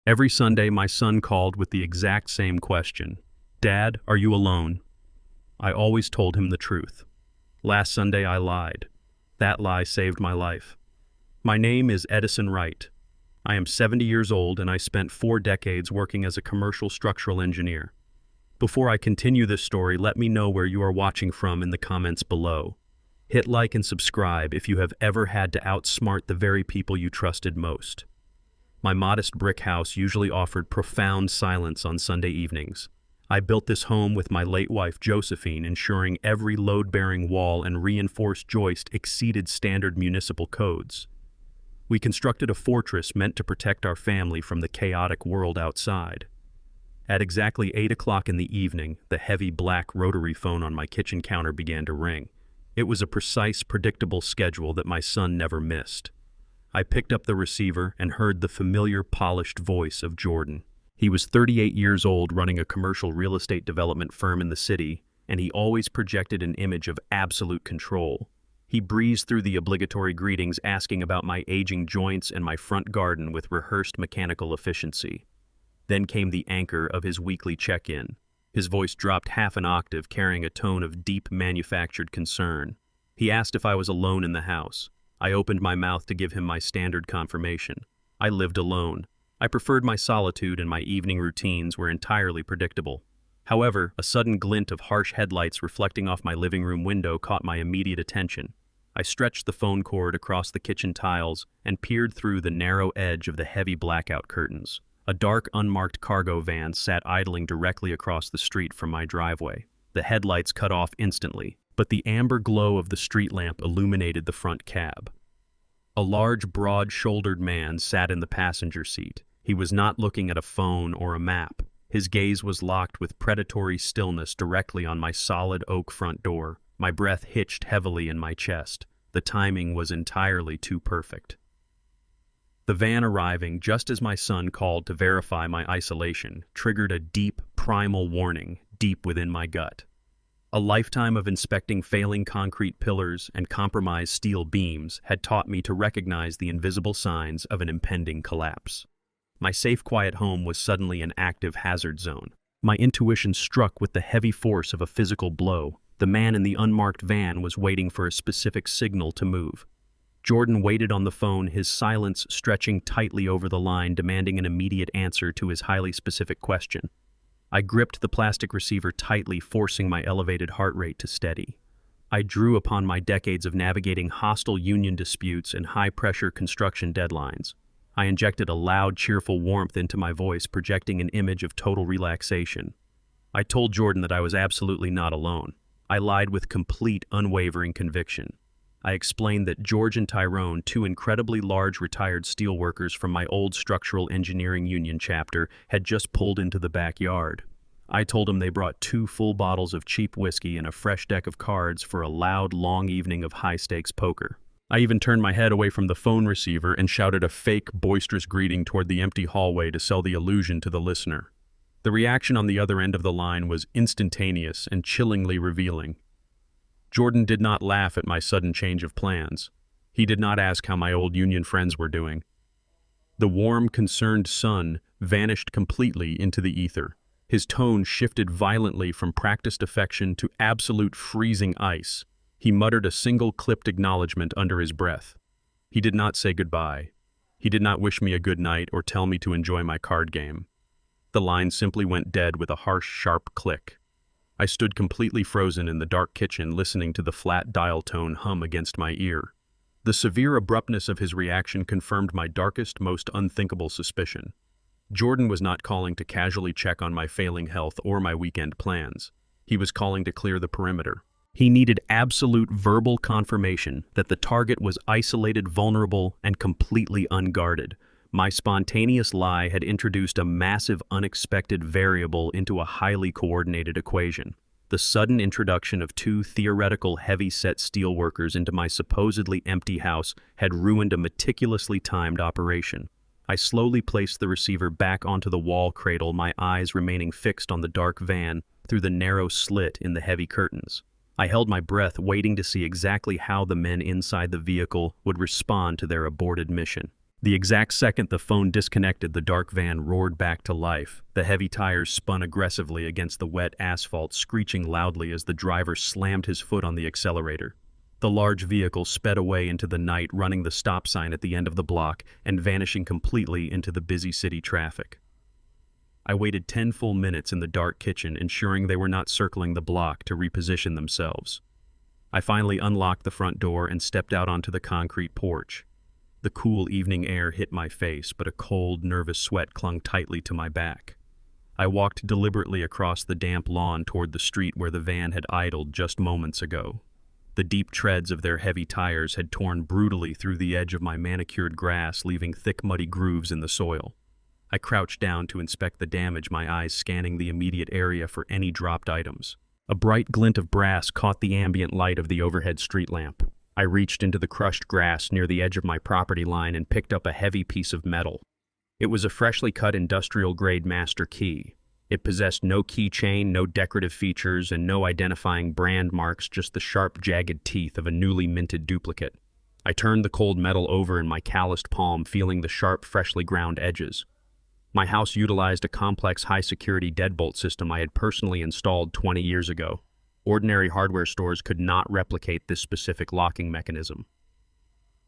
Every Sunday, my son called with the exact same question. "Dad, are you alone?" I always told him the truth. Last Sunday, I lied. That lie saved my life. My name is Edison Wright. I am 70 years old and I spent 4 decades working as a commercial structural engineer. Before I continue this story, let me know where you are watching from in the comments below. Hit like and subscribe if you have ever had to outsmart the very people you trusted most. My modest brick house usually offered profound silence on Sunday evenings. I built this home with my late wife Josephine, ensuring every load-bearing wall and reinforced joist exceeded standard municipal codes. We constructed a fortress meant to protect our family from the chaotic world outside. At exactly 8 o'clock in the evening, the heavy black rotary phone on my kitchen counter began to ring. It was a precise, predictable schedule that my son never missed. I picked up the receiver and heard the familiar, polished voice of Jordan. He was 38 years old, running a commercial real estate development firm in the city, and he always projected an image of absolute control. He breezed through the obligatory greetings, asking about my aging joints and my front garden with rehearsed mechanical efficiency. Then came the anchor of his weekly check-in. His voice dropped half an octave, carrying a tone of deep manufactured concern. He asked if I was alone in the house. I opened my mouth to give him my standard confirmation. I lived alone. I preferred my solitude, and my evening routines were entirely predictable. However, a sudden glint of harsh headlights reflecting off my living room window caught my immediate attention. I stretched the phone cord across the kitchen tiles and peered through the narrow edge of the heavy blackout curtains. A dark, unmarked cargo van sat idling directly across the street from my driveway. The headlights cut off instantly, but the amber glow of the street lamp illuminated the front cab. A large, broad-shouldered man sat in the passenger seat. He was not looking at a phone or a map. His gaze was locked with predatory stillness directly on my solid oak front door. My breath hitched heavily in my chest. The timing was entirely too perfect. The van arriving just as my son called to verify my isolation triggered a deep, primal warning deep within my gut. A lifetime of inspecting failing concrete pillars and compromised steel beams had taught me to recognize the invisible signs of an impending collapse. My safe, quiet home was suddenly an active hazard zone. My intuition struck with the heavy force of a physical blow. The man in the unmarked van was waiting for a specific signal to move. Jordan waited on the phone, his silence stretching tightly over the line, demanding an immediate answer to his highly specific question. I gripped the plastic receiver tightly, forcing my elevated heart rate to steady. I drew upon my decades of navigating hostile union disputes and high-pressure construction deadlines. I injected a loud, cheerful warmth into my voice, projecting an image of total relaxation. I told Jordan that I was absolutely not alone. I lied with complete, unwavering conviction. I explained that George and Tyrone, 2 incredibly large retired steelworkers from my old structural engineering union chapter, had just pulled into the backyard. I told them they brought 2 full bottles of cheap whiskey and a fresh deck of cards for a loud, long evening of high-stakes poker. I even turned my head away from the phone receiver and shouted a fake, boisterous greeting toward the empty hallway to sell the illusion to the listener. The reaction on the other end of the line was instantaneous and chillingly revealing. Jordan did not laugh at my sudden change of plans. He did not ask how my old union friends were doing. The warm, concerned sun vanished completely into the ether. His tone shifted violently from practiced affection to absolute freezing ice. He muttered a single clipped acknowledgement under his breath. He did not say goodbye. He did not wish me a good night or tell me to enjoy my card game. The line simply went dead with a harsh, sharp click. I stood completely frozen in the dark kitchen, listening to the flat dial tone hum against my ear. The severe abruptness of his reaction confirmed my darkest, most unthinkable suspicion. Jordan was not calling to casually check on my failing health or my weekend plans. He was calling to clear the perimeter. He needed absolute verbal confirmation that the target was isolated, vulnerable, and completely unguarded. My spontaneous lie had introduced a massive, unexpected variable into a highly coordinated equation. The sudden introduction of 2 theoretical heavy-set steelworkers into my supposedly empty house had ruined a meticulously timed operation. I slowly placed the receiver back onto the wall cradle, my eyes remaining fixed on the dark van through the narrow slit in the heavy curtains. I held my breath, waiting to see exactly how the men inside the vehicle would respond to their aborted mission. The exact second the phone disconnected, the dark van roared back to life. The heavy tires spun aggressively against the wet asphalt, screeching loudly as the driver slammed his foot on the accelerator. The large vehicle sped away into the night, running the stop sign at the end of the block and vanishing completely into the busy city traffic. I waited 10 full minutes in the dark kitchen, ensuring they were not circling the block to reposition themselves. I finally unlocked the front door and stepped out onto the concrete porch. The cool evening air hit my face, but a cold, nervous sweat clung tightly to my back. I walked deliberately across the damp lawn toward the street where the van had idled just moments ago. The deep treads of their heavy tires had torn brutally through the edge of my manicured grass, leaving thick, muddy grooves in the soil. I crouched down to inspect the damage, my eyes scanning the immediate area for any dropped items. A bright glint of brass caught the ambient light of the overhead street lamp. I reached into the crushed grass near the edge of my property line and picked up a heavy piece of metal. It was a freshly cut industrial-grade master key. It possessed no keychain, no decorative features, and no identifying brand marks, just the sharp, jagged teeth of a newly minted duplicate. I turned the cold metal over in my calloused palm, feeling the sharp, freshly ground edges. My house utilized a complex high-security deadbolt system I had personally installed 20 years ago. Ordinary hardware stores could not replicate this specific locking mechanism.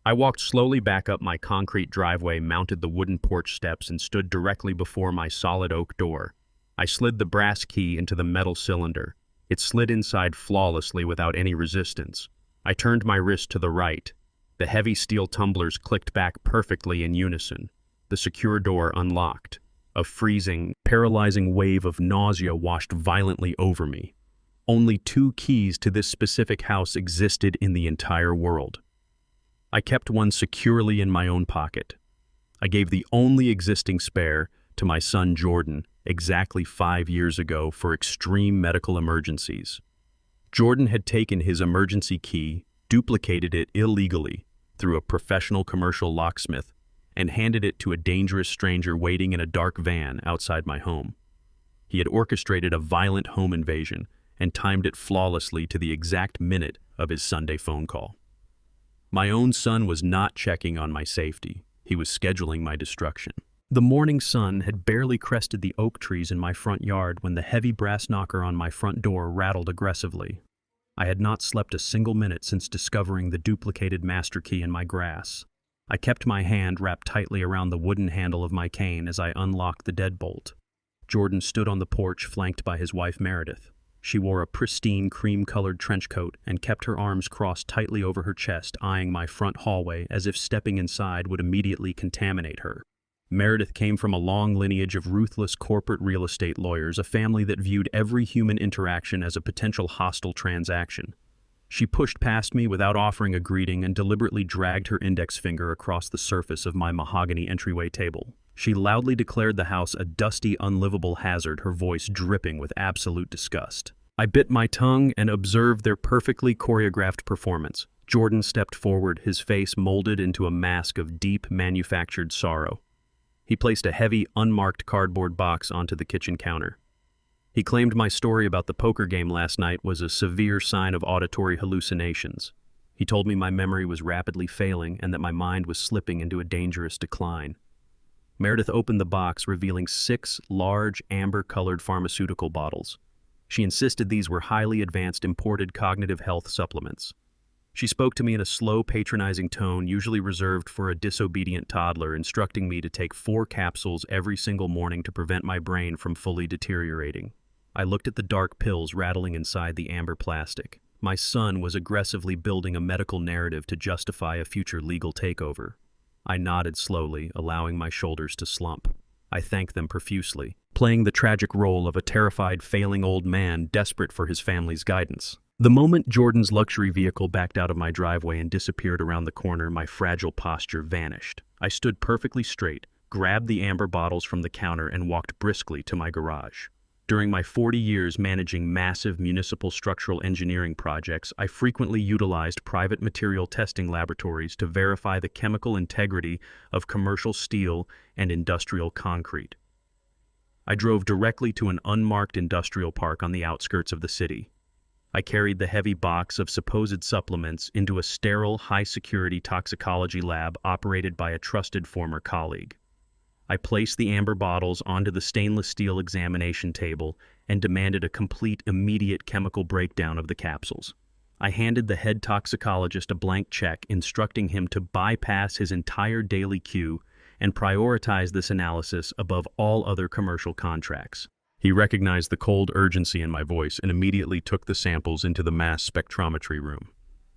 I walked slowly back up my concrete driveway, mounted the wooden porch steps, and stood directly before my solid oak door. I slid the brass key into the metal cylinder. It slid inside flawlessly without any resistance. I turned my wrist to the right. The heavy steel tumblers clicked back perfectly in unison. The secure door unlocked. A freezing, paralyzing wave of nausea washed violently over me. Only 2 keys to this specific house existed in the entire world. I kept one securely in my own pocket. I gave the only existing spare to my son Jordan exactly 5 years ago for extreme medical emergencies. Jordan had taken his emergency key, duplicated it illegally through a professional commercial locksmith, and handed it to a dangerous stranger waiting in a dark van outside my home. He had orchestrated a violent home invasion and timed it flawlessly to the exact minute of his Sunday phone call. My own son was not checking on my safety. He was scheduling my destruction. The morning sun had barely crested the oak trees in my front yard when the heavy brass knocker on my front door rattled aggressively. I had not slept a single minute since discovering the duplicated master key in my grass. I kept my hand wrapped tightly around the wooden handle of my cane as I unlocked the deadbolt. Jordan stood on the porch, flanked by his wife Meredith. She wore a pristine cream-colored trench coat and kept her arms crossed tightly over her chest, eyeing my front hallway as if stepping inside would immediately contaminate her. Meredith came from a long lineage of ruthless corporate real estate lawyers, a family that viewed every human interaction as a potential hostile transaction. She pushed past me without offering a greeting and deliberately dragged her index finger across the surface of my mahogany entryway table. She loudly declared the house a dusty, unlivable hazard, her voice dripping with absolute disgust. I bit my tongue and observed their perfectly choreographed performance. Jordan stepped forward, his face molded into a mask of deep, manufactured sorrow. He placed a heavy, unmarked cardboard box onto the kitchen counter. He claimed my story about the poker game last night was a severe sign of auditory hallucinations. He told me my memory was rapidly failing and that my mind was slipping into a dangerous decline. Meredith opened the box, revealing 6 large, amber-colored pharmaceutical bottles. She insisted these were highly advanced imported cognitive health supplements. She spoke to me in a slow, patronizing tone, usually reserved for a disobedient toddler, instructing me to take 4 capsules every single morning to prevent my brain from fully deteriorating. I looked at the dark pills rattling inside the amber plastic. My son was aggressively building a medical narrative to justify a future legal takeover. I nodded slowly, allowing my shoulders to slump. I thanked them profusely, playing the tragic role of a terrified, failing old man desperate for his family's guidance. The moment Jordan's luxury vehicle backed out of my driveway and disappeared around the corner, my fragile posture vanished. I stood perfectly straight, grabbed the amber bottles from the counter, and walked briskly to my garage. During my 40 years managing massive municipal structural engineering projects, I frequently utilized private material testing laboratories to verify the chemical integrity of commercial steel and industrial concrete. I drove directly to an unmarked industrial park on the outskirts of the city. I carried the heavy box of supposed supplements into a sterile, high-security toxicology lab operated by a trusted former colleague. I placed the amber bottles onto the stainless steel examination table and demanded a complete, immediate chemical breakdown of the capsules. I handed the head toxicologist a blank check instructing him to bypass his entire daily queue and prioritize this analysis above all other commercial contracts. He recognized the cold urgency in my voice and immediately took the samples into the mass spectrometry room.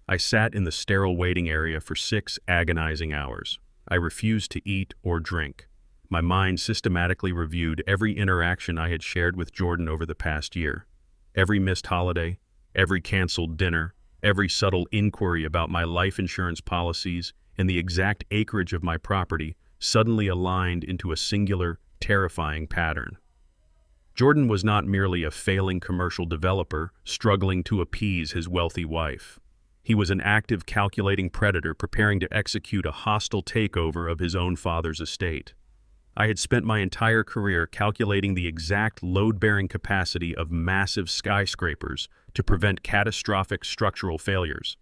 I sat in the sterile waiting area for 6 agonizing hours. I refused to eat or drink. My mind systematically reviewed every interaction I had shared with Jordan over the past year. Every missed holiday, every canceled dinner, every subtle inquiry about my life insurance policies, and the exact acreage of my property suddenly aligned into a singular, terrifying pattern. Jordan was not merely a failing commercial developer struggling to appease his wealthy wife. He was an active, calculating predator preparing to execute a hostile takeover of his own father's estate. I had spent my entire career calculating the exact load-bearing capacity of massive skyscrapers to prevent catastrophic structural failures.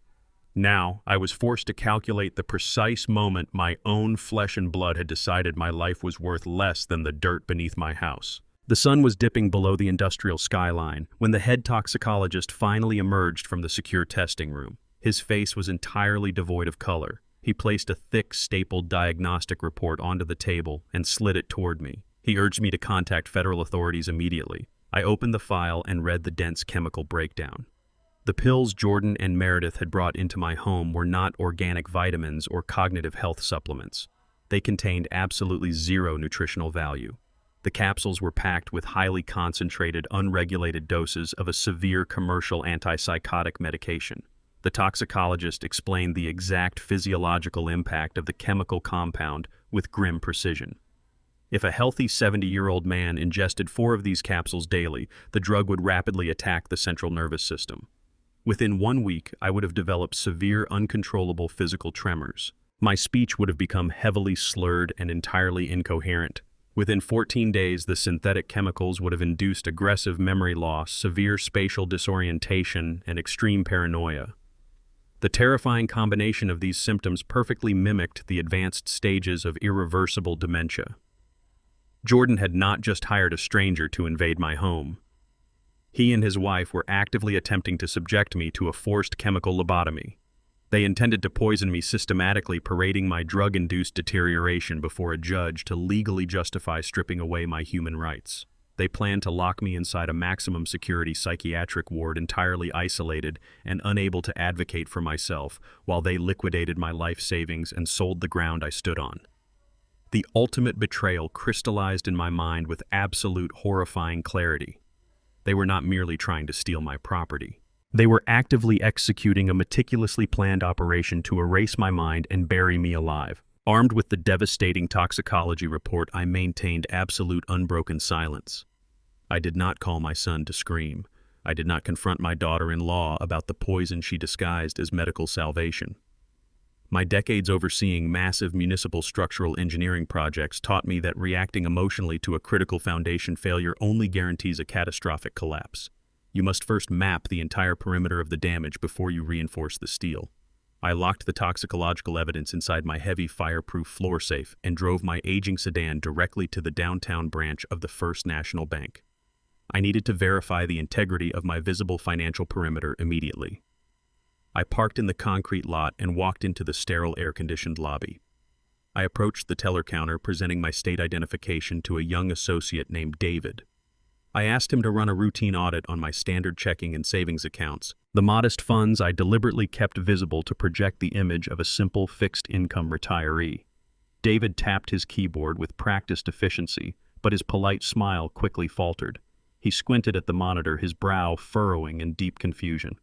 Now, I was forced to calculate the precise moment my own flesh and blood had decided my life was worth less than the dirt beneath my house. The sun was dipping below the industrial skyline when the head toxicologist finally emerged from the secure testing room. His face was entirely devoid of color. He placed a thick, stapled diagnostic report onto the table and slid it toward me. He urged me to contact federal authorities immediately. I opened the file and read the dense chemical breakdown. The pills Jordan and Meredith had brought into my home were not organic vitamins or cognitive health supplements. They contained absolutely zero nutritional value. The capsules were packed with highly concentrated, unregulated doses of a severe commercial antipsychotic medication. The toxicologist explained the exact physiological impact of the chemical compound with grim precision. If a healthy 70-year-old man ingested 4 of these capsules daily, the drug would rapidly attack the central nervous system. Within 1 week, I would have developed severe, uncontrollable physical tremors. My speech would have become heavily slurred and entirely incoherent. Within 14 days, the synthetic chemicals would have induced aggressive memory loss, severe spatial disorientation, and extreme paranoia. The terrifying combination of these symptoms perfectly mimicked the advanced stages of irreversible dementia. Jordan had not just hired a stranger to invade my home. He and his wife were actively attempting to subject me to a forced chemical lobotomy. They intended to poison me systematically, parading my drug-induced deterioration before a judge to legally justify stripping away my human rights. They planned to lock me inside a maximum security psychiatric ward entirely isolated and unable to advocate for myself while they liquidated my life savings and sold the ground I stood on. The ultimate betrayal crystallized in my mind with absolute horrifying clarity. They were not merely trying to steal my property. They were actively executing a meticulously planned operation to erase my mind and bury me alive. Armed with the devastating toxicology report, I maintained absolute unbroken silence. I did not call my son to scream. I did not confront my daughter-in-law about the poison she disguised as medical salvation. My decades overseeing massive municipal structural engineering projects taught me that reacting emotionally to a critical foundation failure only guarantees a catastrophic collapse. You must first map the entire perimeter of the damage before you reinforce the steel. I locked the toxicological evidence inside my heavy fireproof floor safe and drove my aging sedan directly to the downtown branch of the First National Bank. I needed to verify the integrity of my visible financial perimeter immediately. I parked in the concrete lot and walked into the sterile air-conditioned lobby. I approached the teller counter, presenting my state identification to a young associate named David. I asked him to run a routine audit on my standard checking and savings accounts. The modest funds I deliberately kept visible to project the image of a simple fixed-income retiree. David tapped his keyboard with practiced efficiency, but his polite smile quickly faltered. He squinted at the monitor, his brow furrowing in deep confusion.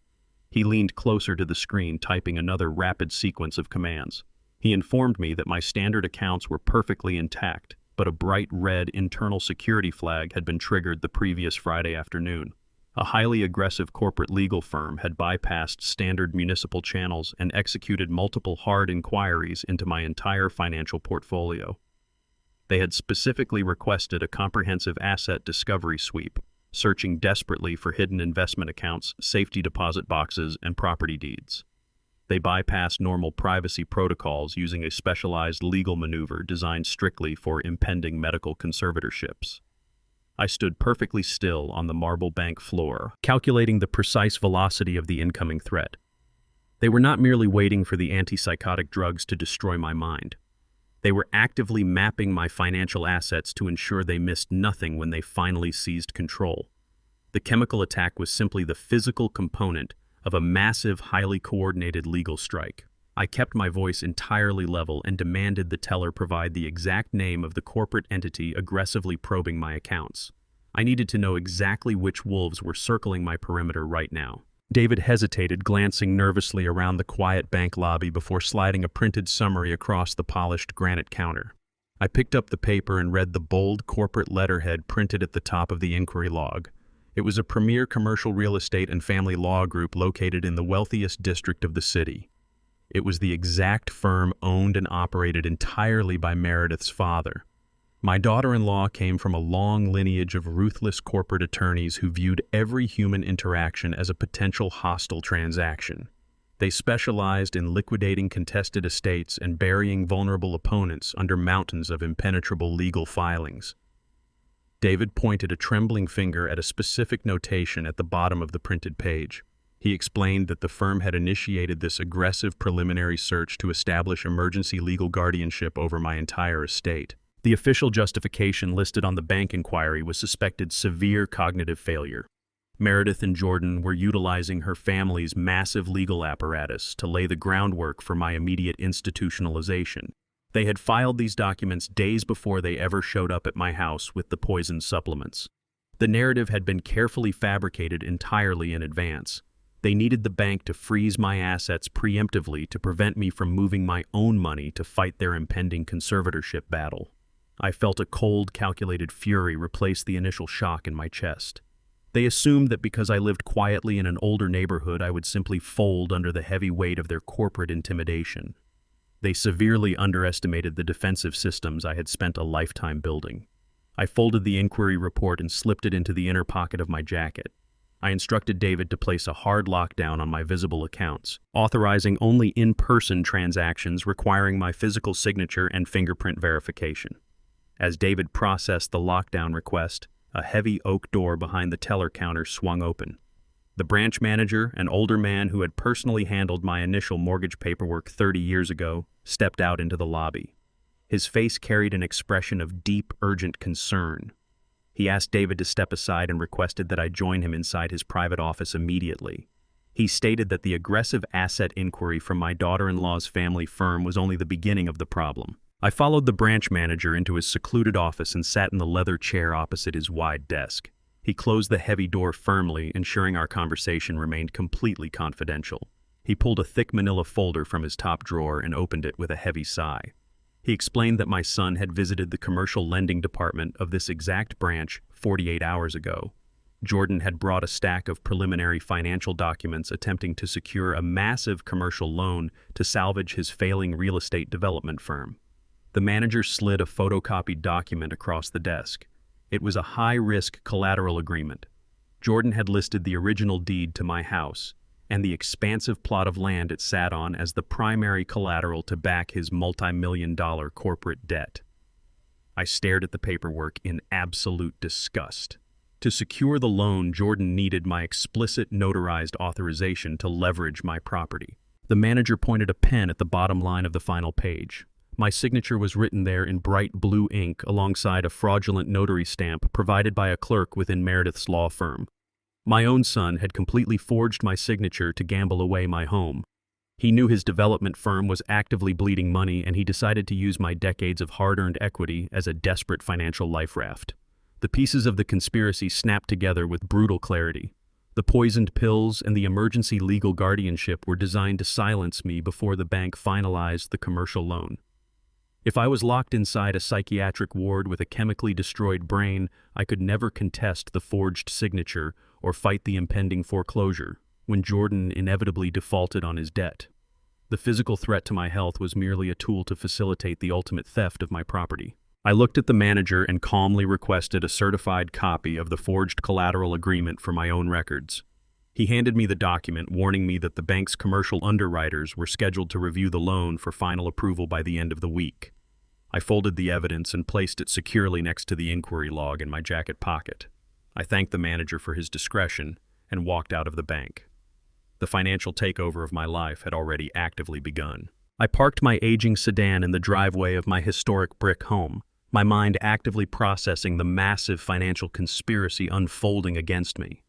He leaned closer to the screen, typing another rapid sequence of commands. He informed me that my standard accounts were perfectly intact, but a bright red internal security flag had been triggered the previous Friday afternoon. A highly aggressive corporate legal firm had bypassed standard municipal channels and executed multiple hard inquiries into my entire financial portfolio. They had specifically requested a comprehensive asset discovery sweep, searching desperately for hidden investment accounts, safety deposit boxes, and property deeds. They bypassed normal privacy protocols using a specialized legal maneuver designed strictly for impending medical conservatorships. I stood perfectly still on the marble bank floor, calculating the precise velocity of the incoming threat. They were not merely waiting for the antipsychotic drugs to destroy my mind. They were actively mapping my financial assets to ensure they missed nothing when they finally seized control. The chemical attack was simply the physical component of a massive, highly coordinated legal strike. I kept my voice entirely level and demanded the teller provide the exact name of the corporate entity aggressively probing my accounts. I needed to know exactly which wolves were circling my perimeter right now. David hesitated, glancing nervously around the quiet bank lobby before sliding a printed summary across the polished granite counter. I picked up the paper and read the bold corporate letterhead printed at the top of the inquiry log. It was a premier commercial real estate and family law group located in the wealthiest district of the city. It was the exact firm owned and operated entirely by Meredith's father. My daughter-in-law came from a long lineage of ruthless corporate attorneys who viewed every human interaction as a potential hostile transaction. They specialized in liquidating contested estates and burying vulnerable opponents under mountains of impenetrable legal filings. David pointed a trembling finger at a specific notation at the bottom of the printed page. He explained that the firm had initiated this aggressive preliminary search to establish emergency legal guardianship over my entire estate. The official justification listed on the bank inquiry was suspected severe cognitive failure. Meredith and Jordan were utilizing her family's massive legal apparatus to lay the groundwork for my immediate institutionalization. They had filed these documents days before they ever showed up at my house with the poison supplements. The narrative had been carefully fabricated entirely in advance. They needed the bank to freeze my assets preemptively to prevent me from moving my own money to fight their impending conservatorship battle. I felt a cold, calculated fury replace the initial shock in my chest. They assumed that because I lived quietly in an older neighborhood, I would simply fold under the heavy weight of their corporate intimidation. They severely underestimated the defensive systems I had spent a lifetime building. I folded the inquiry report and slipped it into the inner pocket of my jacket. I instructed David to place a hard lockdown on my visible accounts, authorizing only in-person transactions requiring my physical signature and fingerprint verification. As David processed the lockdown request, a heavy oak door behind the teller counter swung open. The branch manager, an older man who had personally handled my initial mortgage paperwork 30 years ago, stepped out into the lobby. His face carried an expression of deep, urgent concern. He asked David to step aside and requested that I join him inside his private office immediately. He stated that the aggressive asset inquiry from my daughter-in-law's family firm was only the beginning of the problem. I followed the branch manager into his secluded office and sat in the leather chair opposite his wide desk. He closed the heavy door firmly, ensuring our conversation remained completely confidential. He pulled a thick manila folder from his top drawer and opened it with a heavy sigh. He explained that my son had visited the commercial lending department of this exact branch 48 hours ago. Jordan had brought a stack of preliminary financial documents attempting to secure a massive commercial loan to salvage his failing real estate development firm. The manager slid a photocopied document across the desk. It was a high-risk collateral agreement. Jordan had listed the original deed to my house and the expansive plot of land it sat on as the primary collateral to back his multi-million-dollar corporate debt. I stared at the paperwork in absolute disgust. To secure the loan, Jordan needed my explicit notarized authorization to leverage my property. The manager pointed a pen at the bottom line of the final page. My signature was written there in bright blue ink alongside a fraudulent notary stamp provided by a clerk within Meredith's law firm. My own son had completely forged my signature to gamble away my home. He knew his development firm was actively bleeding money, and he decided to use my decades of hard-earned equity as a desperate financial life raft. The pieces of the conspiracy snapped together with brutal clarity. The poisoned pills and the emergency legal guardianship were designed to silence me before the bank finalized the commercial loan. If I was locked inside a psychiatric ward with a chemically destroyed brain, I could never contest the forged signature or fight the impending foreclosure when Jordan inevitably defaulted on his debt. The physical threat to my health was merely a tool to facilitate the ultimate theft of my property. I looked at the manager and calmly requested a certified copy of the forged collateral agreement for my own records. He handed me the document, warning me that the bank's commercial underwriters were scheduled to review the loan for final approval by the end of the week. I folded the evidence and placed it securely next to the inquiry log in my jacket pocket. I thanked the manager for his discretion and walked out of the bank. The financial takeover of my life had already actively begun. I parked my aging sedan in the driveway of my historic brick home, my mind actively processing the massive financial conspiracy unfolding against me.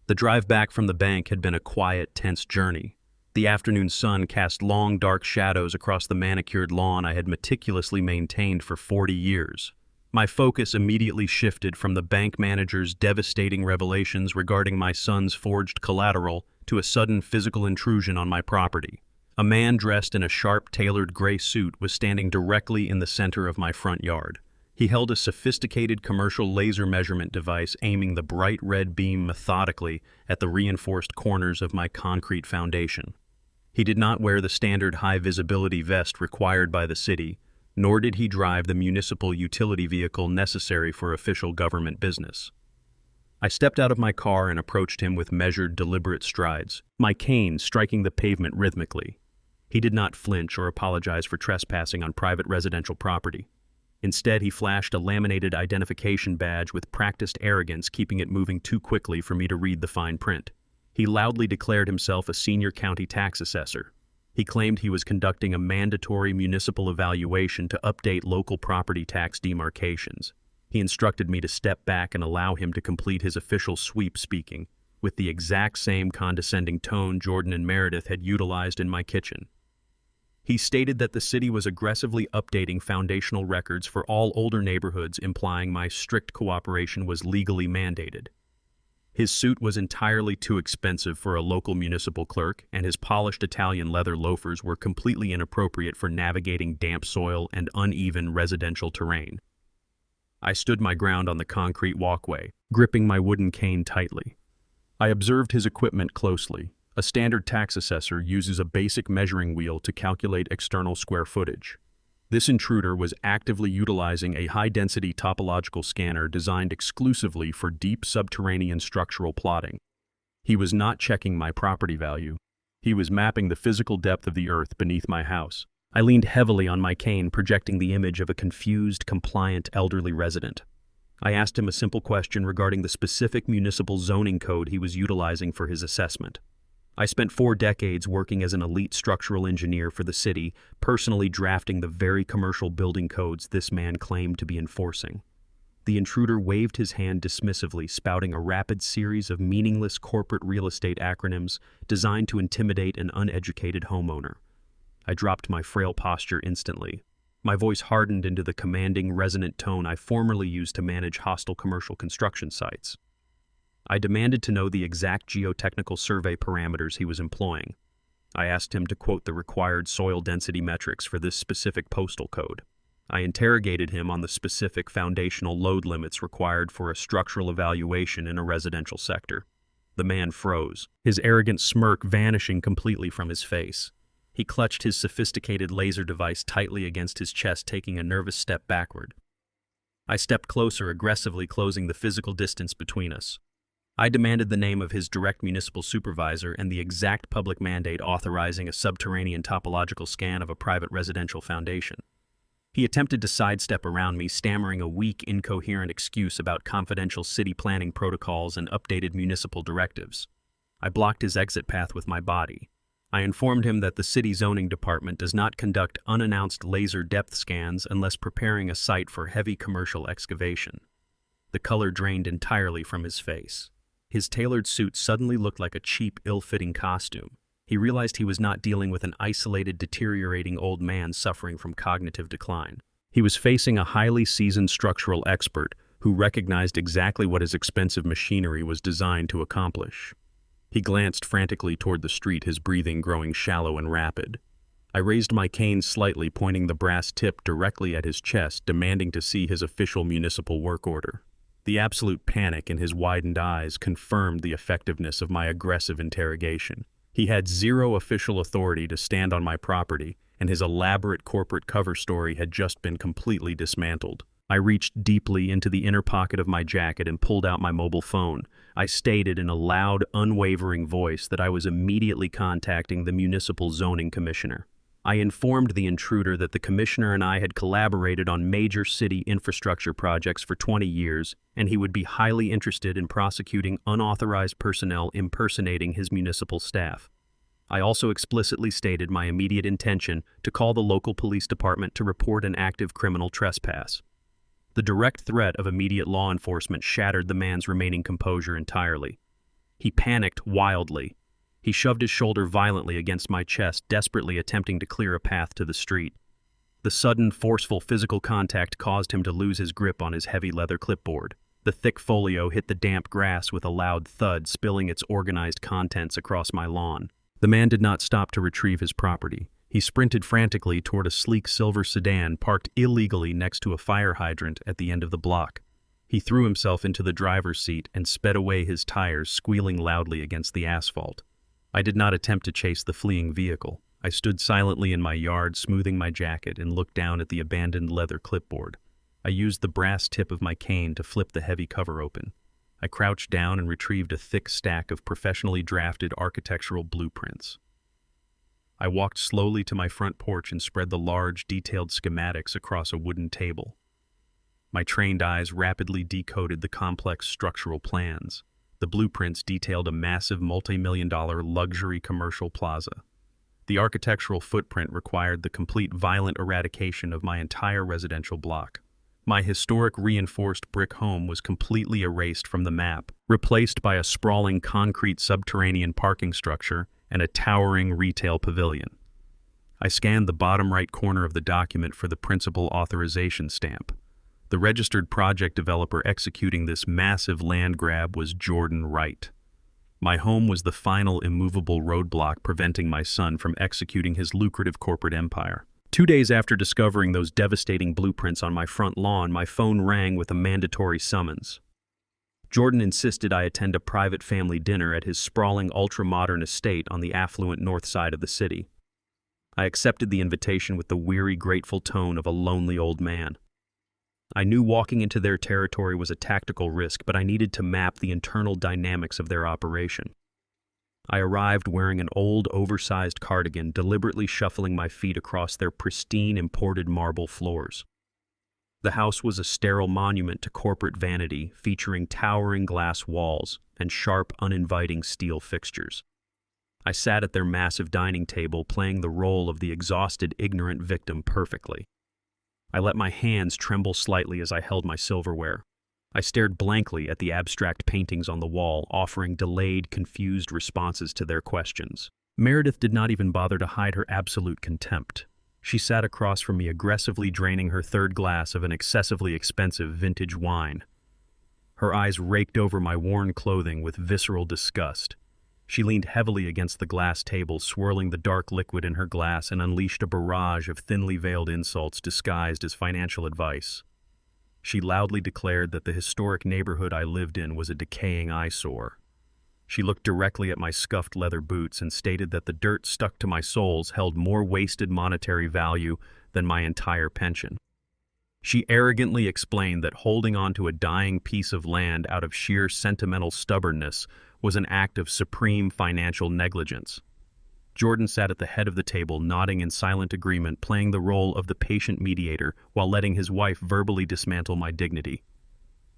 The drive back from the bank had been a quiet, tense journey. The afternoon sun cast long, dark shadows across the manicured lawn I had meticulously maintained for 40 years. My focus immediately shifted from the bank manager's devastating revelations regarding my son's forged collateral to a sudden physical intrusion on my property. A man dressed in a sharp, tailored gray suit was standing directly in the center of my front yard. He held a sophisticated commercial laser measurement device aiming the bright red beam methodically at the reinforced corners of my concrete foundation. He did not wear the standard high-visibility vest required by the city, nor did he drive the municipal utility vehicle necessary for official government business. I stepped out of my car and approached him with measured, deliberate strides, my cane striking the pavement rhythmically. He did not flinch or apologize for trespassing on private residential property. Instead, he flashed a laminated identification badge with practiced arrogance, keeping it moving too quickly for me to read the fine print. He loudly declared himself a senior county tax assessor. He claimed he was conducting a mandatory municipal evaluation to update local property tax demarcations. He instructed me to step back and allow him to complete his official sweep, speaking with the exact same condescending tone Jordan and Meredith had utilized in my kitchen. He stated that the city was aggressively updating foundational records for all older neighborhoods, implying my strict cooperation was legally mandated. His suit was entirely too expensive for a local municipal clerk, and his polished Italian leather loafers were completely inappropriate for navigating damp soil and uneven residential terrain. I stood my ground on the concrete walkway, gripping my wooden cane tightly. I observed his equipment closely. A standard tax assessor uses a basic measuring wheel to calculate external square footage. This intruder was actively utilizing a high-density topological scanner designed exclusively for deep subterranean structural plotting. He was not checking my property value. He was mapping the physical depth of the earth beneath my house. I leaned heavily on my cane, projecting the image of a confused, compliant elderly resident. I asked him a simple question regarding the specific municipal zoning code he was utilizing for his assessment. I spent 4 decades working as an elite structural engineer for the city, personally drafting the very commercial building codes this man claimed to be enforcing. The intruder waved his hand dismissively, spouting a rapid series of meaningless corporate real estate acronyms designed to intimidate an uneducated homeowner. I dropped my frail posture instantly. My voice hardened into the commanding, resonant tone I formerly used to manage hostile commercial construction sites. I demanded to know the exact geotechnical survey parameters he was employing. I asked him to quote the required soil density metrics for this specific postal code. I interrogated him on the specific foundational load limits required for a structural evaluation in a residential sector. The man froze, his arrogant smirk vanishing completely from his face. He clutched his sophisticated laser device tightly against his chest, taking a nervous step backward. I stepped closer, aggressively closing the physical distance between us. I demanded the name of his direct municipal supervisor and the exact public mandate authorizing a subterranean topological scan of a private residential foundation. He attempted to sidestep around me, stammering a weak, incoherent excuse about confidential city planning protocols and updated municipal directives. I blocked his exit path with my body. I informed him that the city zoning department does not conduct unannounced laser depth scans unless preparing a site for heavy commercial excavation. The color drained entirely from his face. His tailored suit suddenly looked like a cheap, ill-fitting costume. He realized he was not dealing with an isolated, deteriorating old man suffering from cognitive decline. He was facing a highly seasoned structural expert who recognized exactly what his expensive machinery was designed to accomplish. He glanced frantically toward the street, his breathing growing shallow and rapid. I raised my cane slightly, pointing the brass tip directly at his chest, demanding to see his official municipal work order. The absolute panic in his widened eyes confirmed the effectiveness of my aggressive interrogation. He had zero official authority to stand on my property, and his elaborate corporate cover story had just been completely dismantled. I reached deeply into the inner pocket of my jacket and pulled out my mobile phone. I stated in a loud, unwavering voice that I was immediately contacting the municipal zoning commissioner. I informed the intruder that the commissioner and I had collaborated on major city infrastructure projects for 20 years, and he would be highly interested in prosecuting unauthorized personnel impersonating his municipal staff. I also explicitly stated my immediate intention to call the local police department to report an active criminal trespass. The direct threat of immediate law enforcement shattered the man's remaining composure entirely. He panicked wildly. He shoved his shoulder violently against my chest, desperately attempting to clear a path to the street. The sudden, forceful physical contact caused him to lose his grip on his heavy leather clipboard. The thick folio hit the damp grass with a loud thud, spilling its organized contents across my lawn. The man did not stop to retrieve his property. He sprinted frantically toward a sleek silver sedan parked illegally next to a fire hydrant at the end of the block. He threw himself into the driver's seat and sped away, his tires squealing loudly against the asphalt. I did not attempt to chase the fleeing vehicle. I stood silently in my yard, smoothing my jacket, and looked down at the abandoned leather clipboard. I used the brass tip of my cane to flip the heavy cover open. I crouched down and retrieved a thick stack of professionally drafted architectural blueprints. I walked slowly to my front porch and spread the large, detailed schematics across a wooden table. My trained eyes rapidly decoded the complex structural plans. The blueprints detailed a massive multi-million-dollar luxury commercial plaza. The architectural footprint required the complete violent eradication of my entire residential block. My historic reinforced brick home was completely erased from the map, replaced by a sprawling concrete subterranean parking structure and a towering retail pavilion. I scanned the bottom right corner of the document for the principal authorization stamp. The registered project developer executing this massive land grab was Jordan Wright. My home was the final immovable roadblock preventing my son from executing his lucrative corporate empire. 2 days after discovering those devastating blueprints on my front lawn, my phone rang with a mandatory summons. Jordan insisted I attend a private family dinner at his sprawling, ultra-modern estate on the affluent north side of the city. I accepted the invitation with the weary, grateful tone of a lonely old man. I knew walking into their territory was a tactical risk, but I needed to map the internal dynamics of their operation. I arrived wearing an old, oversized cardigan, deliberately shuffling my feet across their pristine, imported marble floors. The house was a sterile monument to corporate vanity, featuring towering glass walls and sharp, uninviting steel fixtures. I sat at their massive dining table, playing the role of the exhausted, ignorant victim perfectly. I let my hands tremble slightly as I held my silverware. I stared blankly at the abstract paintings on the wall, offering delayed, confused responses to their questions. Meredith did not even bother to hide her absolute contempt. She sat across from me, aggressively draining her third glass of an excessively expensive vintage wine. Her eyes raked over my worn clothing with visceral disgust. She leaned heavily against the glass table, swirling the dark liquid in her glass, and unleashed a barrage of thinly veiled insults disguised as financial advice. She loudly declared that the historic neighborhood I lived in was a decaying eyesore. She looked directly at my scuffed leather boots and stated that the dirt stuck to my soles held more wasted monetary value than my entire pension. She arrogantly explained that holding on to a dying piece of land out of sheer sentimental stubbornness was an act of supreme financial negligence. Jordan sat at the head of the table, nodding in silent agreement, playing the role of the patient mediator while letting his wife verbally dismantle my dignity.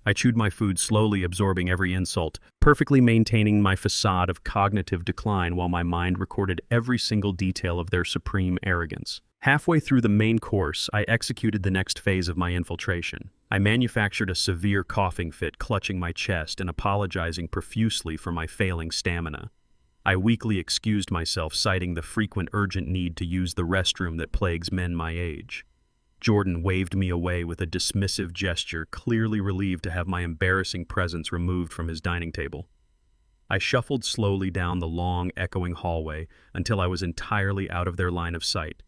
I chewed my food slowly, absorbing every insult, perfectly maintaining my facade of cognitive decline while my mind recorded every single detail of their supreme arrogance. Halfway through the main course, I executed the next phase of my infiltration. I manufactured a severe coughing fit, clutching my chest and apologizing profusely for my failing stamina. I weakly excused myself, citing the frequent urgent need to use the restroom that plagues men my age. Jordan waved me away with a dismissive gesture, clearly relieved to have my embarrassing presence removed from his dining table. I shuffled slowly down the long, echoing hallway until I was entirely out of their line of sight.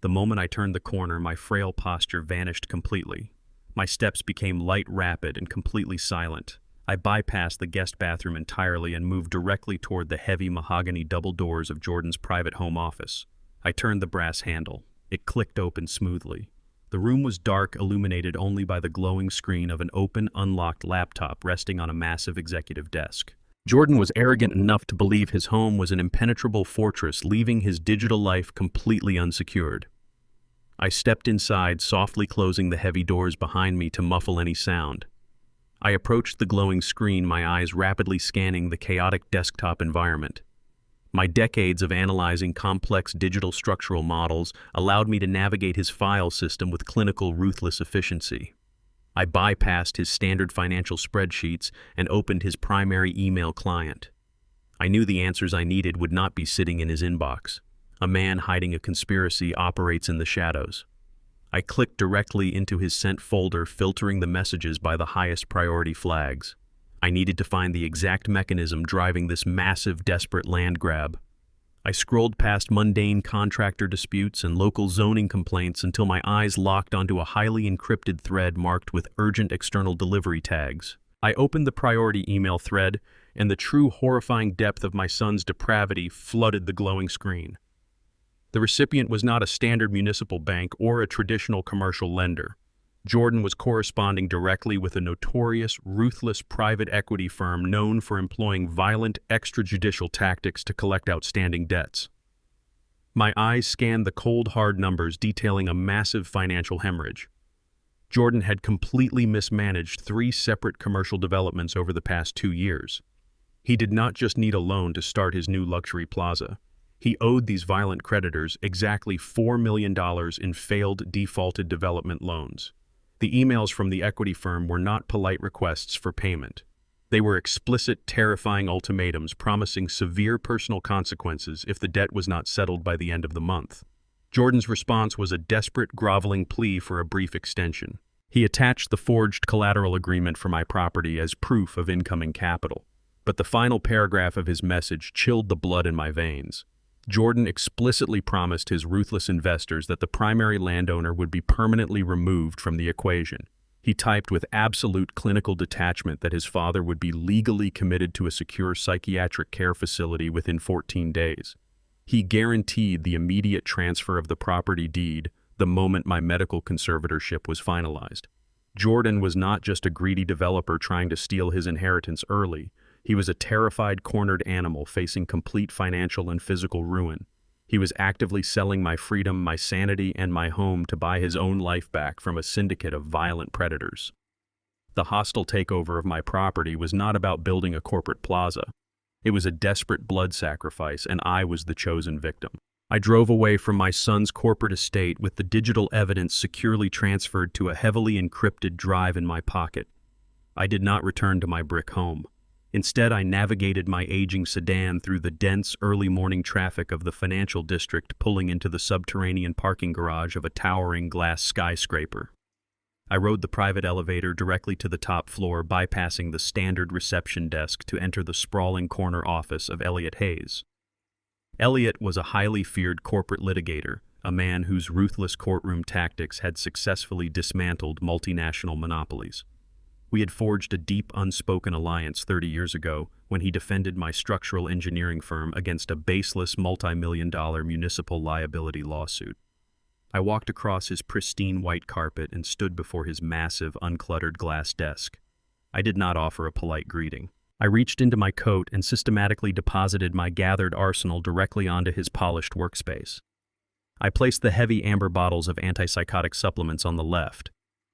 The moment I turned the corner, my frail posture vanished completely. My steps became light, rapid, and completely silent. I bypassed the guest bathroom entirely and moved directly toward the heavy mahogany double doors of Jordan's private home office. I turned the brass handle. It clicked open smoothly. The room was dark, illuminated only by the glowing screen of an open, unlocked laptop resting on a massive executive desk. Jordan was arrogant enough to believe his home was an impenetrable fortress, leaving his digital life completely unsecured. I stepped inside, softly closing the heavy doors behind me to muffle any sound. I approached the glowing screen, my eyes rapidly scanning the chaotic desktop environment. My decades of analyzing complex digital structural models allowed me to navigate his file system with clinical, ruthless efficiency. I bypassed his standard financial spreadsheets and opened his primary email client. I knew the answers I needed would not be sitting in his inbox. A man hiding a conspiracy operates in the shadows. I clicked directly into his sent folder, filtering the messages by the highest priority flags. I needed to find the exact mechanism driving this massive, desperate land grab. I scrolled past mundane contractor disputes and local zoning complaints until my eyes locked onto a highly encrypted thread marked with urgent external delivery tags. I opened the priority email thread, and the true horrifying depth of my son's depravity flooded the glowing screen. The recipient was not a standard municipal bank or a traditional commercial lender. Jordan was corresponding directly with a notorious, ruthless private equity firm known for employing violent, extrajudicial tactics to collect outstanding debts. My eyes scanned the cold, hard numbers detailing a massive financial hemorrhage. Jordan had completely mismanaged 3 separate commercial developments over the past 2 years. He did not just need a loan to start his new luxury plaza. He owed these violent creditors exactly $4 million in failed, defaulted development loans. The emails from the equity firm were not polite requests for payment. They were explicit, terrifying ultimatums promising severe personal consequences if the debt was not settled by the end of the month. Jordan's response was a desperate, groveling plea for a brief extension. He attached the forged collateral agreement for my property as proof of incoming capital. But the final paragraph of his message chilled the blood in my veins. Jordan explicitly promised his ruthless investors that the primary landowner would be permanently removed from the equation. He typed with absolute clinical detachment that his father would be legally committed to a secure psychiatric care facility within 14 days. He guaranteed the immediate transfer of the property deed the moment my medical conservatorship was finalized. Jordan was not just a greedy developer trying to steal his inheritance early. He was a terrified, cornered animal facing complete financial and physical ruin. He was actively selling my freedom, my sanity, and my home to buy his own life back from a syndicate of violent predators. The hostile takeover of my property was not about building a corporate plaza. It was a desperate blood sacrifice, and I was the chosen victim. I drove away from my son's corporate estate with the digital evidence securely transferred to a heavily encrypted drive in my pocket. I did not return to my brick home. Instead, I navigated my aging sedan through the dense, early morning traffic of the financial district, pulling into the subterranean parking garage of a towering glass skyscraper. I rode the private elevator directly to the top floor, bypassing the standard reception desk to enter the sprawling corner office of Elliot Hayes. Elliot was a highly feared corporate litigator, a man whose ruthless courtroom tactics had successfully dismantled multinational monopolies. We had forged a deep, unspoken alliance 30 years ago when he defended my structural engineering firm against a baseless multi-million-dollar municipal liability lawsuit. I walked across his pristine white carpet and stood before his massive, uncluttered glass desk. I did not offer a polite greeting. I reached into my coat and systematically deposited my gathered arsenal directly onto his polished workspace. I placed the heavy amber bottles of antipsychotic supplements on the left.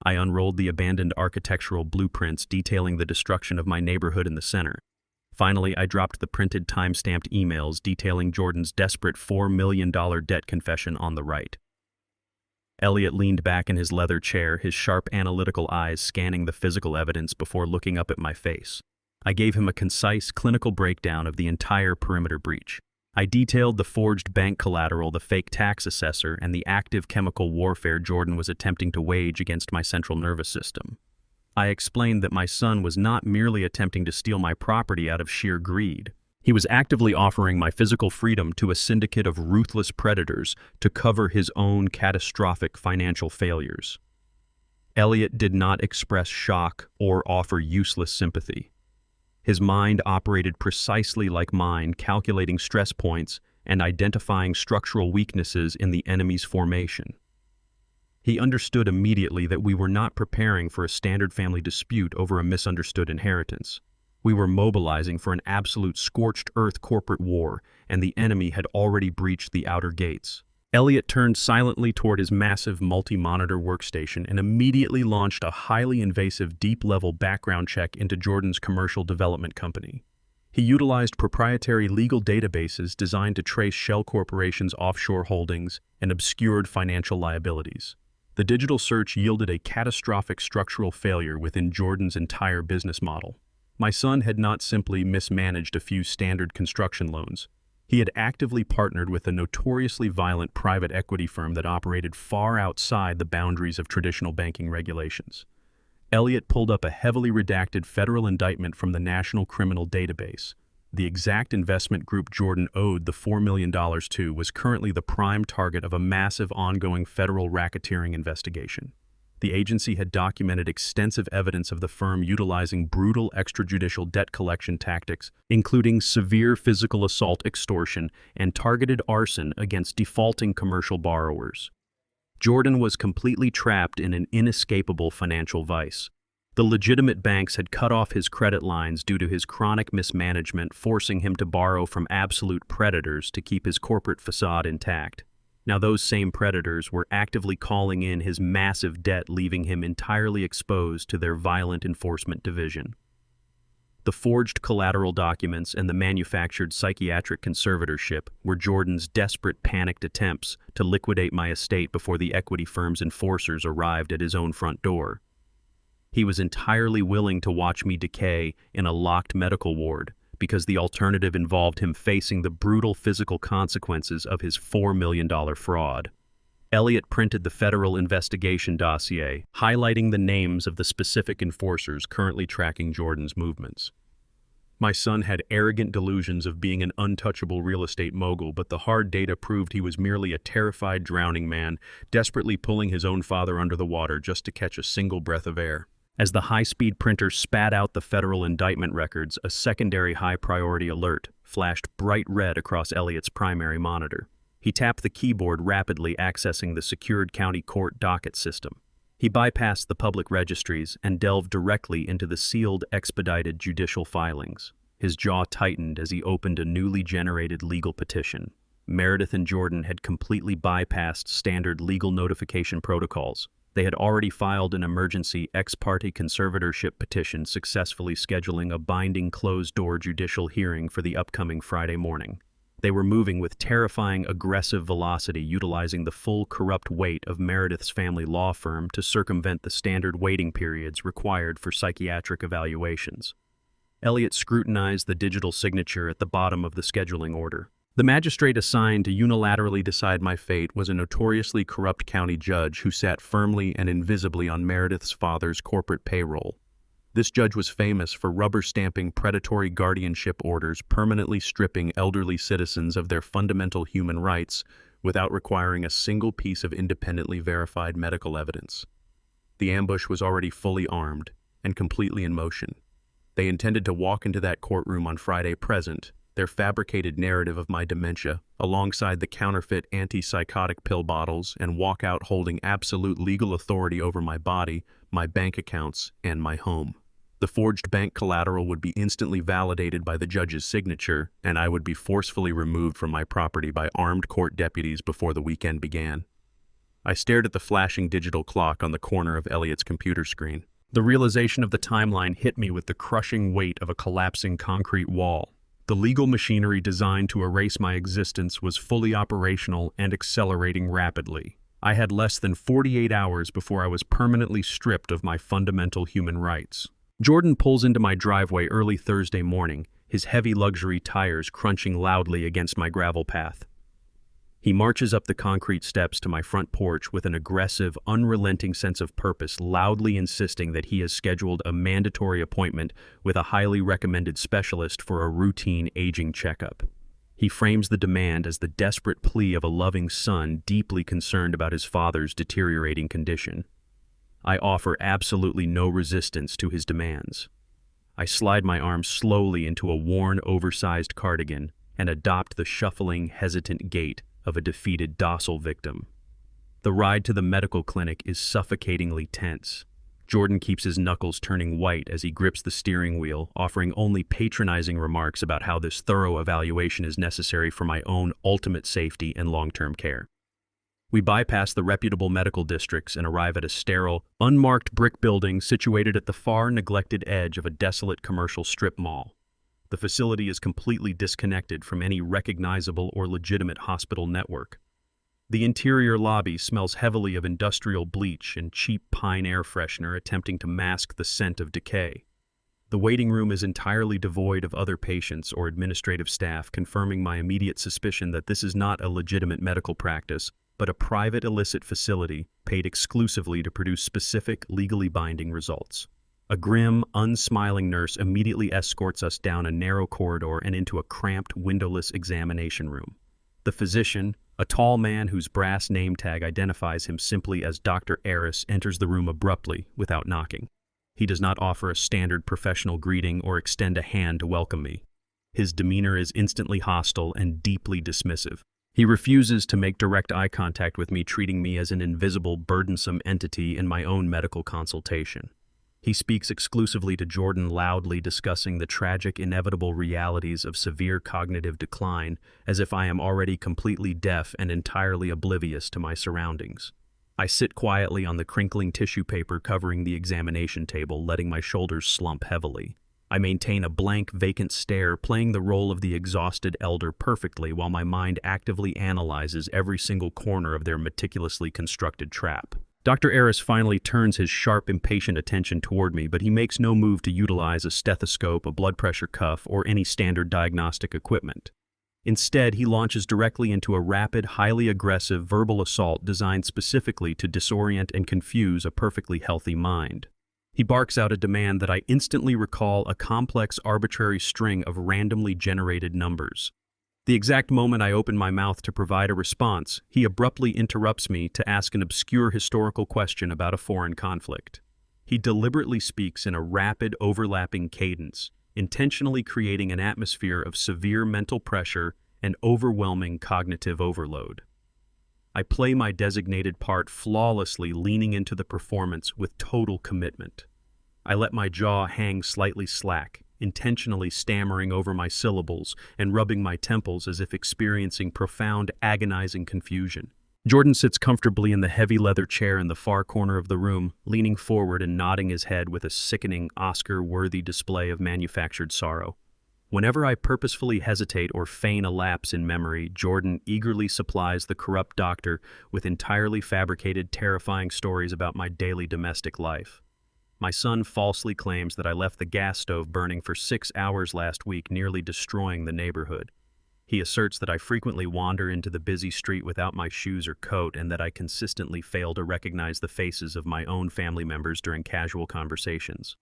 I unrolled the abandoned architectural blueprints detailing the destruction of my neighborhood in the center. Finally, I dropped the printed time-stamped emails detailing Jordan's desperate $4 million debt confession on the right. Elliot leaned back in his leather chair, his sharp analytical eyes scanning the physical evidence before looking up at my face. I gave him a concise, clinical breakdown of the entire perimeter breach. I detailed the forged bank collateral, the fake tax assessor, and the active chemical warfare Jordan was attempting to wage against my central nervous system. I explained that my son was not merely attempting to steal my property out of sheer greed. He was actively offering my physical freedom to a syndicate of ruthless predators to cover his own catastrophic financial failures. Elliot did not express shock or offer useless sympathy. His mind operated precisely like mine, calculating stress points and identifying structural weaknesses in the enemy's formation. He understood immediately that we were not preparing for a standard family dispute over a misunderstood inheritance. We were mobilizing for an absolute scorched-earth corporate war, and the enemy had already breached the outer gates. Elliot turned silently toward his massive multi-monitor workstation and immediately launched a highly invasive deep-level background check into Jordan's commercial development company. He utilized proprietary legal databases designed to trace shell corporations' offshore holdings and obscured financial liabilities. The digital search yielded a catastrophic structural failure within Jordan's entire business model. My son had not simply mismanaged a few standard construction loans. He had actively partnered with a notoriously violent private equity firm that operated far outside the boundaries of traditional banking regulations. Elliot pulled up a heavily redacted federal indictment from the National Criminal Database. The exact investment group Jordan owed the $4 million to was currently the prime target of a massive ongoing federal racketeering investigation. The agency had documented extensive evidence of the firm utilizing brutal extrajudicial debt collection tactics, including severe physical assault extortion and targeted arson against defaulting commercial borrowers. Jordan was completely trapped in an inescapable financial vice. The legitimate banks had cut off his credit lines due to his chronic mismanagement, forcing him to borrow from absolute predators to keep his corporate facade intact. Now those same predators were actively calling in his massive debt, leaving him entirely exposed to their violent enforcement division. The forged collateral documents and the manufactured psychiatric conservatorship were Jordan's desperate, panicked attempts to liquidate my estate before the equity firm's enforcers arrived at his own front door. He was entirely willing to watch me decay in a locked medical ward, because the alternative involved him facing the brutal physical consequences of his $4 million fraud. Elliot printed the federal investigation dossier, highlighting the names of the specific enforcers currently tracking Jordan's movements. My son had arrogant delusions of being an untouchable real estate mogul, but the hard data proved he was merely a terrified drowning man, desperately pulling his own father under the water just to catch a single breath of air. As the high-speed printer spat out the federal indictment records, a secondary high-priority alert flashed bright red across Elliot's primary monitor. He tapped the keyboard, rapidly accessing the secured county court docket system. He bypassed the public registries and delved directly into the sealed, expedited judicial filings. His jaw tightened as he opened a newly generated legal petition. Meredith and Jordan had completely bypassed standard legal notification protocols. They had already filed an emergency ex parte conservatorship petition, successfully scheduling a binding closed-door judicial hearing for the upcoming Friday morning. They were moving with terrifying, aggressive velocity, utilizing the full corrupt weight of Meredith's family law firm to circumvent the standard waiting periods required for psychiatric evaluations. Elliot scrutinized the digital signature at the bottom of the scheduling order. The magistrate assigned to unilaterally decide my fate was a notoriously corrupt county judge who sat firmly and invisibly on Meredith's father's corporate payroll. This judge was famous for rubber-stamping predatory guardianship orders, permanently stripping elderly citizens of their fundamental human rights without requiring a single piece of independently verified medical evidence. The ambush was already fully armed and completely in motion. They intended to walk into that courtroom on Friday present, their fabricated narrative of my dementia, alongside the counterfeit antipsychotic pill bottles, and walk out holding absolute legal authority over my body, my bank accounts, and my home. The forged bank collateral would be instantly validated by the judge's signature, and I would be forcefully removed from my property by armed court deputies before the weekend began. I stared at the flashing digital clock on the corner of Elliot's computer screen. The realization of the timeline hit me with the crushing weight of a collapsing concrete wall. The legal machinery designed to erase my existence was fully operational and accelerating rapidly. I had less than 48 hours before I was permanently stripped of my fundamental human rights. Jordan pulls into my driveway early Thursday morning, his heavy luxury tires crunching loudly against my gravel path. He marches up the concrete steps to my front porch with an aggressive, unrelenting sense of purpose, loudly insisting that he has scheduled a mandatory appointment with a highly recommended specialist for a routine aging checkup. He frames the demand as the desperate plea of a loving son deeply concerned about his father's deteriorating condition. I offer absolutely no resistance to his demands. I slide my arm slowly into a worn, oversized cardigan and adopt the shuffling, hesitant gait of a defeated, docile victim. The ride to the medical clinic is suffocatingly tense. Jordan keeps his knuckles turning white as he grips the steering wheel, offering only patronizing remarks about how this thorough evaluation is necessary for my own ultimate safety and long-term care. We bypass the reputable medical districts and arrive at a sterile, unmarked brick building situated at the far neglected edge of a desolate commercial strip mall. The facility is completely disconnected from any recognizable or legitimate hospital network. The interior lobby smells heavily of industrial bleach and cheap pine air freshener attempting to mask the scent of decay. The waiting room is entirely devoid of other patients or administrative staff, confirming my immediate suspicion that this is not a legitimate medical practice, but a private illicit facility paid exclusively to produce specific, legally binding results. A grim, unsmiling nurse immediately escorts us down a narrow corridor and into a cramped, windowless examination room. The physician, a tall man whose brass name tag identifies him simply as Dr. Aris, enters the room abruptly, without knocking. He does not offer a standard professional greeting or extend a hand to welcome me. His demeanor is instantly hostile and deeply dismissive. He refuses to make direct eye contact with me, treating me as an invisible, burdensome entity in my own medical consultation. He speaks exclusively to Jordan, loudly discussing the tragic, inevitable realities of severe cognitive decline, as if I am already completely deaf and entirely oblivious to my surroundings. I sit quietly on the crinkling tissue paper covering the examination table, letting my shoulders slump heavily. I maintain a blank, vacant stare, playing the role of the exhausted elder perfectly while my mind actively analyzes every single corner of their meticulously constructed trap. Dr. Aris finally turns his sharp, impatient attention toward me, but he makes no move to utilize a stethoscope, a blood pressure cuff, or any standard diagnostic equipment. Instead, he launches directly into a rapid, highly aggressive verbal assault designed specifically to disorient and confuse a perfectly healthy mind. He barks out a demand that I instantly recall a complex, arbitrary string of randomly generated numbers. The exact moment I open my mouth to provide a response, he abruptly interrupts me to ask an obscure historical question about a foreign conflict. He deliberately speaks in a rapid, overlapping cadence, intentionally creating an atmosphere of severe mental pressure and overwhelming cognitive overload. I play my designated part flawlessly, leaning into the performance with total commitment. I let my jaw hang slightly slack, intentionally stammering over my syllables and rubbing my temples as if experiencing profound, agonizing confusion. Jordan sits comfortably in the heavy leather chair in the far corner of the room, leaning forward and nodding his head with a sickening, Oscar-worthy display of manufactured sorrow. Whenever I purposefully hesitate or feign a lapse in memory, Jordan eagerly supplies the corrupt doctor with entirely fabricated, terrifying stories about my daily domestic life. My son falsely claims that I left the gas stove burning for 6 hours last week, nearly destroying the neighborhood. He asserts that I frequently wander into the busy street without my shoes or coat, and that I consistently fail to recognize the faces of my own family members during casual conversations.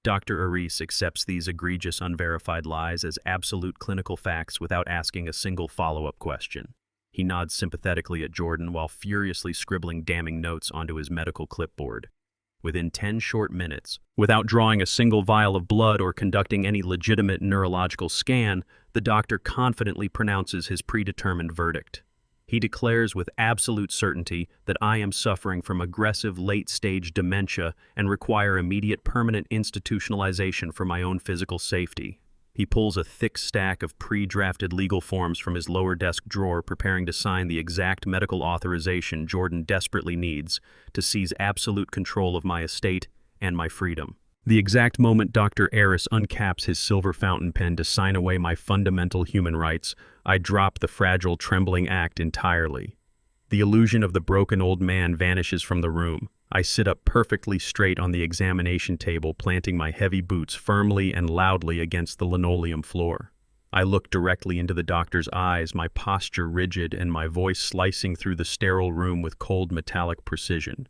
Dr. Aris accepts these egregious, unverified lies as absolute clinical facts without asking a single follow-up question. He nods sympathetically at Jordan while furiously scribbling damning notes onto his medical clipboard. Within 10 short minutes, without drawing a single vial of blood or conducting any legitimate neurological scan, the doctor confidently pronounces his predetermined verdict. He declares with absolute certainty that I am suffering from aggressive late-stage dementia and require immediate permanent institutionalization for my own physical safety. He pulls a thick stack of pre-drafted legal forms from his lower desk drawer, preparing to sign the exact medical authorization Jordan desperately needs to seize absolute control of my estate and my freedom. The exact moment Dr. Aris uncaps his silver fountain pen to sign away my fundamental human rights, I drop the fragile, trembling act entirely. The illusion of the broken old man vanishes from the room. I sit up perfectly straight on the examination table, planting my heavy boots firmly and loudly against the linoleum floor. I look directly into the doctor's eyes, my posture rigid and my voice slicing through the sterile room with cold metallic precision.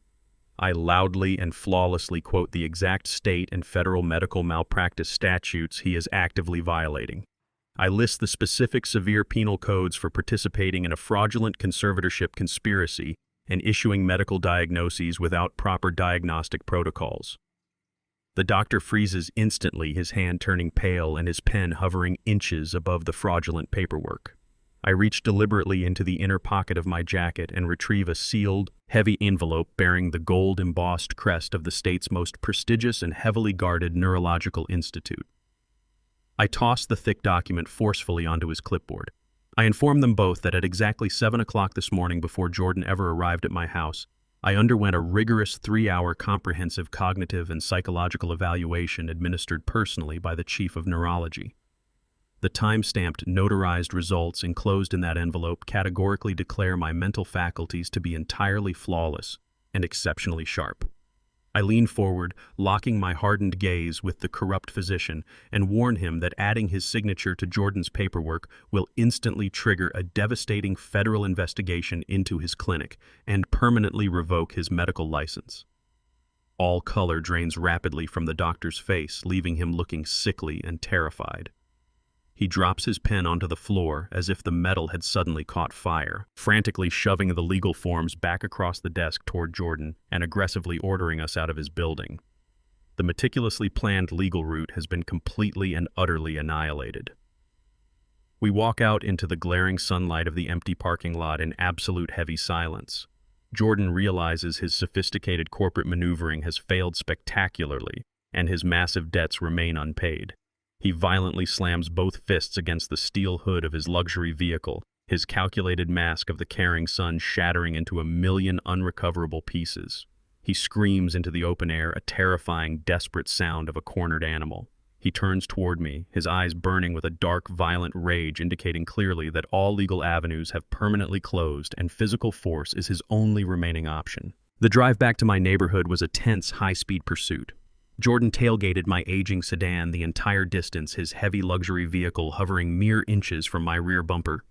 I loudly and flawlessly quote the exact state and federal medical malpractice statutes he is actively violating. I list the specific severe penal codes for participating in a fraudulent conservatorship conspiracy and issuing medical diagnoses without proper diagnostic protocols. The doctor freezes instantly, his hand turning pale and his pen hovering inches above the fraudulent paperwork. I reach deliberately into the inner pocket of my jacket and retrieve a sealed, heavy envelope bearing the gold-embossed crest of the state's most prestigious and heavily guarded neurological institute. I toss the thick document forcefully onto his clipboard. I inform them both that at exactly 7 o'clock this morning, before Jordan ever arrived at my house, I underwent a rigorous 3-hour comprehensive cognitive and psychological evaluation administered personally by the chief of neurology. The time-stamped, notarized results enclosed in that envelope categorically declare my mental faculties to be entirely flawless and exceptionally sharp. I lean forward, locking my hardened gaze with the corrupt physician, and warn him that adding his signature to Jordan's paperwork will instantly trigger a devastating federal investigation into his clinic and permanently revoke his medical license. All color drains rapidly from the doctor's face, leaving him looking sickly and terrified. He drops his pen onto the floor as if the metal had suddenly caught fire, frantically shoving the legal forms back across the desk toward Jordan and aggressively ordering us out of his building. The meticulously planned legal route has been completely and utterly annihilated. We walk out into the glaring sunlight of the empty parking lot in absolute heavy silence. Jordan realizes his sophisticated corporate maneuvering has failed spectacularly, and his massive debts remain unpaid. He violently slams both fists against the steel hood of his luxury vehicle, his calculated mask of the caring sun shattering into a million unrecoverable pieces. He screams into the open air, a terrifying, desperate sound of a cornered animal. He turns toward me, his eyes burning with a dark, violent rage, indicating clearly that all legal avenues have permanently closed and physical force is his only remaining option. The drive back to my neighborhood was a tense, high-speed pursuit. Jordan tailgated my aging sedan the entire distance, his heavy luxury vehicle hovering mere inches from my rear bumper.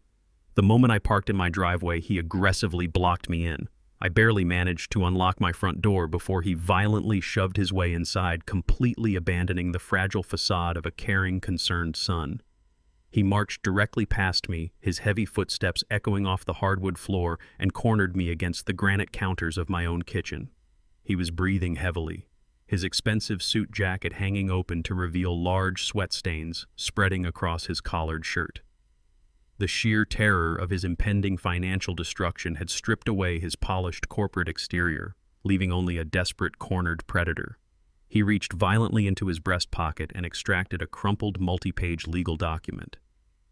The moment I parked in my driveway, he aggressively blocked me in. I barely managed to unlock my front door before he violently shoved his way inside, completely abandoning the fragile facade of a caring, concerned son. He marched directly past me, his heavy footsteps echoing off the hardwood floor, and cornered me against the granite counters of my own kitchen. He was breathing heavily, his expensive suit jacket hanging open to reveal large sweat stains spreading across his collared shirt. The sheer terror of his impending financial destruction had stripped away his polished corporate exterior, leaving only a desperate, cornered predator. He reached violently into his breast pocket and extracted a crumpled multi-page legal document.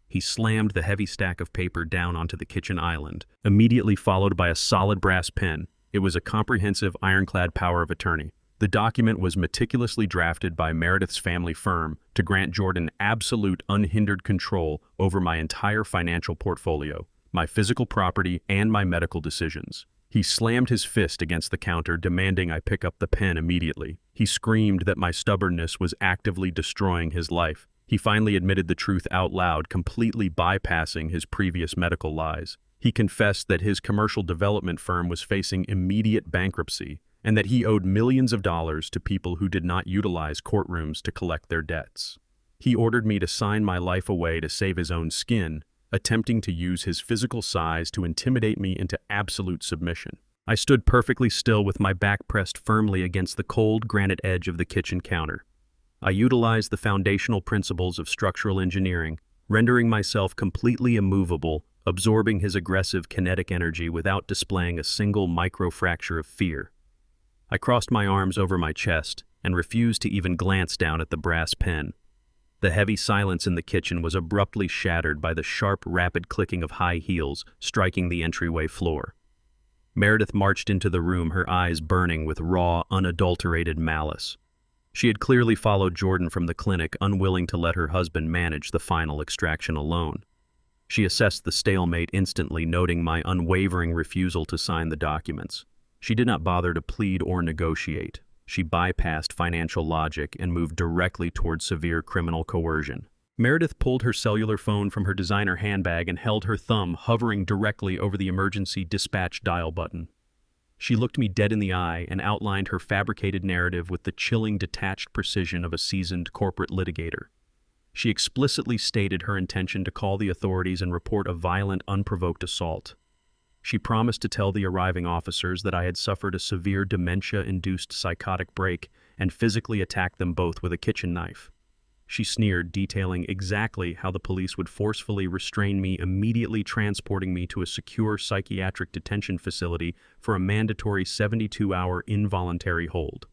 He slammed the heavy stack of paper down onto the kitchen island, immediately followed by a solid brass pen. It was a comprehensive, ironclad power of attorney. The document was meticulously drafted by Meredith's family firm to grant Jordan absolute, unhindered control over my entire financial portfolio, my physical property, and my medical decisions. He slammed his fist against the counter, demanding I pick up the pen immediately. He screamed that my stubbornness was actively destroying his life. He finally admitted the truth out loud, completely bypassing his previous medical lies. He confessed that his commercial development firm was facing immediate bankruptcy, and that he owed millions of dollars to people who did not utilize courtrooms to collect their debts. He ordered me to sign my life away to save his own skin, attempting to use his physical size to intimidate me into absolute submission. I stood perfectly still with my back pressed firmly against the cold granite edge of the kitchen counter. I utilized the foundational principles of structural engineering, rendering myself completely immovable, absorbing his aggressive kinetic energy without displaying a single microfracture of fear. I crossed my arms over my chest and refused to even glance down at the brass pen. The heavy silence in the kitchen was abruptly shattered by the sharp, rapid clicking of high heels striking the entryway floor. Meredith marched into the room, her eyes burning with raw, unadulterated malice. She had clearly followed Jordan from the clinic, unwilling to let her husband manage the final extraction alone. She assessed the stalemate instantly, noting my unwavering refusal to sign the documents. She did not bother to plead or negotiate. She bypassed financial logic and moved directly toward severe criminal coercion. Meredith pulled her cellular phone from her designer handbag and held her thumb hovering directly over the emergency dispatch dial button. She looked me dead in the eye and outlined her fabricated narrative with the chilling, detached precision of a seasoned corporate litigator. She explicitly stated her intention to call the authorities and report a violent, unprovoked assault. She promised to tell the arriving officers that I had suffered a severe dementia-induced psychotic break and physically attacked them both with a kitchen knife. She sneered, detailing exactly how the police would forcefully restrain me, immediately transporting me to a secure psychiatric detention facility for a mandatory 72-hour involuntary hold.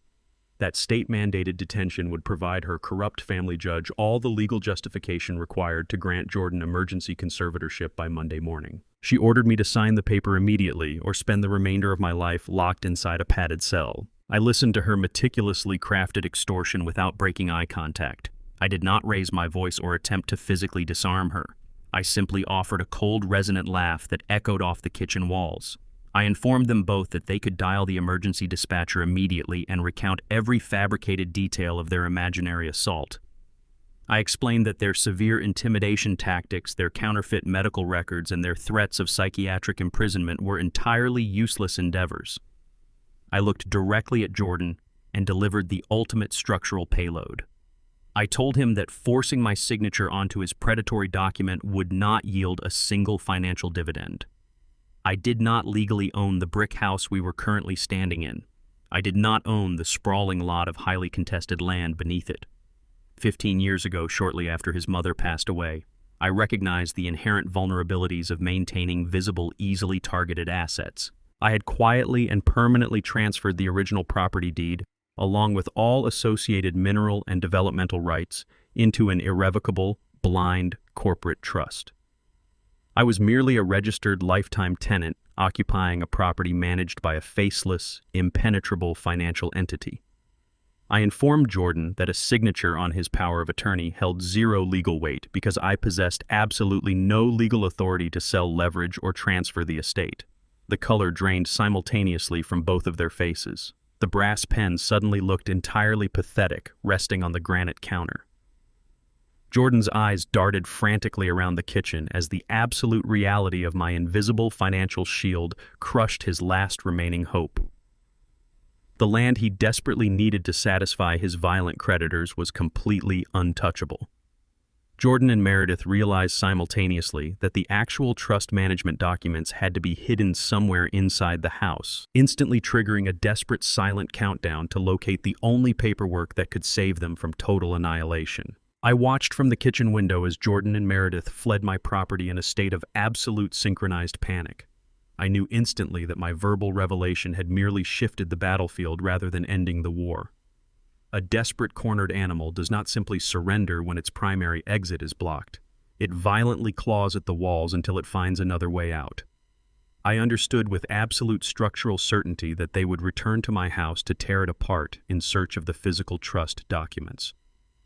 That state-mandated detention would provide her corrupt family judge all the legal justification required to grant Jordan emergency conservatorship by Monday morning. She ordered me to sign the paper immediately or spend the remainder of my life locked inside a padded cell. I listened to her meticulously crafted extortion without breaking eye contact. I did not raise my voice or attempt to physically disarm her. I simply offered a cold, resonant laugh that echoed off the kitchen walls. I informed them both that they could dial the emergency dispatcher immediately and recount every fabricated detail of their imaginary assault. I explained that their severe intimidation tactics, their counterfeit medical records, and their threats of psychiatric imprisonment were entirely useless endeavors. I looked directly at Jordan and delivered the ultimate structural payload. I told him that forcing my signature onto his predatory document would not yield a single financial dividend. I did not legally own the brick house we were currently standing in. I did not own the sprawling lot of highly contested land beneath it. 15 years ago, shortly after his mother passed away, I recognized the inherent vulnerabilities of maintaining visible, easily targeted assets. I had quietly and permanently transferred the original property deed, along with all associated mineral and developmental rights, into an irrevocable, blind corporate trust. I was merely a registered lifetime tenant occupying a property managed by a faceless, impenetrable financial entity. I informed Jordan that a signature on his power of attorney held zero legal weight because I possessed absolutely no legal authority to sell, leverage, or transfer the estate. The color drained simultaneously from both of their faces. The brass pen suddenly looked entirely pathetic, resting on the granite counter. Jordan's eyes darted frantically around the kitchen as the absolute reality of my invisible financial shield crushed his last remaining hope. The land he desperately needed to satisfy his violent creditors was completely untouchable. Jordan and Meredith realized simultaneously that the actual trust management documents had to be hidden somewhere inside the house, instantly triggering a desperate silent countdown to locate the only paperwork that could save them from total annihilation. I watched from the kitchen window as Jordan and Meredith fled my property in a state of absolute synchronized panic. I knew instantly that my verbal revelation had merely shifted the battlefield rather than ending the war. A desperate cornered animal does not simply surrender when its primary exit is blocked. It violently claws at the walls until it finds another way out. I understood with absolute structural certainty that they would return to my house to tear it apart in search of the physical trust documents.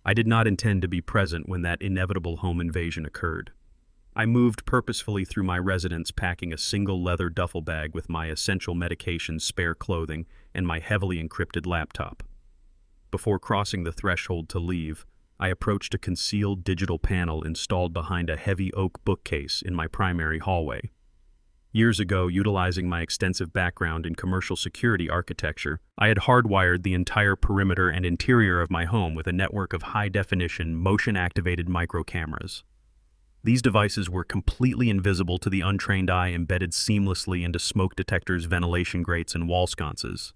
I did not intend to be present when that inevitable home invasion occurred. I moved purposefully through my residence, packing a single leather duffel bag with my essential medications, spare clothing, and my heavily encrypted laptop. Before crossing the threshold to leave, I approached a concealed digital panel installed behind a heavy oak bookcase in my primary hallway. Years ago, utilizing my extensive background in commercial security architecture, I had hardwired the entire perimeter and interior of my home with a network of high-definition, motion-activated micro-cameras. These devices were completely invisible to the untrained eye, embedded seamlessly into smoke detectors, ventilation grates, and wall sconces.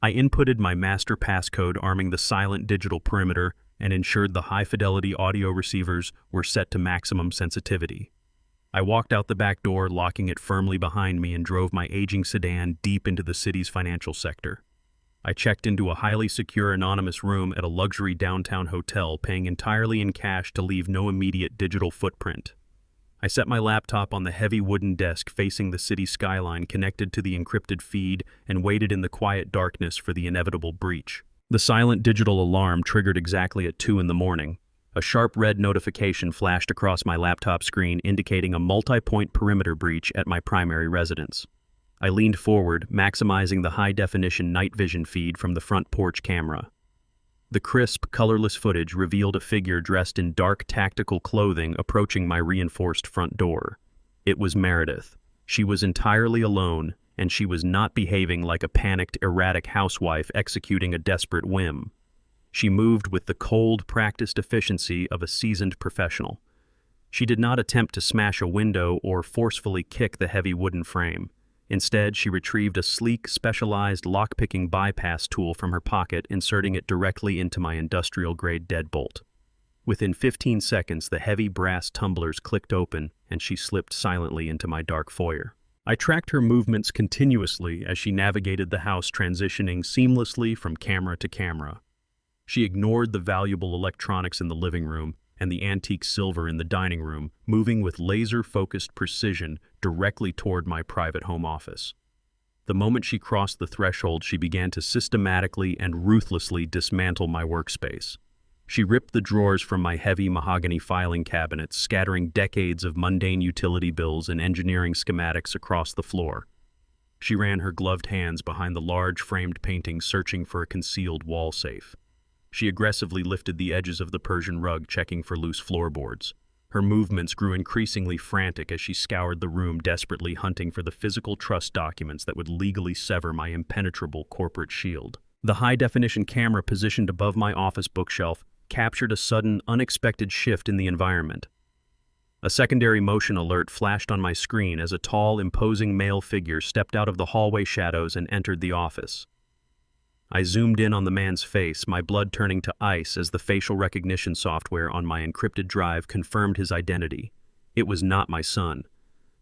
I inputted my master passcode, arming the silent digital perimeter, and ensured the high-fidelity audio receivers were set to maximum sensitivity. I walked out the back door, locking it firmly behind me, and drove my aging sedan deep into the city's financial sector. I checked into a highly secure anonymous room at a luxury downtown hotel, paying entirely in cash to leave no immediate digital footprint. I set my laptop on the heavy wooden desk facing the city skyline connected to the encrypted feed and waited in the quiet darkness for the inevitable breach. The silent digital alarm triggered exactly at 2 a.m. A sharp red notification flashed across my laptop screen indicating a multi-point perimeter breach at my primary residence. I leaned forward, maximizing the high-definition night vision feed from the front porch camera. The crisp, colorless footage revealed a figure dressed in dark tactical clothing approaching my reinforced front door. It was Meredith. She was entirely alone, and she was not behaving like a panicked, erratic housewife executing a desperate whim. She moved with the cold, practiced efficiency of a seasoned professional. She did not attempt to smash a window or forcefully kick the heavy wooden frame. Instead, she retrieved a sleek, specialized lock-picking bypass tool from her pocket, inserting it directly into my industrial-grade deadbolt. Within 15 seconds, the heavy brass tumblers clicked open, and she slipped silently into my dark foyer. I tracked her movements continuously as she navigated the house, transitioning seamlessly from camera to camera. She ignored the valuable electronics in the living room and the antique silver in the dining room, moving with laser-focused precision directly toward my private home office. The moment she crossed the threshold, she began to systematically and ruthlessly dismantle my workspace. She ripped the drawers from my heavy mahogany filing cabinets, scattering decades of mundane utility bills and engineering schematics across the floor. She ran her gloved hands behind the large framed paintings, searching for a concealed wall safe. She aggressively lifted the edges of the Persian rug, checking for loose floorboards. Her movements grew increasingly frantic as she scoured the room, desperately hunting for the physical trust documents that would legally sever my impenetrable corporate shield. The high-definition camera positioned above my office bookshelf captured a sudden, unexpected shift in the environment. A secondary motion alert flashed on my screen as a tall, imposing male figure stepped out of the hallway shadows and entered the office. I zoomed in on the man's face, my blood turning to ice as the facial recognition software on my encrypted drive confirmed his identity. It was not my son.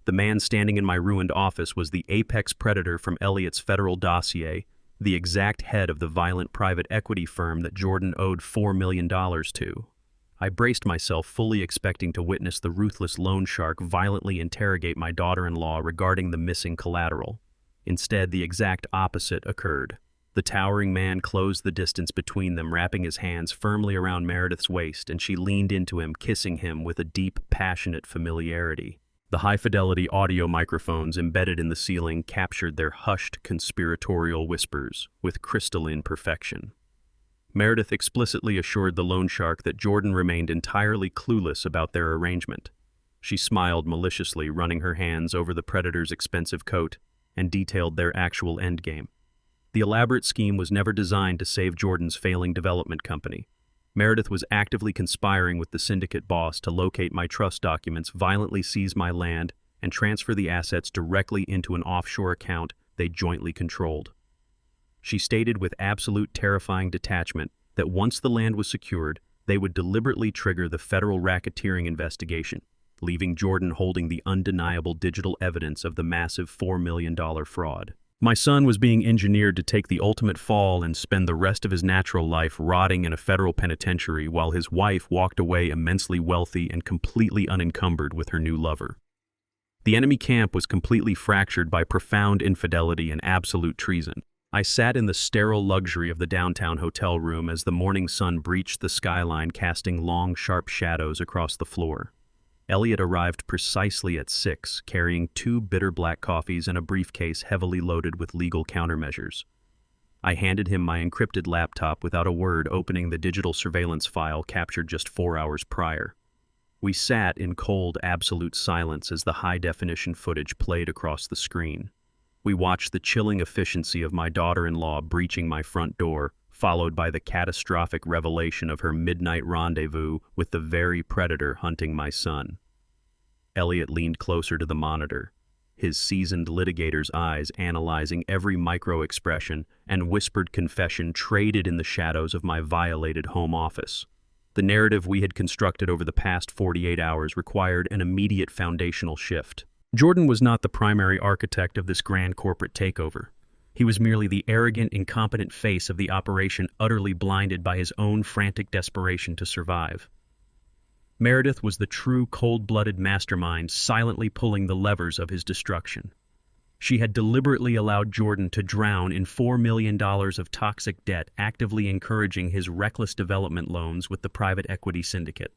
The man standing in my ruined office was the apex predator from Elliot's federal dossier, the exact head of the violent private equity firm that Jordan owed $4 million to. I braced myself, fully expecting to witness the ruthless loan shark violently interrogate my daughter-in-law regarding the missing collateral. Instead, the exact opposite occurred. The towering man closed the distance between them, wrapping his hands firmly around Meredith's waist, and she leaned into him, kissing him with a deep, passionate familiarity. The high-fidelity audio microphones embedded in the ceiling captured their hushed, conspiratorial whispers with crystalline perfection. Meredith explicitly assured the loan shark that Jordan remained entirely clueless about their arrangement. She smiled maliciously, running her hands over the predator's expensive coat, and detailed their actual endgame. The elaborate scheme was never designed to save Jordan's failing development company. Meredith was actively conspiring with the syndicate boss to locate my trust documents, violently seize my land, and transfer the assets directly into an offshore account they jointly controlled. She stated with absolute terrifying detachment that once the land was secured, they would deliberately trigger the federal racketeering investigation, leaving Jordan holding the undeniable digital evidence of the massive $4 million fraud. My son was being engineered to take the ultimate fall and spend the rest of his natural life rotting in a federal penitentiary, while his wife walked away immensely wealthy and completely unencumbered with her new lover. The enemy camp was completely fractured by profound infidelity and absolute treason. I sat in the sterile luxury of the downtown hotel room as the morning sun breached the skyline, casting long, sharp shadows across the floor. Elliot arrived precisely at 6, carrying 2 bitter black coffees and a briefcase heavily loaded with legal countermeasures. I handed him my encrypted laptop without a word, opening the digital surveillance file captured just 4 hours prior. We sat in cold, absolute silence as the high-definition footage played across the screen. We watched the chilling efficiency of my daughter-in-law breaching my front door, followed by the catastrophic revelation of her midnight rendezvous with the very predator hunting my son. Elliot leaned closer to the monitor, his seasoned litigator's eyes analyzing every micro-expression and whispered confession traded in the shadows of my violated home office. The narrative we had constructed over the past 48 hours required an immediate foundational shift. Jordan was not the primary architect of this grand corporate takeover. He was merely the arrogant, incompetent face of the operation, utterly blinded by his own frantic desperation to survive. Meredith was the true cold-blooded mastermind, silently pulling the levers of his destruction. She had deliberately allowed Jordan to drown in $4 million of toxic debt, actively encouraging his reckless development loans with the private equity syndicate.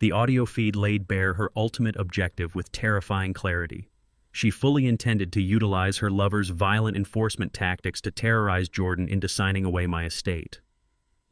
The audio feed laid bare her ultimate objective with terrifying clarity. She fully intended to utilize her lover's violent enforcement tactics to terrorize Jordan into signing away my estate.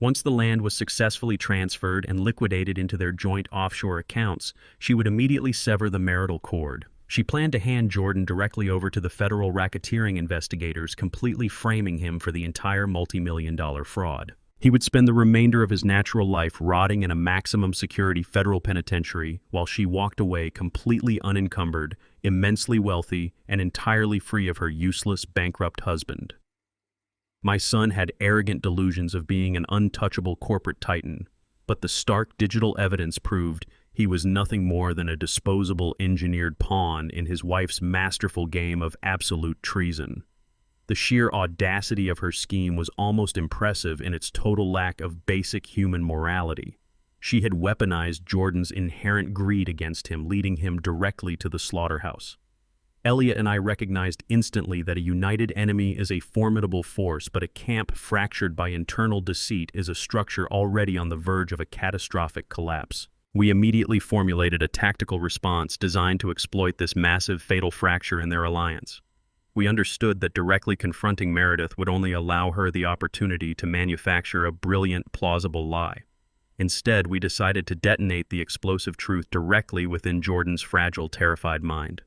Once the land was successfully transferred and liquidated into their joint offshore accounts, she would immediately sever the marital cord. She planned to hand Jordan directly over to the federal racketeering investigators, completely framing him for the entire multi-million-dollar fraud. He would spend the remainder of his natural life rotting in a maximum security federal penitentiary while she walked away completely unencumbered, immensely wealthy, and entirely free of her useless, bankrupt husband. My son had arrogant delusions of being an untouchable corporate titan, but the stark digital evidence proved he was nothing more than a disposable engineered pawn in his wife's masterful game of absolute treason. The sheer audacity of her scheme was almost impressive in its total lack of basic human morality. She had weaponized Jordan's inherent greed against him, leading him directly to the slaughterhouse. Elliot and I recognized instantly that a united enemy is a formidable force, but a camp fractured by internal deceit is a structure already on the verge of a catastrophic collapse. We immediately formulated a tactical response designed to exploit this massive, fatal fracture in their alliance. We understood that directly confronting Meredith would only allow her the opportunity to manufacture a brilliant, plausible lie. Instead, we decided to detonate the explosive truth directly within Jordan's fragile, terrified mind.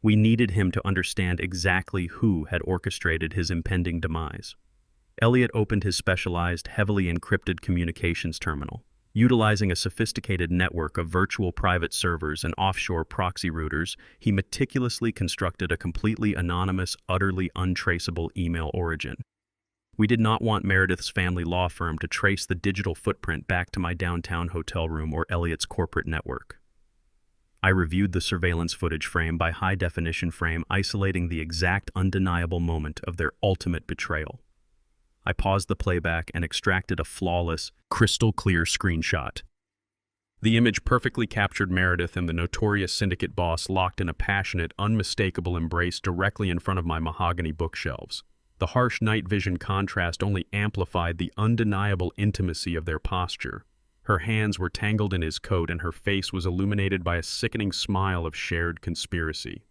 We needed him to understand exactly who had orchestrated his impending demise. Elliot opened his specialized, heavily encrypted communications terminal. Utilizing a sophisticated network of virtual private servers and offshore proxy routers, he meticulously constructed a completely anonymous, utterly untraceable email origin. We did not want Meredith's family law firm to trace the digital footprint back to my downtown hotel room or Elliot's corporate network. I reviewed the surveillance footage frame by high-definition frame, isolating the exact undeniable moment of their ultimate betrayal. I paused the playback and extracted a flawless, crystal-clear screenshot. The image perfectly captured Meredith and the notorious syndicate boss locked in a passionate, unmistakable embrace directly in front of my mahogany bookshelves. The harsh night vision contrast only amplified the undeniable intimacy of their posture. Her hands were tangled in his coat and her face was illuminated by a sickening smile of shared conspiracy.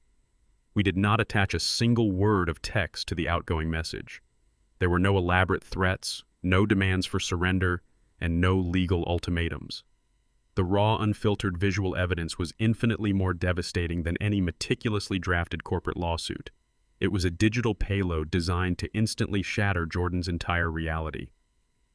We did not attach a single word of text to the outgoing message. There were no elaborate threats, no demands for surrender, and no legal ultimatums. The raw, unfiltered visual evidence was infinitely more devastating than any meticulously drafted corporate lawsuit. It was a digital payload designed to instantly shatter Jordan's entire reality.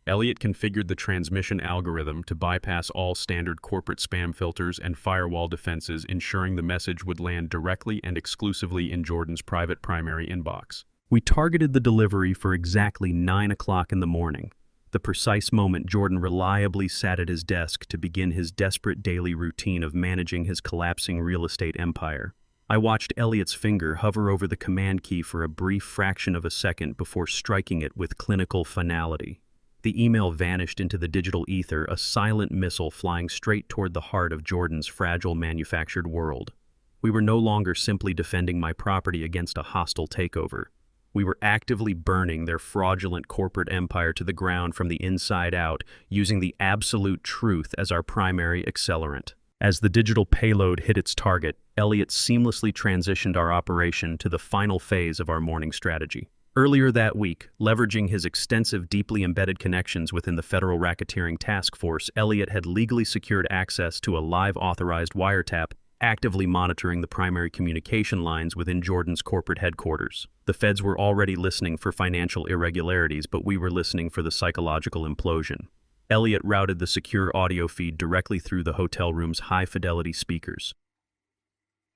Elliot configured the transmission algorithm to bypass all standard corporate spam filters and firewall defenses, ensuring the message would land directly and exclusively in Jordan's private primary inbox. We targeted the delivery for exactly 9 o'clock in the morning, the precise moment Jordan reliably sat at his desk to begin his desperate daily routine of managing his collapsing real estate empire. I watched Elliot's finger hover over the command key for a brief fraction of a second before striking it with clinical finality. The email vanished into the digital ether, a silent missile flying straight toward the heart of Jordan's fragile manufactured world. We were no longer simply defending my property against a hostile takeover. We were actively burning their fraudulent corporate empire to the ground from the inside out, using the absolute truth as our primary accelerant. As the digital payload hit its target, Elliot seamlessly transitioned our operation to the final phase of our morning strategy. Earlier that week, leveraging his extensive, deeply embedded connections within the Federal Racketeering Task Force, Elliot had legally secured access to a live authorized wiretap, actively monitoring the primary communication lines within Jordan's corporate headquarters. The feds were already listening for financial irregularities, but we were listening for the psychological implosion. Elliot routed the secure audio feed directly through the hotel room's high-fidelity speakers.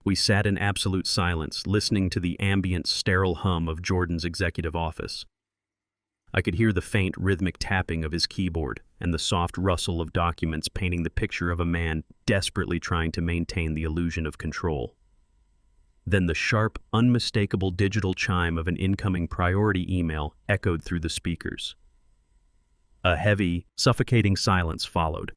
We sat in absolute silence, listening to the ambient, sterile hum of Jordan's executive office. I could hear the faint, rhythmic tapping of his keyboard and the soft rustle of documents painting the picture of a man desperately trying to maintain the illusion of control. Then the sharp, unmistakable digital chime of an incoming priority email echoed through the speakers. A heavy, suffocating silence followed.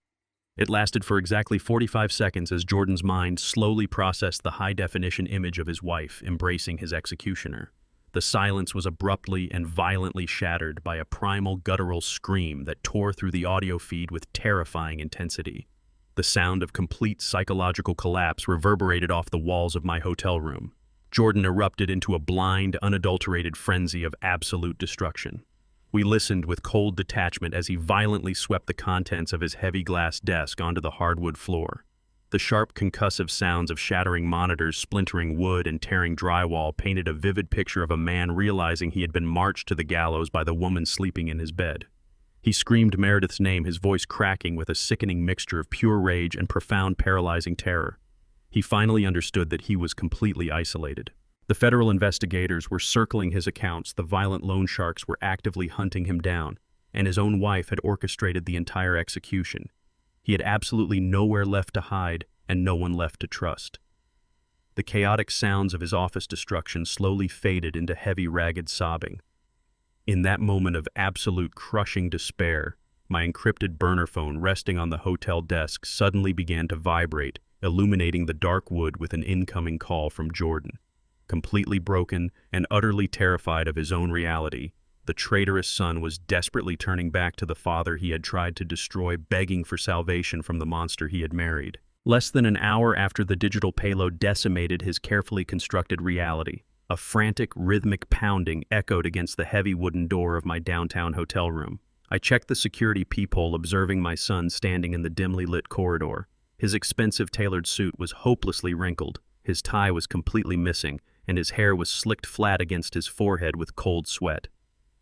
It lasted for exactly 45 seconds as Jordan's mind slowly processed the high-definition image of his wife embracing his executioner. The silence was abruptly and violently shattered by a primal guttural scream that tore through the audio feed with terrifying intensity. The sound of complete psychological collapse reverberated off the walls of my hotel room. Jordan erupted into a blind, unadulterated frenzy of absolute destruction. We listened with cold detachment as he violently swept the contents of his heavy glass desk onto the hardwood floor. The sharp, concussive sounds of shattering monitors, splintering wood, and tearing drywall painted a vivid picture of a man realizing he had been marched to the gallows by the woman sleeping in his bed. He screamed Meredith's name, his voice cracking with a sickening mixture of pure rage and profound, paralyzing terror. He finally understood that he was completely isolated. The federal investigators were circling his accounts, the violent loan sharks were actively hunting him down, and his own wife had orchestrated the entire execution. He had absolutely nowhere left to hide and no one left to trust. The chaotic sounds of his office destruction slowly faded into heavy, ragged sobbing. In that moment of absolute crushing despair, my encrypted burner phone resting on the hotel desk suddenly began to vibrate, illuminating the dark wood with an incoming call from Jordan. Completely broken and utterly terrified of his own reality, the traitorous son was desperately turning back to the father he had tried to destroy, begging for salvation from the monster he had married. Less than an hour after the digital payload decimated his carefully constructed reality, a frantic, rhythmic pounding echoed against the heavy wooden door of my downtown hotel room. I checked the security peephole, observing my son standing in the dimly lit corridor. His expensive tailored suit was hopelessly wrinkled, his tie was completely missing, and his hair was slicked flat against his forehead with cold sweat.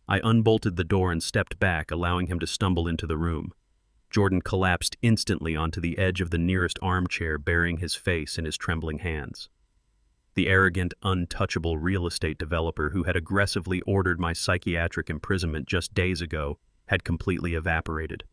I unbolted the door and stepped back, allowing him to stumble into the room. Jordan collapsed instantly onto the edge of the nearest armchair, burying his face in his trembling hands. The arrogant, untouchable real estate developer who had aggressively ordered my psychiatric imprisonment just days ago had completely evaporated.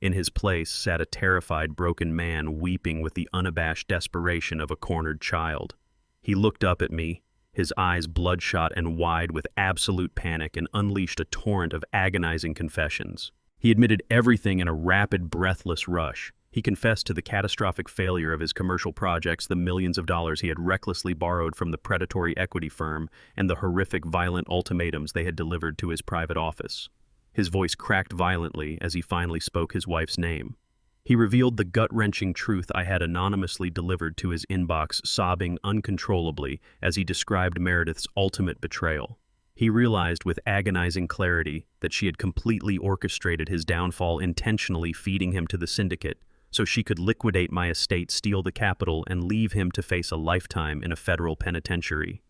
In his place sat a terrified, broken man weeping with the unabashed desperation of a cornered child. He looked up at me, his eyes bloodshot and wide with absolute panic, and unleashed a torrent of agonizing confessions. He admitted everything in a rapid, breathless rush. He confessed to the catastrophic failure of his commercial projects, the millions of dollars he had recklessly borrowed from the predatory equity firm, and the horrific, violent ultimatums they had delivered to his private office. His voice cracked violently as he finally spoke his wife's name. He revealed the gut-wrenching truth I had anonymously delivered to his inbox, sobbing uncontrollably as he described Meredith's ultimate betrayal. He realized with agonizing clarity that she had completely orchestrated his downfall, intentionally feeding him to the syndicate so she could liquidate my estate, steal the capital, and leave him to face a lifetime in a federal penitentiary.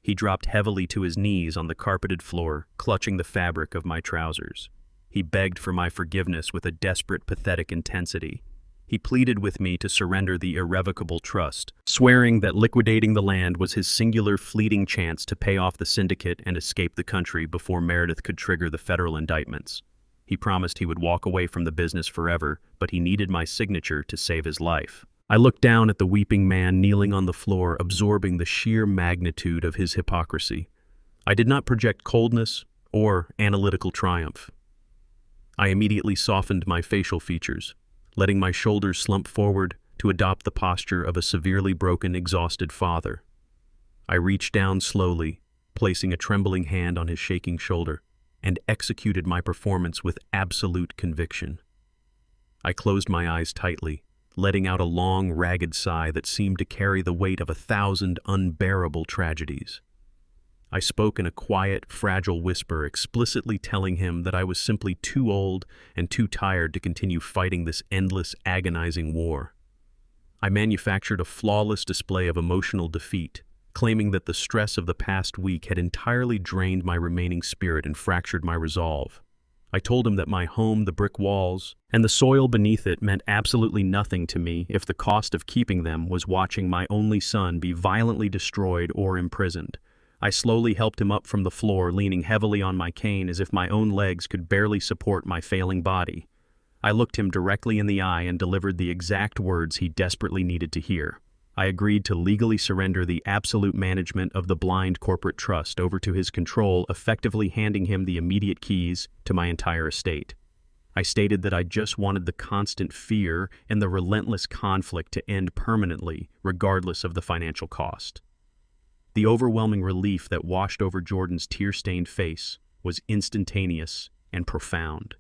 He dropped heavily to his knees on the carpeted floor, clutching the fabric of my trousers. He begged for my forgiveness with a desperate, pathetic intensity. He pleaded with me to surrender the irrevocable trust, swearing that liquidating the land was his singular, fleeting chance to pay off the syndicate and escape the country before Meredith could trigger the federal indictments. He promised he would walk away from the business forever, but he needed my signature to save his life. I looked down at the weeping man kneeling on the floor, absorbing the sheer magnitude of his hypocrisy. I did not project coldness or analytical triumph. I immediately softened my facial features, letting my shoulders slump forward to adopt the posture of a severely broken, exhausted father. I reached down slowly, placing a trembling hand on his shaking shoulder, and executed my performance with absolute conviction. I closed my eyes tightly, letting out a long, ragged sigh that seemed to carry the weight of 1,000 unbearable tragedies. I spoke in a quiet, fragile whisper, explicitly telling him that I was simply too old and too tired to continue fighting this endless, agonizing war. I manufactured a flawless display of emotional defeat, claiming that the stress of the past week had entirely drained my remaining spirit and fractured my resolve. I told him that my home, the brick walls, and the soil beneath it meant absolutely nothing to me if the cost of keeping them was watching my only son be violently destroyed or imprisoned. I slowly helped him up from the floor, leaning heavily on my cane as if my own legs could barely support my failing body. I looked him directly in the eye and delivered the exact words he desperately needed to hear. I agreed to legally surrender the absolute management of the blind corporate trust over to his control, effectively handing him the immediate keys to my entire estate. I stated that I just wanted the constant fear and the relentless conflict to end permanently, regardless of the financial cost. The overwhelming relief that washed over Jordan's tear-stained face was instantaneous and profound.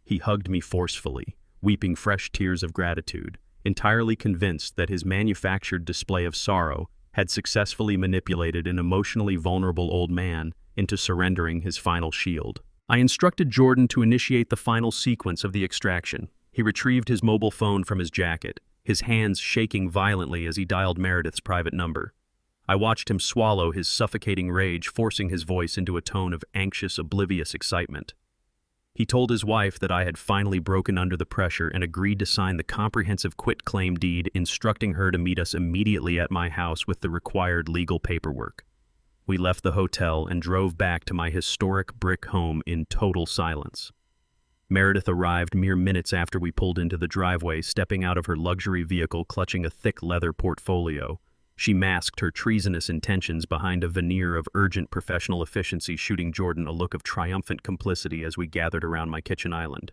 He hugged me forcefully, weeping fresh tears of gratitude, entirely convinced that his manufactured display of sorrow had successfully manipulated an emotionally vulnerable old man into surrendering his final shield. I instructed Jordan to initiate the final sequence of the extraction. He retrieved his mobile phone from his jacket, his hands shaking violently as he dialed Meredith's private number. I watched him swallow his suffocating rage, forcing his voice into a tone of anxious, oblivious excitement. He told his wife that I had finally broken under the pressure and agreed to sign the comprehensive quitclaim deed, instructing her to meet us immediately at my house with the required legal paperwork. We left the hotel and drove back to my historic brick home in total silence. Meredith arrived mere minutes after we pulled into the driveway, stepping out of her luxury vehicle clutching a thick leather portfolio. She masked her treasonous intentions behind a veneer of urgent professional efficiency, shooting Jordan a look of triumphant complicity as we gathered around my kitchen island.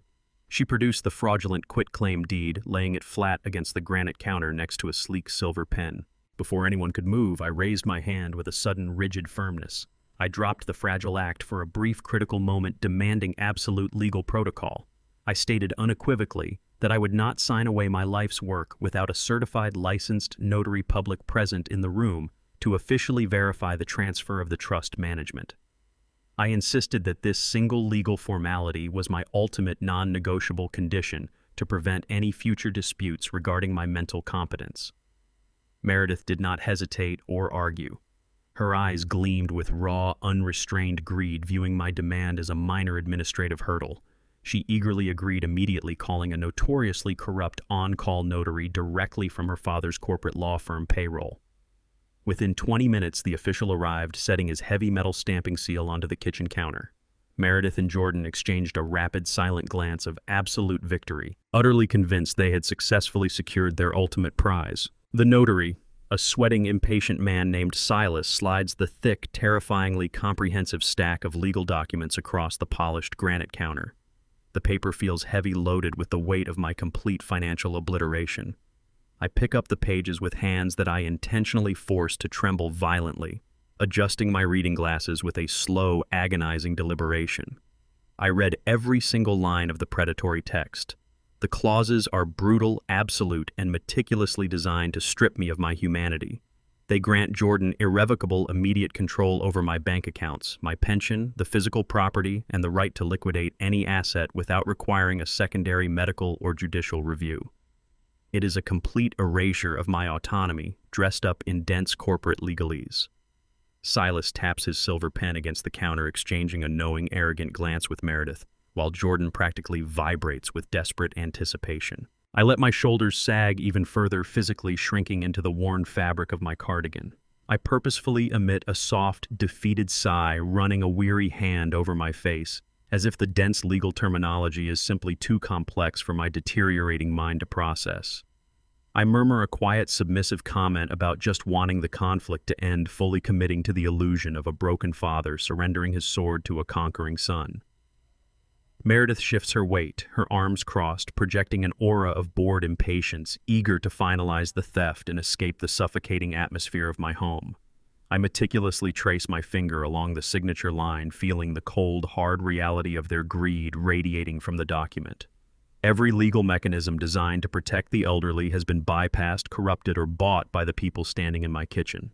She produced the fraudulent quitclaim deed, laying it flat against the granite counter next to a sleek silver pen. Before anyone could move, I raised my hand with a sudden rigid firmness. I dropped the fragile act for a brief critical moment, demanding absolute legal protocol. I stated unequivocally that I would not sign away my life's work without a certified licensed notary public present in the room to officially verify the transfer of the trust management. I insisted that this single legal formality was my ultimate non-negotiable condition to prevent any future disputes regarding my mental competence. Meredith did not hesitate or argue. Her eyes gleamed with raw, unrestrained greed, viewing my demand as a minor administrative hurdle. She eagerly agreed, immediately calling a notoriously corrupt on-call notary directly from her father's corporate law firm payroll. Within 20 minutes, the official arrived, setting his heavy metal stamping seal onto the kitchen counter. Meredith and Jordan exchanged a rapid, silent glance of absolute victory, utterly convinced they had successfully secured their ultimate prize. The notary, a sweating, impatient man named Silas, slides the thick, terrifyingly comprehensive stack of legal documents across the polished granite counter. The paper feels heavy, loaded with the weight of my complete financial obliteration. I pick up the pages with hands that I intentionally force to tremble violently, adjusting my reading glasses with a slow, agonizing deliberation. I read every single line of the predatory text. The clauses are brutal, absolute, and meticulously designed to strip me of my humanity. They grant Jordan irrevocable, immediate control over my bank accounts, my pension, the physical property, and the right to liquidate any asset without requiring a secondary medical or judicial review. It is a complete erasure of my autonomy, dressed up in dense corporate legalese. Silas taps his silver pen against the counter, exchanging a knowing, arrogant glance with Meredith, while Jordan practically vibrates with desperate anticipation. I let my shoulders sag even further, physically shrinking into the worn fabric of my cardigan. I purposefully emit a soft, defeated sigh, running a weary hand over my face, as if the dense legal terminology is simply too complex for my deteriorating mind to process. I murmur a quiet, submissive comment about just wanting the conflict to end, fully committing to the illusion of a broken father surrendering his sword to a conquering son. Meredith shifts her weight, her arms crossed, projecting an aura of bored impatience, eager to finalize the theft and escape the suffocating atmosphere of my home. I meticulously trace my finger along the signature line, feeling the cold, hard reality of their greed radiating from the document. Every legal mechanism designed to protect the elderly has been bypassed, corrupted, or bought by the people standing in my kitchen.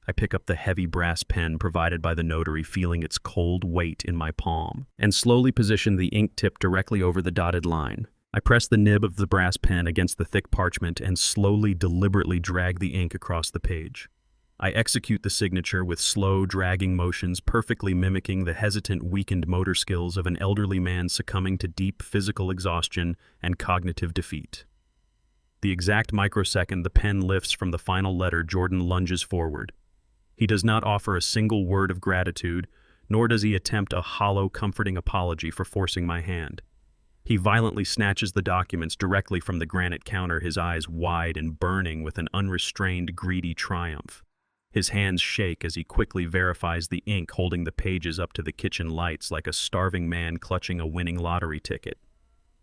I pick up the heavy brass pen provided by the notary, feeling its cold weight in my palm, and slowly position the ink tip directly over the dotted line. I press the nib of the brass pen against the thick parchment and slowly, deliberately drag the ink across the page. I execute the signature with slow, dragging motions, perfectly mimicking the hesitant, weakened motor skills of an elderly man succumbing to deep physical exhaustion and cognitive defeat. The exact microsecond the pen lifts from the final letter, Jordan lunges forward. He does not offer a single word of gratitude, nor does he attempt a hollow, comforting apology for forcing my hand. He violently snatches the documents directly from the granite counter, his eyes wide and burning with an unrestrained, greedy triumph. His hands shake as he quickly verifies the ink, holding the pages up to the kitchen lights like a starving man clutching a winning lottery ticket.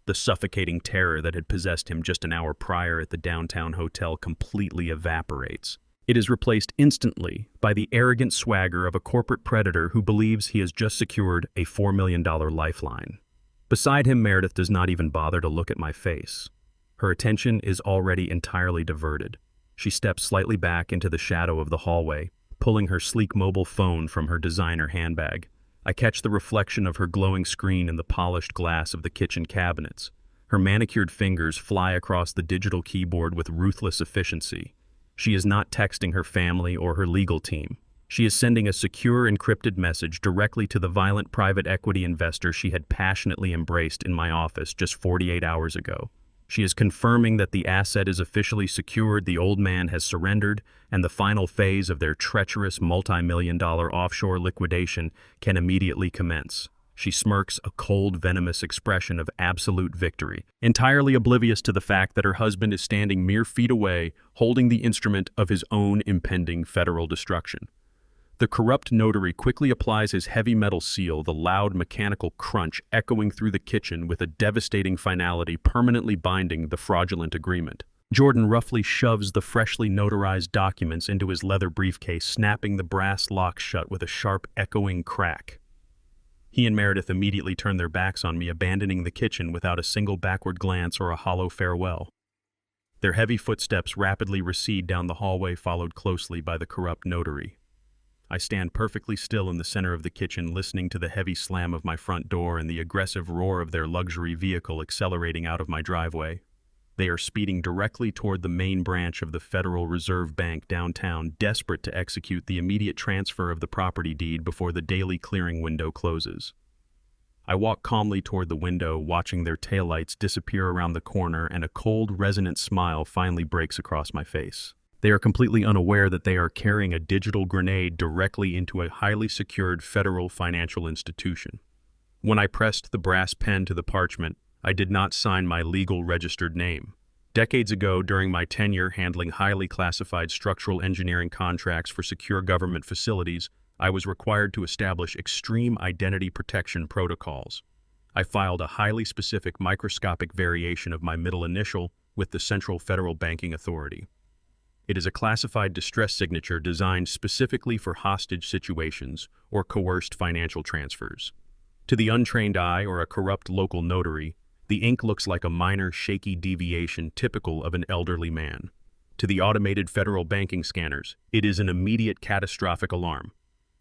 The suffocating terror that had possessed him just an hour prior at the downtown hotel completely evaporates. It is replaced instantly by the arrogant swagger of a corporate predator who believes he has just secured a $4 million lifeline. Beside him, Meredith does not even bother to look at my face. Her attention is already entirely diverted. She steps slightly back into the shadow of the hallway, pulling her sleek mobile phone from her designer handbag. I catch the reflection of her glowing screen in the polished glass of the kitchen cabinets. Her manicured fingers fly across the digital keyboard with ruthless efficiency. She is not texting her family or her legal team. She is sending a secure encrypted message directly to the violent private equity investor she had passionately embraced in my office just 48 hours ago. She is confirming that the asset is officially secured, the old man has surrendered, and the final phase of their treacherous multi-million-dollar offshore liquidation can immediately commence. She smirks a cold, venomous expression of absolute victory, entirely oblivious to the fact that her husband is standing mere feet away, holding the instrument of his own impending federal destruction. The corrupt notary quickly applies his heavy metal seal, the loud mechanical crunch echoing through the kitchen with a devastating finality permanently binding the fraudulent agreement. Jordan roughly shoves the freshly notarized documents into his leather briefcase, snapping the brass lock shut with a sharp, echoing crack. He and Meredith immediately turn their backs on me, abandoning the kitchen without a single backward glance or a hollow farewell. Their heavy footsteps rapidly recede down the hallway, followed closely by the corrupt notary. I stand perfectly still in the center of the kitchen, listening to the heavy slam of my front door and the aggressive roar of their luxury vehicle accelerating out of my driveway. They are speeding directly toward the main branch of the Federal Reserve Bank downtown, desperate to execute the immediate transfer of the property deed before the daily clearing window closes. I walk calmly toward the window, watching their taillights disappear around the corner, and a cold, resonant smile finally breaks across my face. They are completely unaware that they are carrying a digital grenade directly into a highly secured federal financial institution. When I pressed the brass pen to the parchment, I did not sign my legal registered name. Decades ago, during my tenure handling highly classified structural engineering contracts for secure government facilities, I was required to establish extreme identity protection protocols. I filed a highly specific microscopic variation of my middle initial with the Central Federal Banking Authority. It is a classified distress signature designed specifically for hostage situations or coerced financial transfers. To the untrained eye or a corrupt local notary, the ink looks like a minor, shaky deviation typical of an elderly man. To the automated federal banking scanners, it is an immediate catastrophic alarm.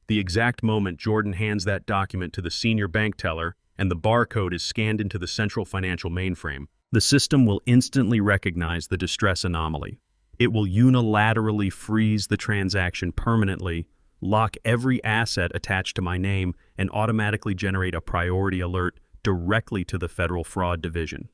The exact moment Jordan hands that document to the senior bank teller and the barcode is scanned into the central financial mainframe, the system will instantly recognize the distress anomaly. It will unilaterally freeze the transaction permanently, lock every asset attached to my name, and automatically generate a priority alert directly to the Federal Fraud Division.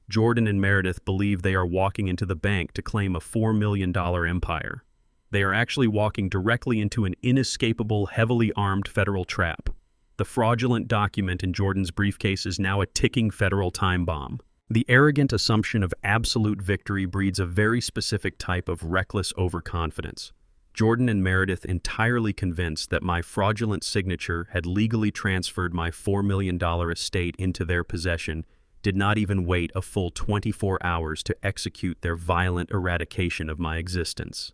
Jordan and Meredith believe they are walking into the bank to claim a $4 million empire. They are actually walking directly into an inescapable, heavily armed federal trap. The fraudulent document in Jordan's briefcase is now a ticking federal time bomb. The arrogant assumption of absolute victory breeds a very specific type of reckless overconfidence. Jordan and Meredith, entirely convinced that my fraudulent signature had legally transferred my $4 million estate into their possession, did not even wait a full 24 hours to execute their violent eradication of my existence.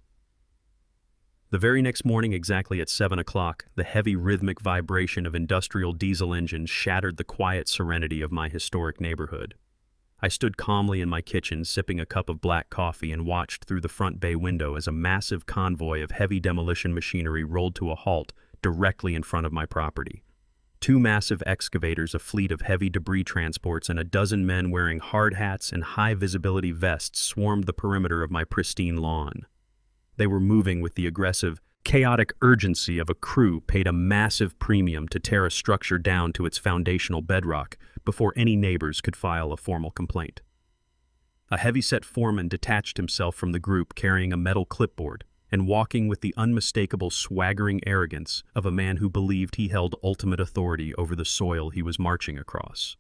The very next morning, exactly at 7 o'clock, the heavy rhythmic vibration of industrial diesel engines shattered the quiet serenity of my historic neighborhood. I stood calmly in my kitchen, sipping a cup of black coffee, and watched through the front bay window as a massive convoy of heavy demolition machinery rolled to a halt directly in front of my property. 2 massive excavators, a fleet of heavy debris transports, and a dozen men wearing hard hats and high-visibility vests swarmed the perimeter of my pristine lawn. They were moving with the aggressive, chaotic urgency of a crew paid a massive premium to tear a structure down to its foundational bedrock before any neighbors could file a formal complaint. A heavy-set foreman detached himself from the group, carrying a metal clipboard and walking with the unmistakable swaggering arrogance of a man who believed he held ultimate authority over the soil he was marching across.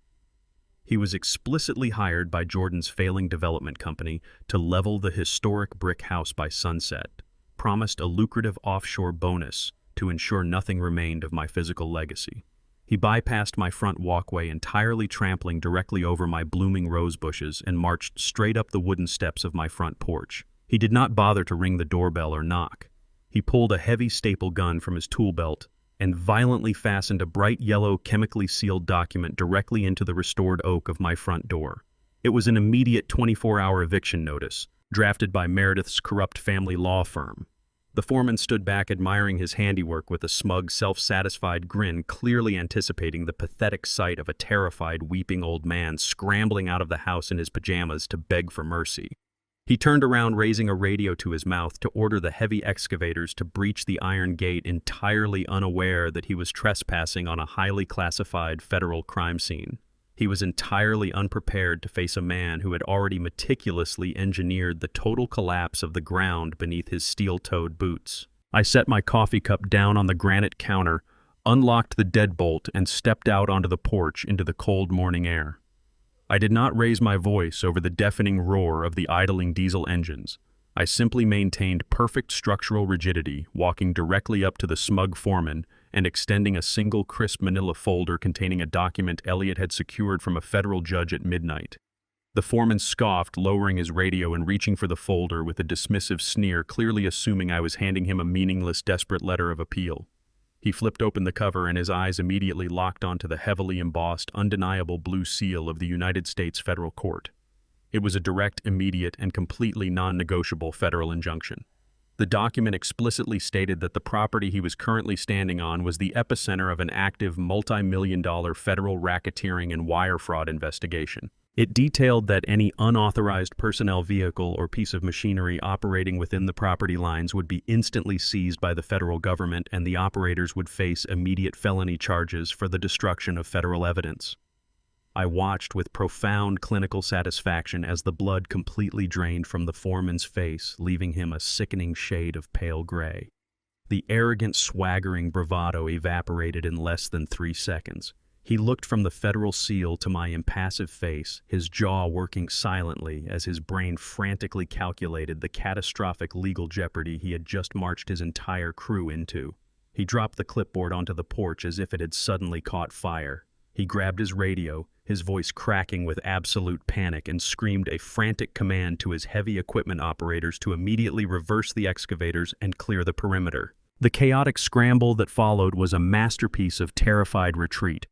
He was explicitly hired by Jordan's failing development company to level the historic brick house by sunset, promised a lucrative offshore bonus to ensure nothing remained of my physical legacy. He bypassed my front walkway, entirely trampling directly over my blooming rose bushes, and marched straight up the wooden steps of my front porch. He did not bother to ring the doorbell or knock. He pulled a heavy staple gun from his tool belt and violently fastened a bright yellow, chemically sealed document directly into the restored oak of my front door. It was an immediate 24-hour eviction notice, drafted by Meredith's corrupt family law firm. The foreman stood back, admiring his handiwork with a smug, self-satisfied grin, clearly anticipating the pathetic sight of a terrified, weeping old man scrambling out of the house in his pajamas to beg for mercy. He turned around, raising a radio to his mouth to order the heavy excavators to breach the iron gate, entirely unaware that he was trespassing on a highly classified federal crime scene. He was entirely unprepared to face a man who had already meticulously engineered the total collapse of the ground beneath his steel-toed boots. I set my coffee cup down on the granite counter, unlocked the deadbolt, and stepped out onto the porch into the cold morning air. I did not raise my voice over the deafening roar of the idling diesel engines. I simply maintained perfect structural rigidity, walking directly up to the smug foreman and extending a single crisp manila folder containing a document Elliot had secured from a federal judge at midnight. The foreman scoffed, lowering his radio and reaching for the folder with a dismissive sneer, clearly assuming I was handing him a meaningless, desperate letter of appeal. He flipped open the cover and his eyes immediately locked onto the heavily embossed, undeniable blue seal of the United States Federal Court. It was a direct, immediate, and completely non-negotiable federal injunction. The document explicitly stated that the property he was currently standing on was the epicenter of an active multi-million-dollar federal racketeering and wire fraud investigation. It detailed that any unauthorized personnel vehicle or piece of machinery operating within the property lines would be instantly seized by the federal government, and the operators would face immediate felony charges for the destruction of federal evidence. I watched with profound clinical satisfaction as the blood completely drained from the foreman's face, leaving him a sickening shade of pale gray. The arrogant, swaggering bravado evaporated in less than 3 seconds. He looked from the federal seal to my impassive face, his jaw working silently as his brain frantically calculated the catastrophic legal jeopardy he had just marched his entire crew into. He dropped the clipboard onto the porch as if it had suddenly caught fire. He grabbed his radio, his voice cracking with absolute panic, and screamed a frantic command to his heavy equipment operators to immediately reverse the excavators and clear the perimeter. The chaotic scramble that followed was a masterpiece of terrified retreat.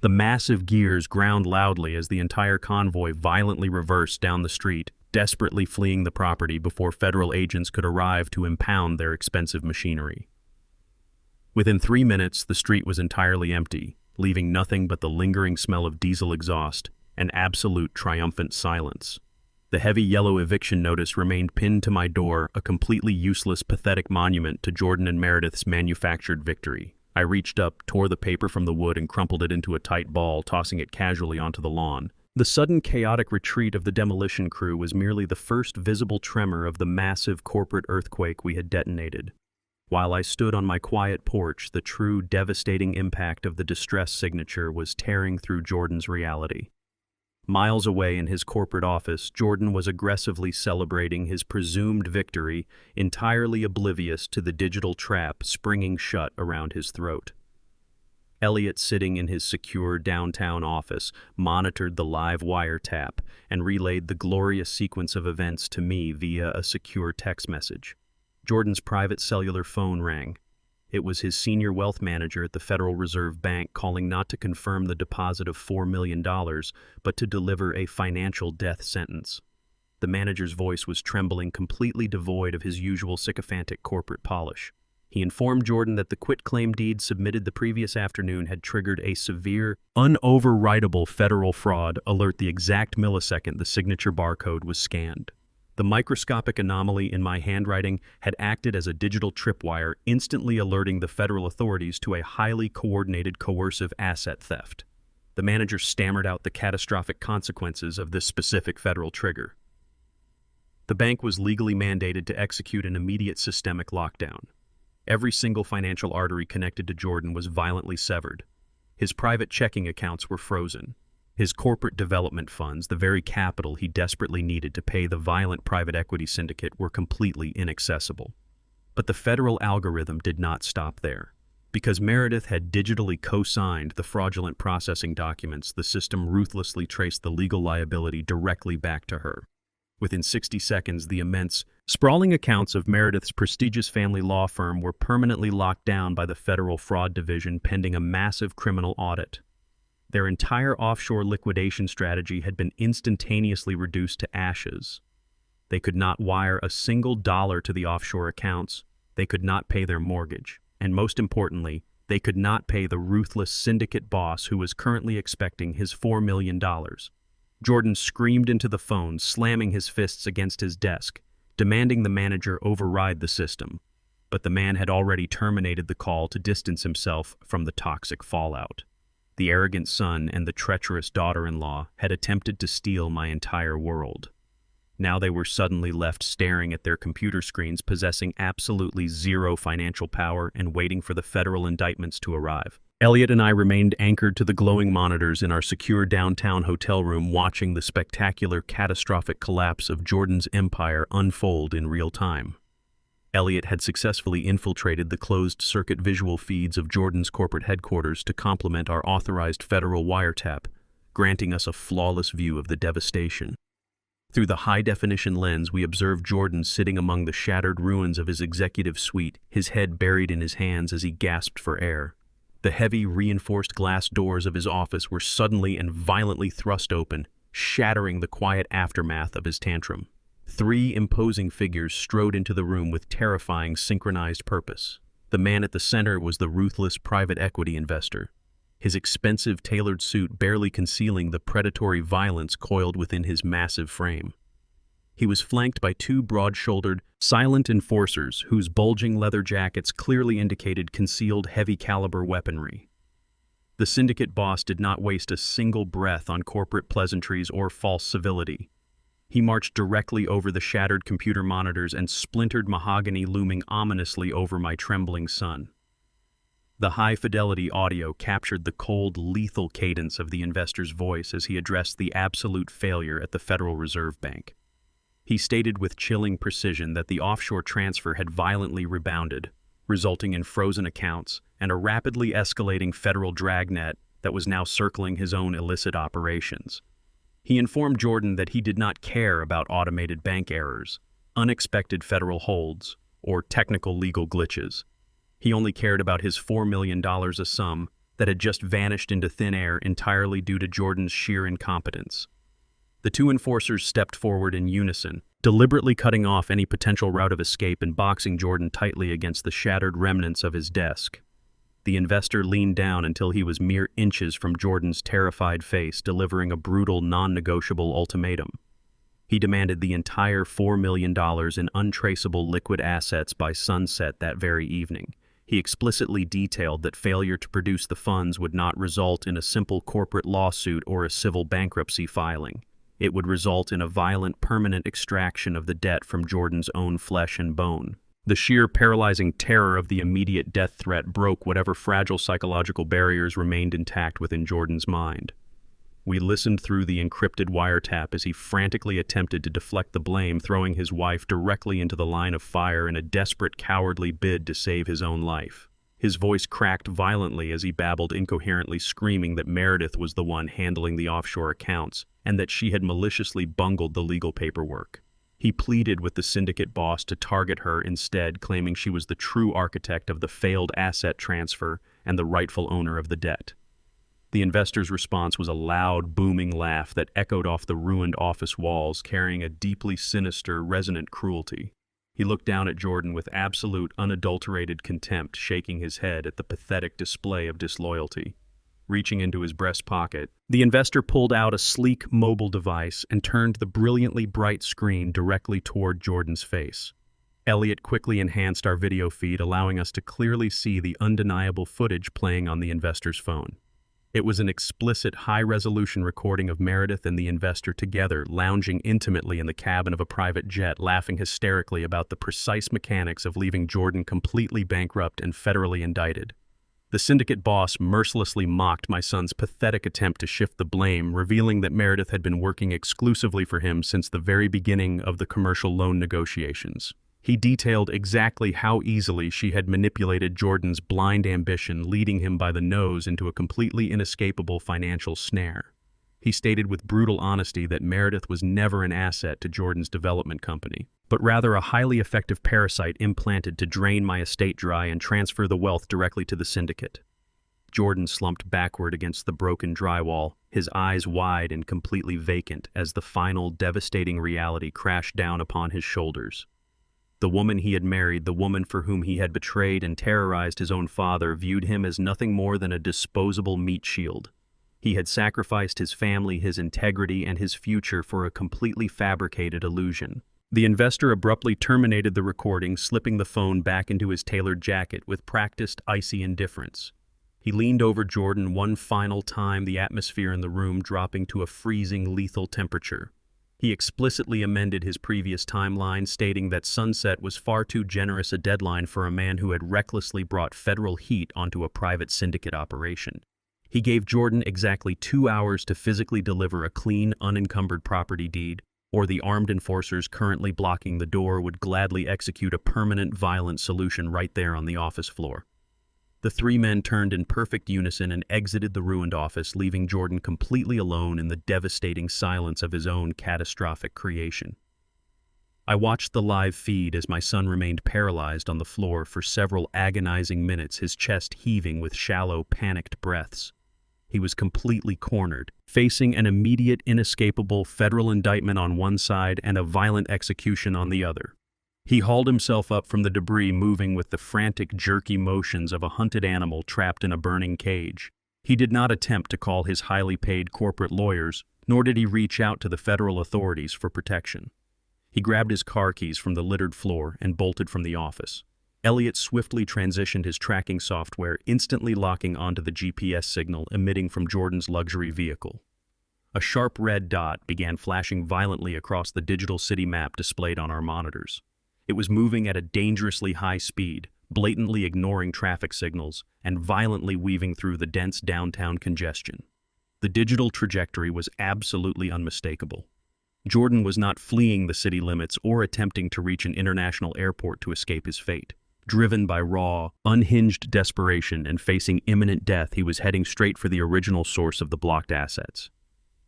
The massive gears ground loudly as the entire convoy violently reversed down the street, desperately fleeing the property before federal agents could arrive to impound their expensive machinery. Within 3 minutes, the street was entirely empty, leaving nothing but the lingering smell of diesel exhaust and absolute triumphant silence. The heavy yellow eviction notice remained pinned to my door, a completely useless, pathetic monument to Jordan and Meredith's manufactured victory. I reached up, tore the paper from the wood, and crumpled it into a tight ball, tossing it casually onto the lawn. The sudden chaotic retreat of the demolition crew was merely the first visible tremor of the massive corporate earthquake we had detonated. While I stood on my quiet porch, the true devastating impact of the distress signature was tearing through Jordan's reality. Miles away in his corporate office, Jordan was aggressively celebrating his presumed victory, entirely oblivious to the digital trap springing shut around his throat. Elliot, sitting in his secure downtown office, monitored the live wiretap and relayed the glorious sequence of events to me via a secure text message. Jordan's private cellular phone rang. It was his senior wealth manager at the Federal Reserve Bank calling not to confirm the deposit of $4 million, but to deliver a financial death sentence. The manager's voice was trembling, completely devoid of his usual sycophantic corporate polish. He informed Jordan that the quitclaim deed submitted the previous afternoon had triggered a severe, unoverwritable federal fraud alert the exact millisecond the signature barcode was scanned. The microscopic anomaly in my handwriting had acted as a digital tripwire, instantly alerting the federal authorities to a highly coordinated coercive asset theft. The manager stammered out the catastrophic consequences of this specific federal trigger. The bank was legally mandated to execute an immediate systemic lockdown. Every single financial artery connected to Jordan was violently severed. His private checking accounts were frozen. His corporate development funds, the very capital he desperately needed to pay the violent private equity syndicate, were completely inaccessible. But the federal algorithm did not stop there. Because Meredith had digitally co-signed the fraudulent processing documents, the system ruthlessly traced the legal liability directly back to her. Within 60 seconds, the immense, sprawling accounts of Meredith's prestigious family law firm were permanently locked down by the Federal Fraud Division pending a massive criminal audit. Their entire offshore liquidation strategy had been instantaneously reduced to ashes. They could not wire a single dollar to the offshore accounts, they could not pay their mortgage, and most importantly, they could not pay the ruthless syndicate boss who was currently expecting his $4 million. Jordan screamed into the phone, slamming his fists against his desk, demanding the manager override the system. But the man had already terminated the call to distance himself from the toxic fallout. The arrogant son and the treacherous daughter-in-law had attempted to steal my entire world. Now they were suddenly left staring at their computer screens, possessing absolutely zero financial power and waiting for the federal indictments to arrive. Elliot and I remained anchored to the glowing monitors in our secure downtown hotel room, watching the spectacular, catastrophic collapse of Jordan's empire unfold in real time. Elliot had successfully infiltrated the closed-circuit visual feeds of Jordan's corporate headquarters to complement our authorized federal wiretap, granting us a flawless view of the devastation. Through the high-definition lens, we observed Jordan sitting among the shattered ruins of his executive suite, his head buried in his hands as he gasped for air. The heavy, reinforced glass doors of his office were suddenly and violently thrust open, shattering the quiet aftermath of his tantrum. 3 imposing figures strode into the room with terrifying synchronized purpose. The man at the center was the ruthless private equity investor, his expensive tailored suit barely concealing the predatory violence coiled within his massive frame. He was flanked by 2 broad-shouldered, silent enforcers whose bulging leather jackets clearly indicated concealed heavy-caliber weaponry. The syndicate boss did not waste a single breath on corporate pleasantries or false civility. He marched directly over the shattered computer monitors and splintered mahogany looming ominously over my trembling son. The high-fidelity audio captured the cold, lethal cadence of the investor's voice as he addressed the absolute failure at the Federal Reserve Bank. He stated with chilling precision that the offshore transfer had violently rebounded, resulting in frozen accounts and a rapidly escalating federal dragnet that was now circling his own illicit operations. He informed Jordan that he did not care about automated bank errors, unexpected federal holds, or technical legal glitches. He only cared about his $4 million, a sum that had just vanished into thin air entirely due to Jordan's sheer incompetence. The 2 enforcers stepped forward in unison, deliberately cutting off any potential route of escape and boxing Jordan tightly against the shattered remnants of his desk. The investor leaned down until he was mere inches from Jordan's terrified face, delivering a brutal, non-negotiable ultimatum. He demanded the entire $4 million in untraceable liquid assets by sunset that very evening. He explicitly detailed that failure to produce the funds would not result in a simple corporate lawsuit or a civil bankruptcy filing. It would result in a violent, permanent extraction of the debt from Jordan's own flesh and bone. The sheer paralyzing terror of the immediate death threat broke whatever fragile psychological barriers remained intact within Jordan's mind. We listened through the encrypted wiretap as he frantically attempted to deflect the blame, throwing his wife directly into the line of fire in a desperate, cowardly bid to save his own life. His voice cracked violently as he babbled incoherently, screaming that Meredith was the one handling the offshore accounts and that she had maliciously bungled the legal paperwork. He pleaded with the syndicate boss to target her instead, claiming she was the true architect of the failed asset transfer and the rightful owner of the debt. The investor's response was a loud, booming laugh that echoed off the ruined office walls, carrying a deeply sinister, resonant cruelty. He looked down at Jordan with absolute, unadulterated contempt, shaking his head at the pathetic display of disloyalty. Reaching into his breast pocket, the investor pulled out a sleek mobile device and turned the brilliantly bright screen directly toward Jordan's face. Elliot quickly enhanced our video feed, allowing us to clearly see the undeniable footage playing on the investor's phone. It was an explicit, high-resolution recording of Meredith and the investor together, lounging intimately in the cabin of a private jet, laughing hysterically about the precise mechanics of leaving Jordan completely bankrupt and federally indicted. The syndicate boss mercilessly mocked my son's pathetic attempt to shift the blame, revealing that Meredith had been working exclusively for him since the very beginning of the commercial loan negotiations. He detailed exactly how easily she had manipulated Jordan's blind ambition, leading him by the nose into a completely inescapable financial snare. He stated with brutal honesty that Meredith was never an asset to Jordan's development company, but rather a highly effective parasite implanted to drain my estate dry and transfer the wealth directly to the syndicate. Jordan slumped backward against the broken drywall, his eyes wide and completely vacant as the final devastating reality crashed down upon his shoulders. The woman he had married, the woman for whom he had betrayed and terrorized his own father, viewed him as nothing more than a disposable meat shield. He had sacrificed his family, his integrity, and his future for a completely fabricated illusion. The investor abruptly terminated the recording, slipping the phone back into his tailored jacket with practiced, icy indifference. He leaned over Jordan one final time, the atmosphere in the room dropping to a freezing, lethal temperature. He explicitly amended his previous timeline, stating that sunset was far too generous a deadline for a man who had recklessly brought federal heat onto a private syndicate operation. He gave Jordan exactly 2 hours to physically deliver a clean, unencumbered property deed, or the armed enforcers currently blocking the door would gladly execute a permanent violent solution right there on the office floor. The three men turned in perfect unison and exited the ruined office, leaving Jordan completely alone in the devastating silence of his own catastrophic creation. I watched the live feed as my son remained paralyzed on the floor for several agonizing minutes, his chest heaving with shallow, panicked breaths. He was completely cornered, facing an immediate, inescapable federal indictment on one side and a violent execution on the other. He hauled himself up from the debris, moving with the frantic, jerky motions of a hunted animal trapped in a burning cage. He did not attempt to call his highly paid corporate lawyers, nor did he reach out to the federal authorities for protection. He grabbed his car keys from the littered floor and bolted from the office. Elliot swiftly transitioned his tracking software, instantly locking onto the GPS signal emitting from Jordan's luxury vehicle. A sharp red dot began flashing violently across the digital city map displayed on our monitors. It was moving at a dangerously high speed, blatantly ignoring traffic signals and violently weaving through the dense downtown congestion. The digital trajectory was absolutely unmistakable. Jordan was not fleeing the city limits or attempting to reach an international airport to escape his fate. Driven by raw, unhinged desperation and facing imminent death, he was heading straight for the original source of the blocked assets.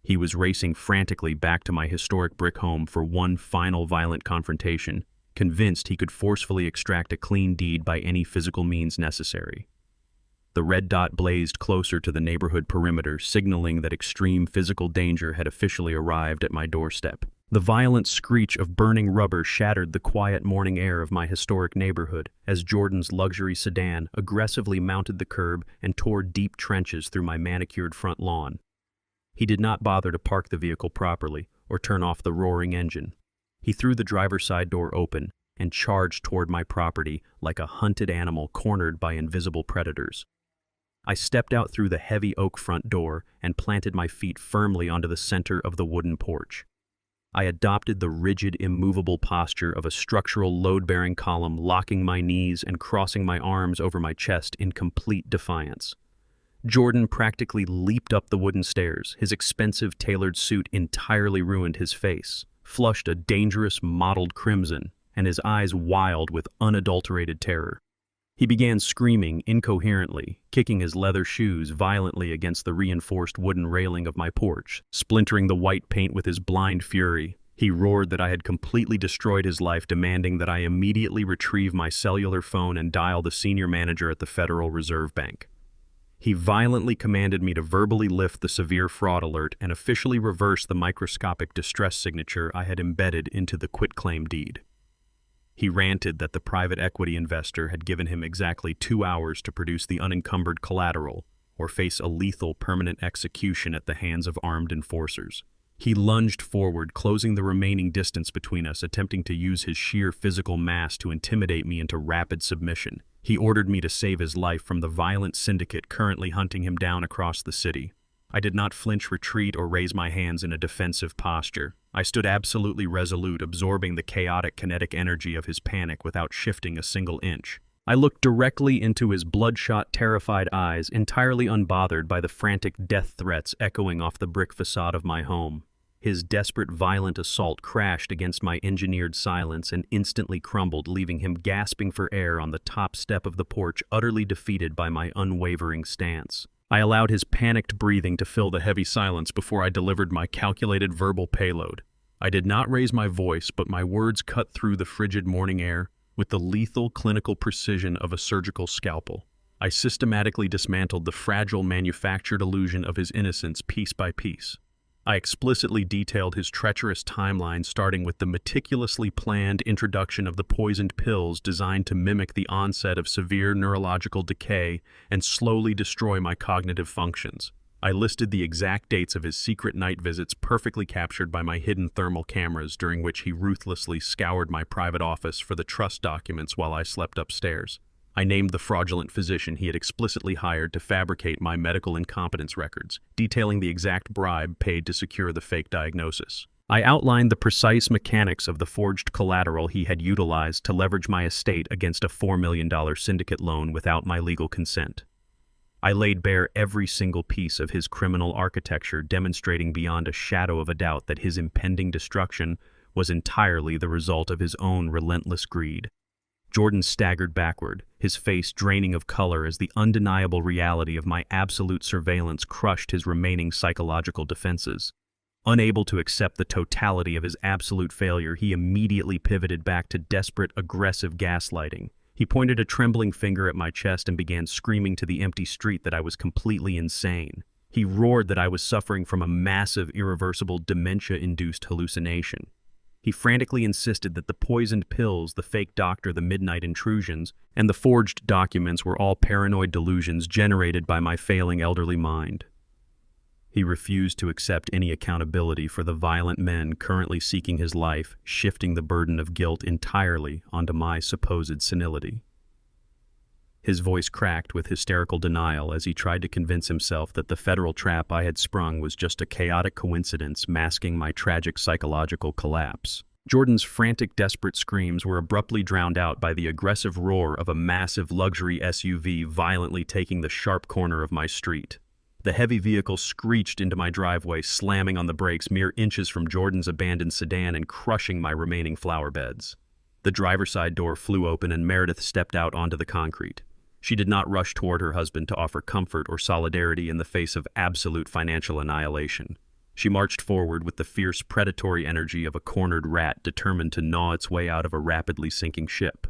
He was racing frantically back to my historic brick home for one final violent confrontation, convinced he could forcefully extract a clean deed by any physical means necessary. The red dot blazed closer to the neighborhood perimeter, signaling that extreme physical danger had officially arrived at my doorstep. The violent screech of burning rubber shattered the quiet morning air of my historic neighborhood as Jordan's luxury sedan aggressively mounted the curb and tore deep trenches through my manicured front lawn. He did not bother to park the vehicle properly or turn off the roaring engine. He threw the driver's side door open and charged toward my property like a hunted animal cornered by invisible predators. I stepped out through the heavy oak front door and planted my feet firmly onto the center of the wooden porch. I adopted the rigid, immovable posture of a structural load-bearing column, locking my knees and crossing my arms over my chest in complete defiance. Jordan practically leaped up the wooden stairs. His expensive tailored suit entirely ruined his face, flushed a dangerous mottled crimson, and his eyes wild with unadulterated terror. He began screaming incoherently, kicking his leather shoes violently against the reinforced wooden railing of my porch, splintering the white paint with his blind fury. He roared that I had completely destroyed his life, demanding that I immediately retrieve my cellular phone and dial the senior manager at the Federal Reserve Bank. He violently commanded me to verbally lift the severe fraud alert and officially reverse the microscopic distress signature I had embedded into the quitclaim deed. He ranted that the private equity investor had given him exactly 2 hours to produce the unencumbered collateral or face a lethal permanent execution at the hands of armed enforcers. He lunged forward, closing the remaining distance between us, attempting to use his sheer physical mass to intimidate me into rapid submission. He ordered me to save his life from the violent syndicate currently hunting him down across the city. I did not flinch, retreat, or raise my hands in a defensive posture. I stood absolutely resolute, absorbing the chaotic kinetic energy of his panic without shifting a single inch. I looked directly into his bloodshot, terrified eyes, entirely unbothered by the frantic death threats echoing off the brick facade of my home. His desperate, violent assault crashed against my engineered silence and instantly crumbled, leaving him gasping for air on the top step of the porch, utterly defeated by my unwavering stance. I allowed his panicked breathing to fill the heavy silence before I delivered my calculated verbal payload. I did not raise my voice, but my words cut through the frigid morning air with the lethal clinical precision of a surgical scalpel. I systematically dismantled the fragile manufactured illusion of his innocence piece by piece. I explicitly detailed his treacherous timeline, starting with the meticulously planned introduction of the poisoned pills designed to mimic the onset of severe neurological decay and slowly destroy my cognitive functions. I listed the exact dates of his secret night visits perfectly captured by my hidden thermal cameras, during which he ruthlessly scoured my private office for the trust documents while I slept upstairs. I named the fraudulent physician he had explicitly hired to fabricate my medical incompetence records, detailing the exact bribe paid to secure the fake diagnosis. I outlined the precise mechanics of the forged collateral he had utilized to leverage my estate against a $4 million syndicate loan without my legal consent. I laid bare every single piece of his criminal architecture, demonstrating beyond a shadow of a doubt that his impending destruction was entirely the result of his own relentless greed. Jordan staggered backward, his face draining of color as the undeniable reality of my absolute surveillance crushed his remaining psychological defenses. Unable to accept the totality of his absolute failure, he immediately pivoted back to desperate, aggressive gaslighting. He pointed a trembling finger at my chest and began screaming to the empty street that I was completely insane. He roared that I was suffering from a massive, irreversible, dementia-induced hallucination. He frantically insisted that the poisoned pills, the fake doctor, the midnight intrusions, and the forged documents were all paranoid delusions generated by my failing elderly mind. He refused to accept any accountability for the violent men currently seeking his life, shifting the burden of guilt entirely onto my supposed senility. His voice cracked with hysterical denial as he tried to convince himself that the federal trap I had sprung was just a chaotic coincidence masking my tragic psychological collapse. Jordan's frantic, desperate screams were abruptly drowned out by the aggressive roar of a massive luxury SUV violently taking the sharp corner of my street. The heavy vehicle screeched into my driveway, slamming on the brakes mere inches from Jordan's abandoned sedan and crushing my remaining flower beds. The driver's side door flew open and Meredith stepped out onto the concrete. She did not rush toward her husband to offer comfort or solidarity in the face of absolute financial annihilation. She marched forward with the fierce, predatory energy of a cornered rat determined to gnaw its way out of a rapidly sinking ship.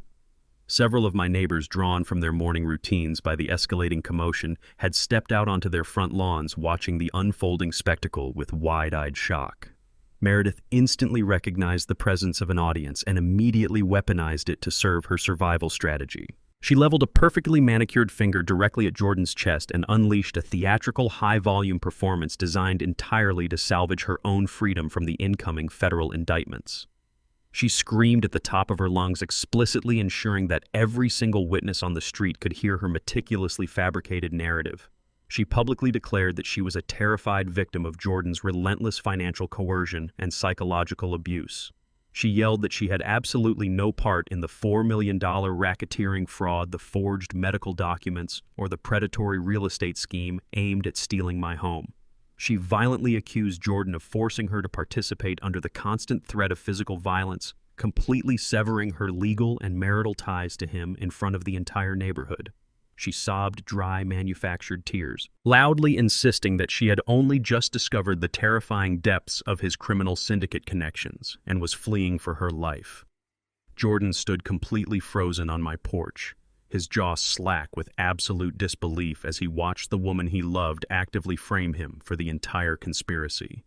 Several of my neighbors, drawn from their morning routines by the escalating commotion, had stepped out onto their front lawns, watching the unfolding spectacle with wide-eyed shock. Meredith instantly recognized the presence of an audience and immediately weaponized it to serve her survival strategy. She leveled a perfectly manicured finger directly at Jordan's chest and unleashed a theatrical, high-volume performance designed entirely to salvage her own freedom from the incoming federal indictments. She screamed at the top of her lungs, explicitly ensuring that every single witness on the street could hear her meticulously fabricated narrative. She publicly declared that she was a terrified victim of Jordan's relentless financial coercion and psychological abuse. She yelled that she had absolutely no part in the $4 million racketeering fraud, the forged medical documents, or the predatory real estate scheme aimed at stealing my home. She violently accused Jordan of forcing her to participate under the constant threat of physical violence, completely severing her legal and marital ties to him in front of the entire neighborhood. She sobbed dry, manufactured tears, loudly insisting that she had only just discovered the terrifying depths of his criminal syndicate connections and was fleeing for her life. Jordan stood completely frozen on my porch, his jaw slack with absolute disbelief as he watched the woman he loved actively frame him for the entire conspiracy.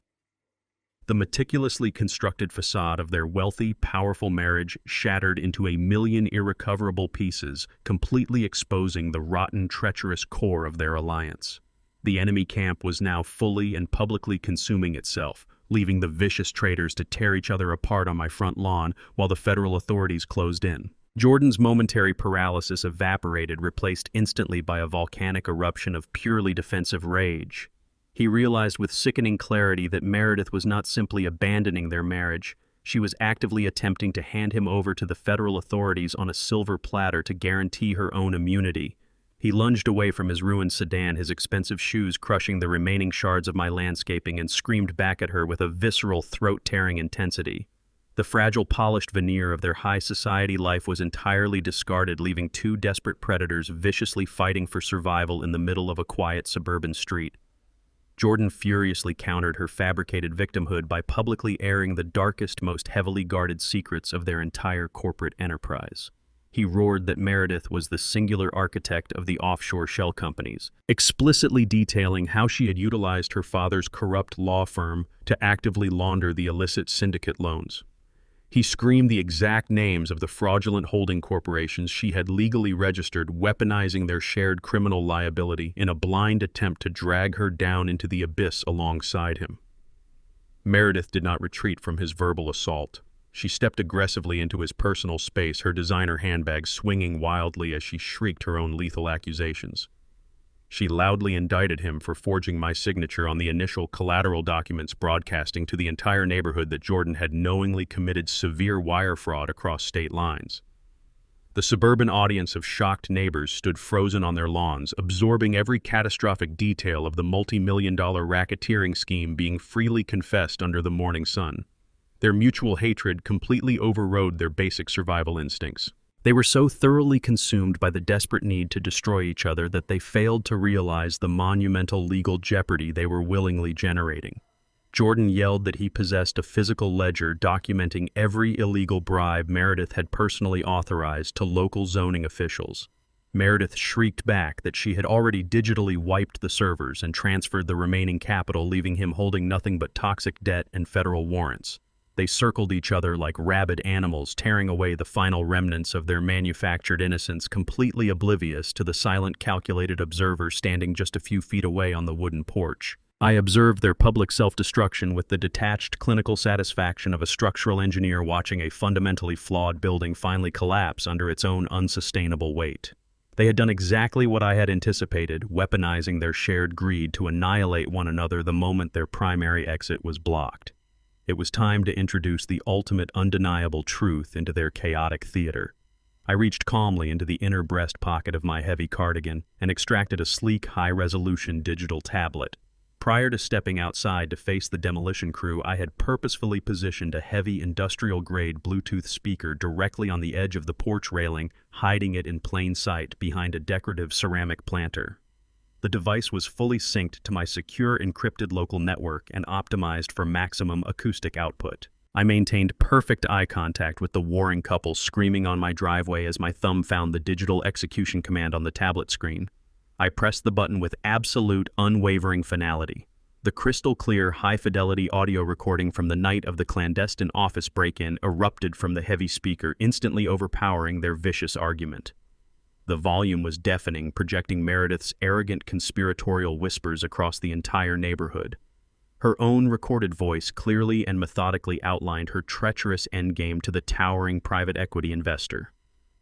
The meticulously constructed facade of their wealthy, powerful marriage shattered into a million irrecoverable pieces, completely exposing the rotten, treacherous core of their alliance. The enemy camp was now fully and publicly consuming itself, leaving the vicious traitors to tear each other apart on my front lawn while the federal authorities closed in. Jordan's momentary paralysis evaporated, replaced instantly by a volcanic eruption of purely defensive rage. He realized with sickening clarity that Meredith was not simply abandoning their marriage, she was actively attempting to hand him over to the federal authorities on a silver platter to guarantee her own immunity. He lunged away from his ruined sedan, his expensive shoes crushing the remaining shards of my landscaping, and screamed back at her with a visceral, throat-tearing intensity. The fragile, polished veneer of their high society life was entirely discarded, leaving two desperate predators viciously fighting for survival in the middle of a quiet suburban street. Jordan furiously countered her fabricated victimhood by publicly airing the darkest, most heavily guarded secrets of their entire corporate enterprise. He roared that Meredith was the singular architect of the offshore shell companies, explicitly detailing how she had utilized her father's corrupt law firm to actively launder the illicit syndicate loans. He screamed the exact names of the fraudulent holding corporations she had legally registered, weaponizing their shared criminal liability in a blind attempt to drag her down into the abyss alongside him. Meredith did not retreat from his verbal assault. She stepped aggressively into his personal space, her designer handbag swinging wildly as she shrieked her own lethal accusations. She loudly indicted him for forging my signature on the initial collateral documents, broadcasting to the entire neighborhood that Jordan had knowingly committed severe wire fraud across state lines. The suburban audience of shocked neighbors stood frozen on their lawns, absorbing every catastrophic detail of the multi-million-dollar racketeering scheme being freely confessed under the morning sun. Their mutual hatred completely overrode their basic survival instincts. They were so thoroughly consumed by the desperate need to destroy each other that they failed to realize the monumental legal jeopardy they were willingly generating. Jordan yelled that he possessed a physical ledger documenting every illegal bribe Meredith had personally authorized to local zoning officials. Meredith shrieked back that she had already digitally wiped the servers and transferred the remaining capital, leaving him holding nothing but toxic debt and federal warrants. They circled each other like rabid animals, tearing away the final remnants of their manufactured innocence, completely oblivious to the silent, calculated observer standing just a few feet away on the wooden porch. I observed their public self-destruction with the detached, clinical satisfaction of a structural engineer watching a fundamentally flawed building finally collapse under its own unsustainable weight. They had done exactly what I had anticipated, weaponizing their shared greed to annihilate one another the moment their primary exit was blocked. It was time to introduce the ultimate undeniable truth into their chaotic theater. I reached calmly into the inner breast pocket of my heavy cardigan and extracted a sleek, high-resolution digital tablet. Prior to stepping outside to face the demolition crew, I had purposefully positioned a heavy industrial-grade Bluetooth speaker directly on the edge of the porch railing, hiding it in plain sight behind a decorative ceramic planter. The device was fully synced to my secure encrypted local network and optimized for maximum acoustic output. I maintained perfect eye contact with the warring couple screaming on my driveway as my thumb found the digital execution command on the tablet screen. I pressed the button with absolute, unwavering finality. The crystal-clear, high-fidelity audio recording from the night of the clandestine office break-in erupted from the heavy speaker, instantly overpowering their vicious argument. The volume was deafening, projecting Meredith's arrogant conspiratorial whispers across the entire neighborhood. Her own recorded voice clearly and methodically outlined her treacherous endgame to the towering private equity investor.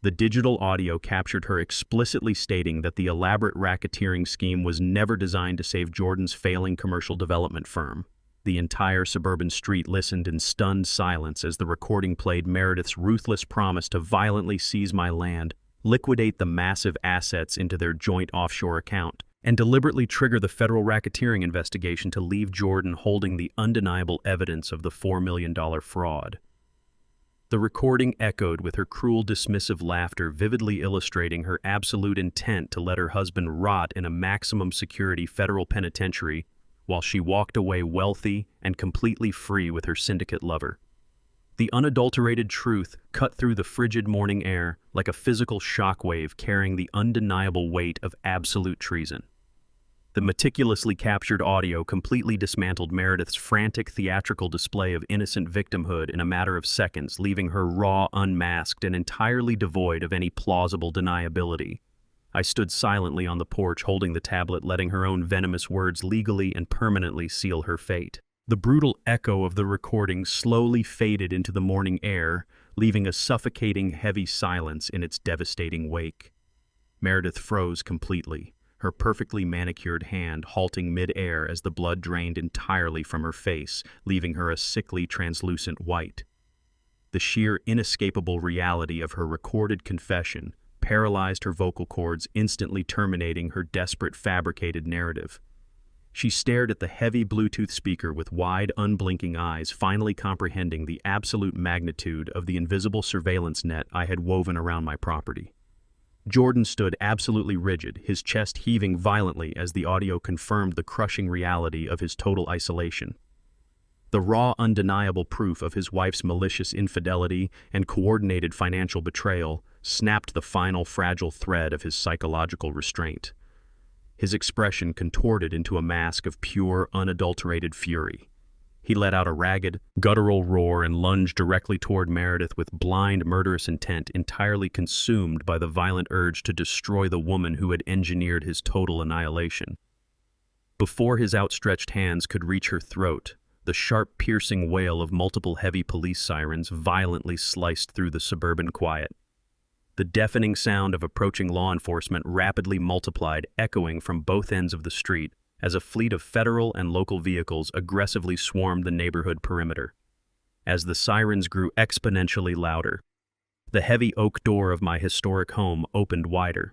The digital audio captured her explicitly stating that the elaborate racketeering scheme was never designed to save Jordan's failing commercial development firm. The entire suburban street listened in stunned silence as the recording played Meredith's ruthless promise to violently seize my land, liquidate the massive assets into their joint offshore account, and deliberately trigger the federal racketeering investigation to leave Jordan holding the undeniable evidence of the $4 million fraud. The recording echoed with her cruel, dismissive laughter, vividly illustrating her absolute intent to let her husband rot in a maximum security federal penitentiary while she walked away wealthy and completely free with her syndicate lover. The unadulterated truth cut through the frigid morning air like a physical shockwave, carrying the undeniable weight of absolute treason. The meticulously captured audio completely dismantled Meredith's frantic theatrical display of innocent victimhood in a matter of seconds, leaving her raw, unmasked, and entirely devoid of any plausible deniability. I stood silently on the porch, holding the tablet, letting her own venomous words legally and permanently seal her fate. The brutal echo of the recording slowly faded into the morning air, leaving a suffocating, heavy silence in its devastating wake. Meredith froze completely, her perfectly manicured hand halting mid-air as the blood drained entirely from her face, leaving her a sickly, translucent white. The sheer, inescapable reality of her recorded confession paralyzed her vocal cords, instantly terminating her desperate, fabricated narrative. She stared at the heavy Bluetooth speaker with wide, unblinking eyes, finally comprehending the absolute magnitude of the invisible surveillance net I had woven around my property. Jordan stood absolutely rigid, his chest heaving violently as the audio confirmed the crushing reality of his total isolation. The raw, undeniable proof of his wife's malicious infidelity and coordinated financial betrayal snapped the final fragile thread of his psychological restraint. His expression contorted into a mask of pure, unadulterated fury. He let out a ragged, guttural roar and lunged directly toward Meredith with blind, murderous intent, entirely consumed by the violent urge to destroy the woman who had engineered his total annihilation. Before his outstretched hands could reach her throat, the sharp, piercing wail of multiple heavy police sirens violently sliced through the suburban quiet. The deafening sound of approaching law enforcement rapidly multiplied, echoing from both ends of the street, as a fleet of federal and local vehicles aggressively swarmed the neighborhood perimeter. As the sirens grew exponentially louder, the heavy oak door of my historic home opened wider.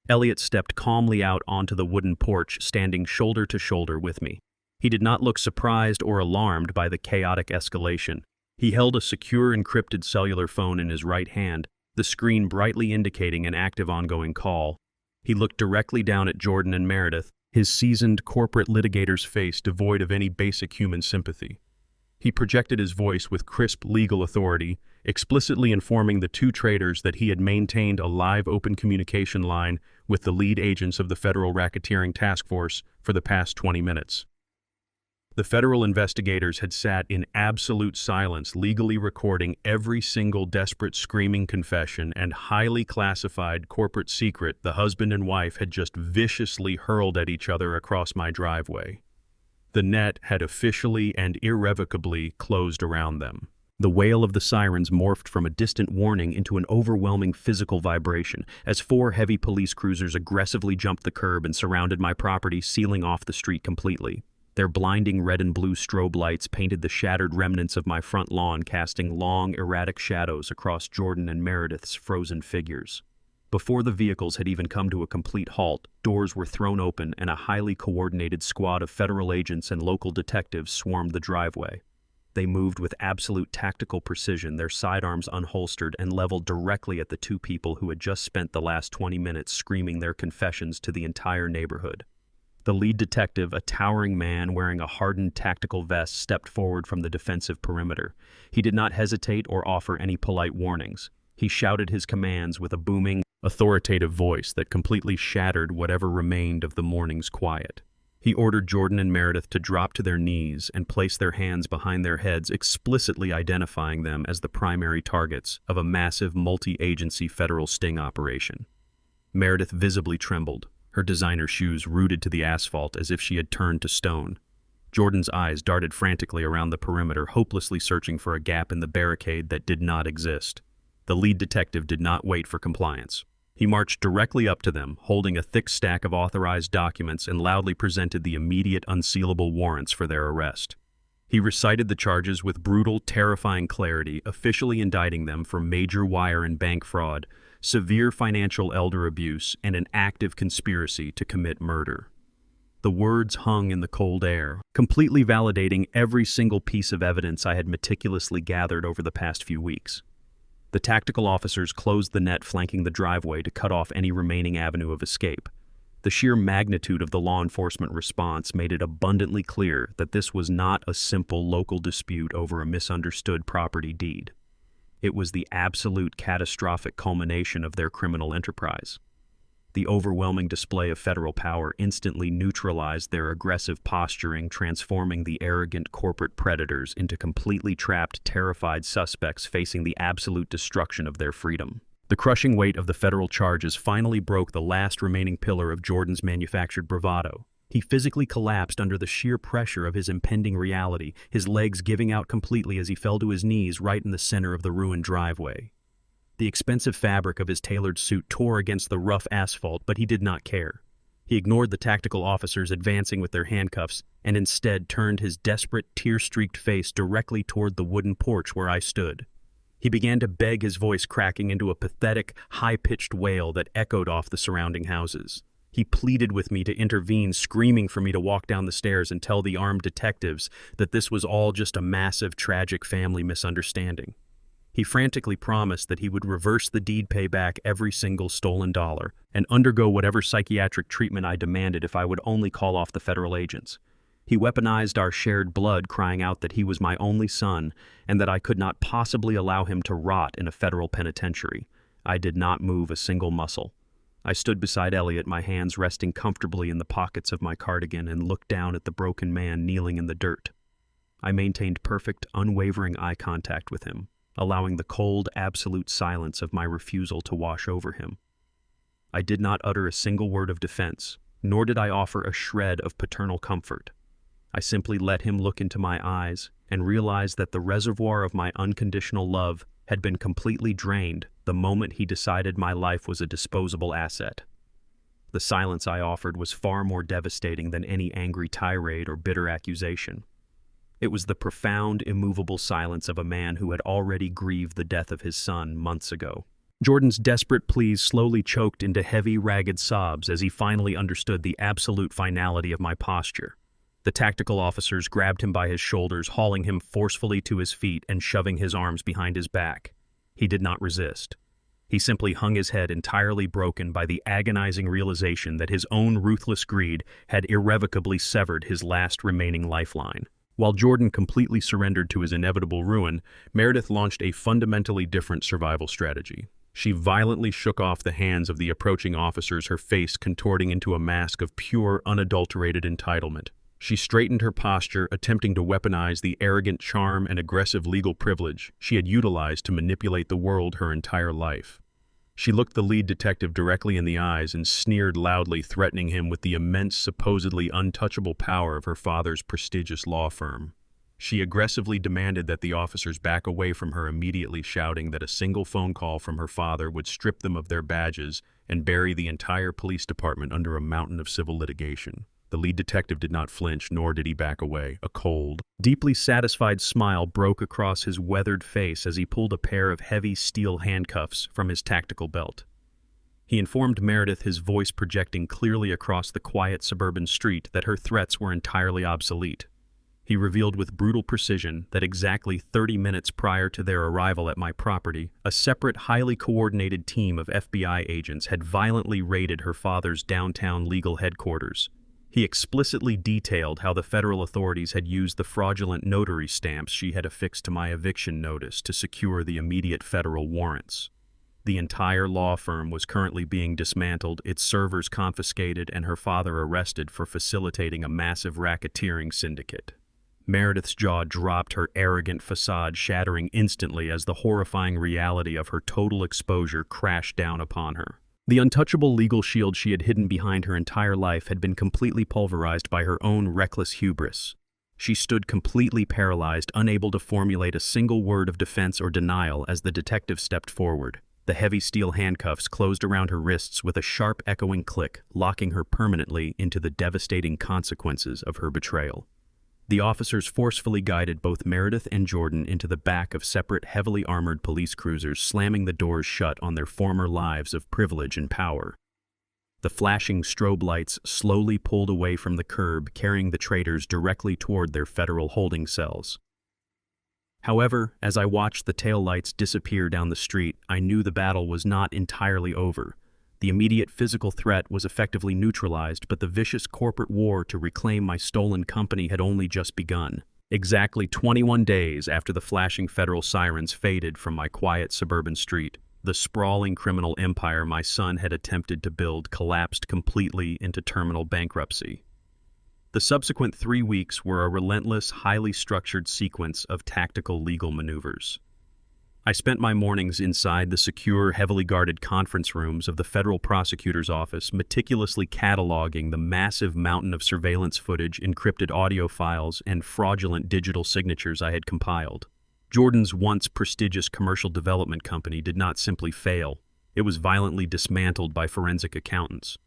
Elliot stepped calmly out onto the wooden porch, standing shoulder to shoulder with me. He did not look surprised or alarmed by the chaotic escalation. He held a secure encrypted cellular phone in his right hand, the screen brightly indicating an active ongoing call. He looked directly down at Jordan and Meredith, his seasoned corporate litigator's face devoid of any basic human sympathy. He projected his voice with crisp legal authority, explicitly informing the two traders that he had maintained a live open communication line with the lead agents of the Federal Racketeering Task Force for the past 20 minutes. The federal investigators had sat in absolute silence, legally recording every single desperate screaming confession and highly classified corporate secret the husband and wife had just viciously hurled at each other across my driveway. The net had officially and irrevocably closed around them. The wail of the sirens morphed from a distant warning into an overwhelming physical vibration as 4 heavy police cruisers aggressively jumped the curb and surrounded my property, sealing off the street completely. Their blinding red and blue strobe lights painted the shattered remnants of my front lawn, casting long, erratic shadows across Jordan and Meredith's frozen figures. Before the vehicles had even come to a complete halt, doors were thrown open and a highly coordinated squad of federal agents and local detectives swarmed the driveway. They moved with absolute tactical precision, their sidearms unholstered and leveled directly at the 2 people who had just spent the last 20 minutes screaming their confessions to the entire neighborhood. The lead detective, a towering man wearing a hardened tactical vest, stepped forward from the defensive perimeter. He did not hesitate or offer any polite warnings. He shouted his commands with a booming, authoritative voice that completely shattered whatever remained of the morning's quiet. He ordered Jordan and Meredith to drop to their knees and place their hands behind their heads, explicitly identifying them as the primary targets of a massive multi-agency federal sting operation. Meredith visibly trembled, her designer shoes rooted to the asphalt as if she had turned to stone. Jordan's eyes darted frantically around the perimeter, hopelessly searching for a gap in the barricade that did not exist. The lead detective did not wait for compliance. He marched directly up to them, holding a thick stack of authorized documents, and loudly presented the immediate unsealable warrants for their arrest. He recited the charges with brutal, terrifying clarity, officially indicting them for major wire and bank fraud, severe financial elder abuse, and an active conspiracy to commit murder. The words hung in the cold air, completely validating every single piece of evidence I had meticulously gathered over the past few weeks. The tactical officers closed the net flanking the driveway to cut off any remaining avenue of escape. The sheer magnitude of the law enforcement response made it abundantly clear that this was not a simple local dispute over a misunderstood property deed. It was the absolute catastrophic culmination of their criminal enterprise. The overwhelming display of federal power instantly neutralized their aggressive posturing, transforming the arrogant corporate predators into completely trapped, terrified suspects facing the absolute destruction of their freedom. The crushing weight of the federal charges finally broke the last remaining pillar of Jordan's manufactured bravado. He physically collapsed under the sheer pressure of his impending reality, his legs giving out completely as he fell to his knees right in the center of the ruined driveway. The expensive fabric of his tailored suit tore against the rough asphalt, but he did not care. He ignored the tactical officers advancing with their handcuffs and instead turned his desperate, tear-streaked face directly toward the wooden porch where I stood. He began to beg, his voice cracking into a pathetic, high-pitched wail that echoed off the surrounding houses. He pleaded with me to intervene, screaming for me to walk down the stairs and tell the armed detectives that this was all just a massive, tragic family misunderstanding. He frantically promised that he would reverse the deed, pay back every single stolen dollar, and undergo whatever psychiatric treatment I demanded if I would only call off the federal agents. He weaponized our shared blood, crying out that he was my only son and that I could not possibly allow him to rot in a federal penitentiary. I did not move a single muscle. I stood beside Elliot, my hands resting comfortably in the pockets of my cardigan, and looked down at the broken man kneeling in the dirt. I maintained perfect, unwavering eye contact with him, allowing the cold, absolute silence of my refusal to wash over him. I did not utter a single word of defense, nor did I offer a shred of paternal comfort. I simply let him look into my eyes and realize that the reservoir of my unconditional love had been completely drained the moment he decided my life was a disposable asset. The silence I offered was far more devastating than any angry tirade or bitter accusation. It was the profound, immovable silence of a man who had already grieved the death of his son months ago. Jordan's desperate pleas slowly choked into heavy, ragged sobs as he finally understood the absolute finality of my posture. The tactical officers grabbed him by his shoulders, hauling him forcefully to his feet and shoving his arms behind his back. He did not resist. He simply hung his head, entirely broken by the agonizing realization that his own ruthless greed had irrevocably severed his last remaining lifeline. While Jordan completely surrendered to his inevitable ruin, Meredith launched a fundamentally different survival strategy. She violently shook off the hands of the approaching officers, her face contorting into a mask of pure, unadulterated entitlement. She straightened her posture, attempting to weaponize the arrogant charm and aggressive legal privilege she had utilized to manipulate the world her entire life. She looked the lead detective directly in the eyes and sneered loudly, threatening him with the immense, supposedly untouchable power of her father's prestigious law firm. She aggressively demanded that the officers back away from her immediately, shouting that a single phone call from her father would strip them of their badges and bury the entire police department under a mountain of civil litigation. The lead detective did not flinch, nor did he back away. A cold, deeply satisfied smile broke across his weathered face as he pulled a pair of heavy steel handcuffs from his tactical belt. He informed Meredith, his voice projecting clearly across the quiet suburban street, that her threats were entirely obsolete. He revealed with brutal precision that exactly 30 minutes prior to their arrival at my property, a separate, highly coordinated team of FBI agents had violently raided her father's downtown legal headquarters. He explicitly detailed how the federal authorities had used the fraudulent notary stamps she had affixed to my eviction notice to secure the immediate federal warrants. The entire law firm was currently being dismantled, its servers confiscated, and her father arrested for facilitating a massive racketeering syndicate. Meredith's jaw dropped, her arrogant facade shattering instantly as the horrifying reality of her total exposure crashed down upon her. The untouchable legal shield she had hidden behind her entire life had been completely pulverized by her own reckless hubris. She stood completely paralyzed, unable to formulate a single word of defense or denial as the detective stepped forward. The heavy steel handcuffs closed around her wrists with a sharp, echoing click, locking her permanently into the devastating consequences of her betrayal. The officers forcefully guided both Meredith and Jordan into the back of separate, heavily armored police cruisers, slamming the doors shut on their former lives of privilege and power. The flashing strobe lights slowly pulled away from the curb, carrying the traitors directly toward their federal holding cells. However, as I watched the taillights disappear down the street, I knew the battle was not entirely over. The immediate physical threat was effectively neutralized, but the vicious corporate war to reclaim my stolen company had only just begun. Exactly 21 days after the flashing federal sirens faded from my quiet suburban street, the sprawling criminal empire my son had attempted to build collapsed completely into terminal bankruptcy. The subsequent 3 weeks were a relentless, highly structured sequence of tactical legal maneuvers. I spent my mornings inside the secure, heavily guarded conference rooms of the federal prosecutor's office, meticulously cataloging the massive mountain of surveillance footage, encrypted audio files, and fraudulent digital signatures I had compiled. Jordan's once prestigious commercial development company did not simply fail. It was violently dismantled by forensic accountants.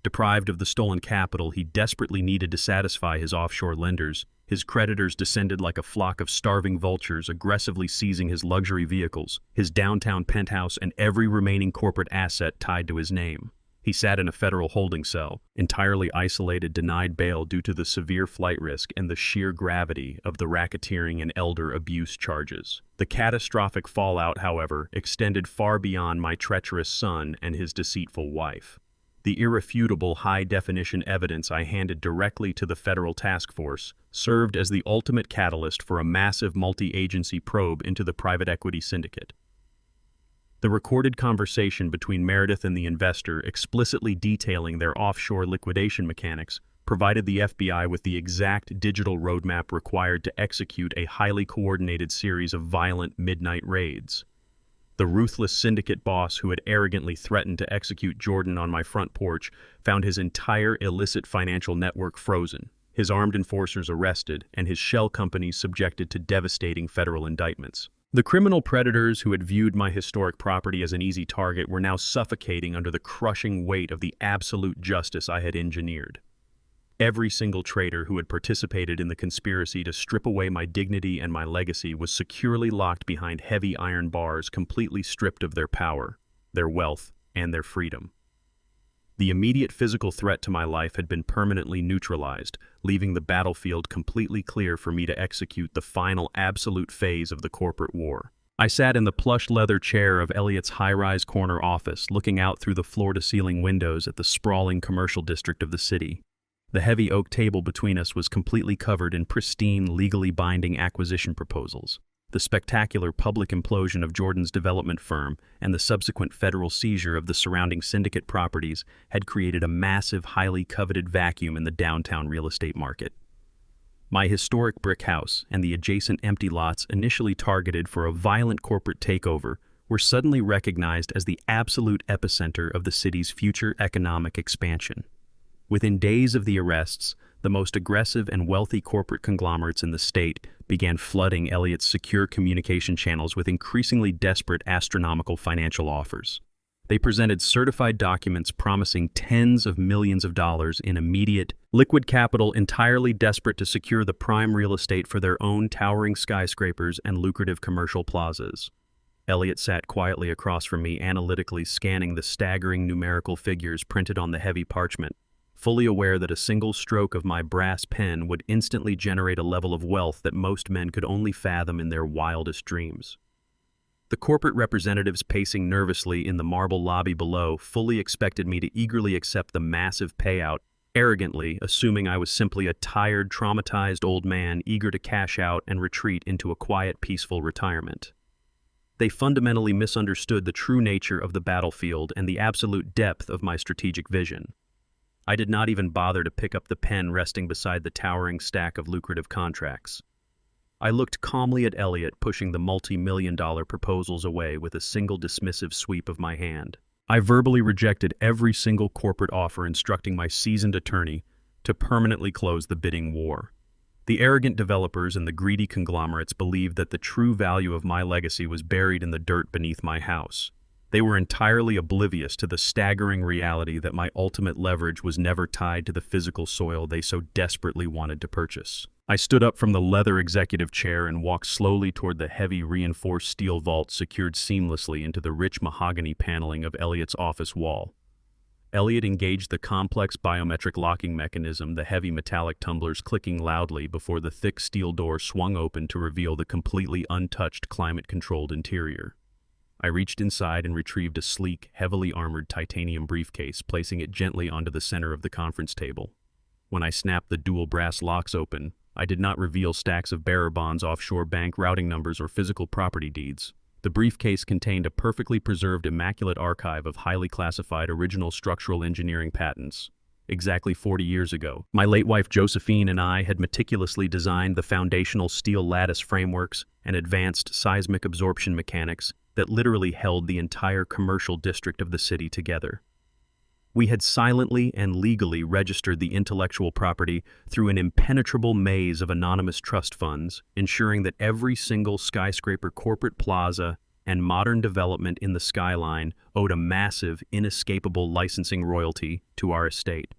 Deprived of the stolen capital he desperately needed to satisfy his offshore lenders, his creditors descended like a flock of starving vultures, aggressively seizing his luxury vehicles, his downtown penthouse, and every remaining corporate asset tied to his name. He sat in a federal holding cell, entirely isolated, denied bail due to the severe flight risk and the sheer gravity of the racketeering and elder abuse charges. The catastrophic fallout, however, extended far beyond my treacherous son and his deceitful wife. The irrefutable high-definition evidence I handed directly to the federal task force served as the ultimate catalyst for a massive multi-agency probe into the private equity syndicate. The recorded conversation between Meredith and the investor, explicitly detailing their offshore liquidation mechanics, provided the FBI with the exact digital roadmap required to execute a highly coordinated series of violent midnight raids. The ruthless syndicate boss who had arrogantly threatened to execute Jordan on my front porch found his entire illicit financial network frozen, his armed enforcers arrested, and his shell companies subjected to devastating federal indictments. The criminal predators who had viewed my historic property as an easy target were now suffocating under the crushing weight of the absolute justice I had engineered. Every single traitor who had participated in the conspiracy to strip away my dignity and my legacy was securely locked behind heavy iron bars, completely stripped of their power, their wealth, and their freedom. The immediate physical threat to my life had been permanently neutralized, leaving the battlefield completely clear for me to execute the final absolute phase of the corporate war. I sat in the plush leather chair of Elliot's high-rise corner office, looking out through the floor-to-ceiling windows at the sprawling commercial district of the city. The heavy oak table between us was completely covered in pristine, legally binding acquisition proposals. The spectacular public implosion of Jordan's development firm and the subsequent federal seizure of the surrounding syndicate properties had created a massive, highly coveted vacuum in the downtown real estate market. My historic brick house and the adjacent empty lots initially targeted for a violent corporate takeover were suddenly recognized as the absolute epicenter of the city's future economic expansion. Within days of the arrests, the most aggressive and wealthy corporate conglomerates in the state began flooding Elliot's secure communication channels with increasingly desperate astronomical financial offers. They presented certified documents promising tens of millions of dollars in immediate, liquid capital, entirely desperate to secure the prime real estate for their own towering skyscrapers and lucrative commercial plazas. Elliot sat quietly across from me, analytically scanning the staggering numerical figures printed on the heavy parchment, fully aware that a single stroke of my brass pen would instantly generate a level of wealth that most men could only fathom in their wildest dreams. The corporate representatives pacing nervously in the marble lobby below fully expected me to eagerly accept the massive payout, arrogantly assuming I was simply a tired, traumatized old man eager to cash out and retreat into a quiet, peaceful retirement. They fundamentally misunderstood the true nature of the battlefield and the absolute depth of my strategic vision. I did not even bother to pick up the pen resting beside the towering stack of lucrative contracts. I looked calmly at Elliot, pushing the multi-million-dollar proposals away with a single dismissive sweep of my hand. I verbally rejected every single corporate offer, instructing my seasoned attorney to permanently close the bidding war. The arrogant developers and the greedy conglomerates believed that the true value of my legacy was buried in the dirt beneath my house. They were entirely oblivious to the staggering reality that my ultimate leverage was never tied to the physical soil they so desperately wanted to purchase. I stood up from the leather executive chair and walked slowly toward the heavy reinforced steel vault secured seamlessly into the rich mahogany paneling of Elliot's office wall. Elliot engaged the complex biometric locking mechanism, the heavy metallic tumblers clicking loudly before the thick steel door swung open to reveal the completely untouched climate-controlled interior. I reached inside and retrieved a sleek, heavily armored titanium briefcase, placing it gently onto the center of the conference table. When I snapped the dual brass locks open, I did not reveal stacks of bearer bonds, offshore bank routing numbers, or physical property deeds. The briefcase contained a perfectly preserved, immaculate archive of highly classified original structural engineering patents. Exactly 40 years ago, my late wife Josephine and I had meticulously designed the foundational steel lattice frameworks and advanced seismic absorption mechanics that literally held the entire commercial district of the city together. We had silently and legally registered the intellectual property through an impenetrable maze of anonymous trust funds, ensuring that every single skyscraper, corporate plaza, and modern development in the skyline owed a massive, inescapable licensing royalty to our estate.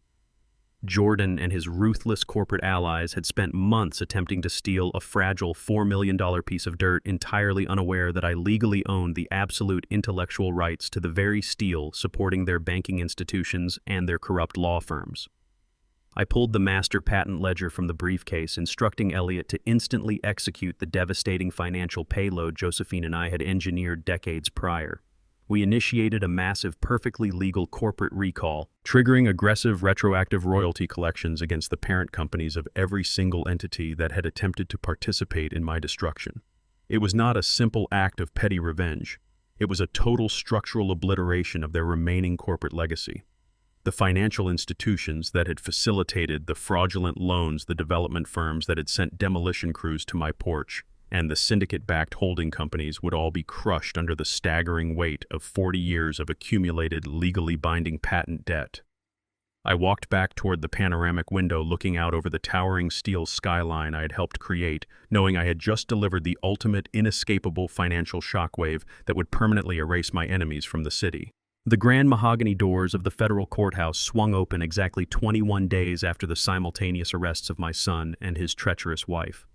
Jordan and his ruthless corporate allies had spent months attempting to steal a fragile $4 million piece of dirt, entirely unaware that I legally owned the absolute intellectual rights to the very steel supporting their banking institutions and their corrupt law firms. I pulled the master patent ledger from the briefcase, instructing Elliot to instantly execute the devastating financial payload Josephine and I had engineered decades prior. We initiated a massive, perfectly legal corporate recall, triggering aggressive retroactive royalty collections against the parent companies of every single entity that had attempted to participate in my destruction. It was not a simple act of petty revenge. It was a total structural obliteration of their remaining corporate legacy. The financial institutions that had facilitated the fraudulent loans, the development firms that had sent demolition crews to my porch, and the syndicate-backed holding companies would all be crushed under the staggering weight of 40 years of accumulated, legally binding patent debt. I walked back toward the panoramic window looking out over the towering steel skyline I had helped create, knowing I had just delivered the ultimate, inescapable financial shockwave that would permanently erase my enemies from the city. The grand mahogany doors of the federal courthouse swung open exactly 21 days after the simultaneous arrests of my son and his treacherous wife.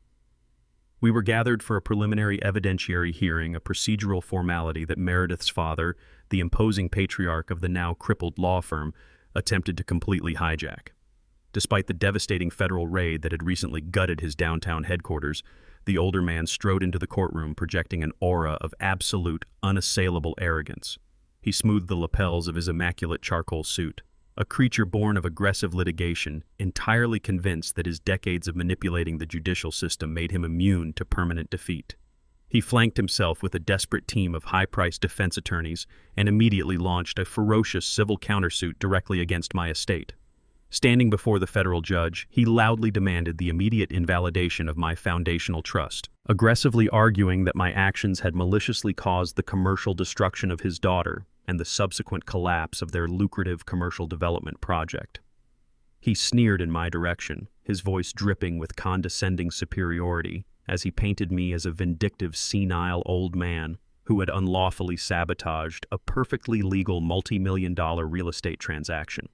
We were gathered for a preliminary evidentiary hearing, a procedural formality that Meredith's father, the imposing patriarch of the now crippled law firm, attempted to completely hijack. Despite the devastating federal raid that had recently gutted his downtown headquarters, the older man strode into the courtroom projecting an aura of absolute, unassailable arrogance. He smoothed the lapels of his immaculate charcoal suit, a creature born of aggressive litigation, entirely convinced that his decades of manipulating the judicial system made him immune to permanent defeat. He flanked himself with a desperate team of high-priced defense attorneys and immediately launched a ferocious civil countersuit directly against my estate. Standing before the federal judge, he loudly demanded the immediate invalidation of my foundational trust, aggressively arguing that my actions had maliciously caused the commercial destruction of his daughter and the subsequent collapse of their lucrative commercial development project. He sneered in my direction, his voice dripping with condescending superiority, as he painted me as a vindictive, senile old man who had unlawfully sabotaged a perfectly legal multi-million-dollar real estate transaction.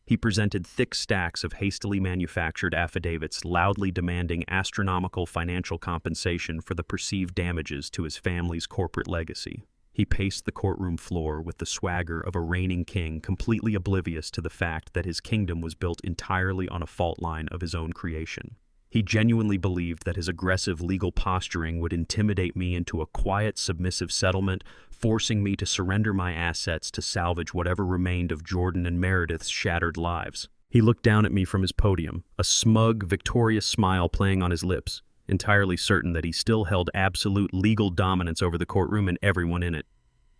He presented thick stacks of hastily manufactured affidavits loudly demanding astronomical financial compensation for the perceived damages to his family's corporate legacy. He paced the courtroom floor with the swagger of a reigning king, completely oblivious to the fact that his kingdom was built entirely on a fault line of his own creation. He genuinely believed that his aggressive legal posturing would intimidate me into a quiet, submissive settlement, forcing me to surrender my assets to salvage whatever remained of Jordan and Meredith's shattered lives. He looked down at me from his podium, a smug, victorious smile playing on his lips, entirely certain that he still held absolute legal dominance over the courtroom and everyone in it.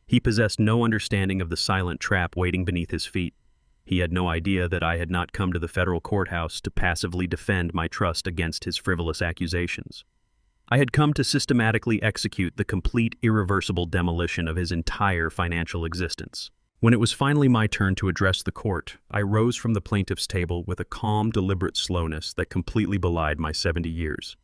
He possessed no understanding of the silent trap waiting beneath his feet. He had no idea that I had not come to the federal courthouse to passively defend my trust against his frivolous accusations. I had come to systematically execute the complete, irreversible demolition of his entire financial existence. When it was finally my turn to address the court, I rose from the plaintiff's table with a calm, deliberate slowness that completely belied my 70 years.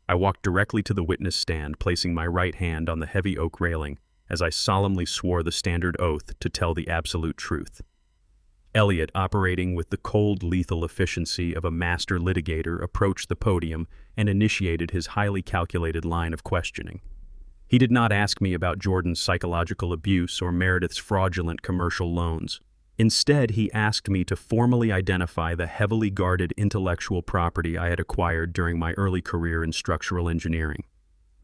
I walked directly to the witness stand, placing my right hand on the heavy oak railing as I solemnly swore the standard oath to tell the absolute truth. Elliot, operating with the cold, lethal efficiency of a master litigator, approached the podium and initiated his highly calculated line of questioning. He did not ask me about Jordan's psychological abuse or Meredith's fraudulent commercial loans. Instead, he asked me to formally identify the heavily guarded intellectual property I had acquired during my early career in structural engineering.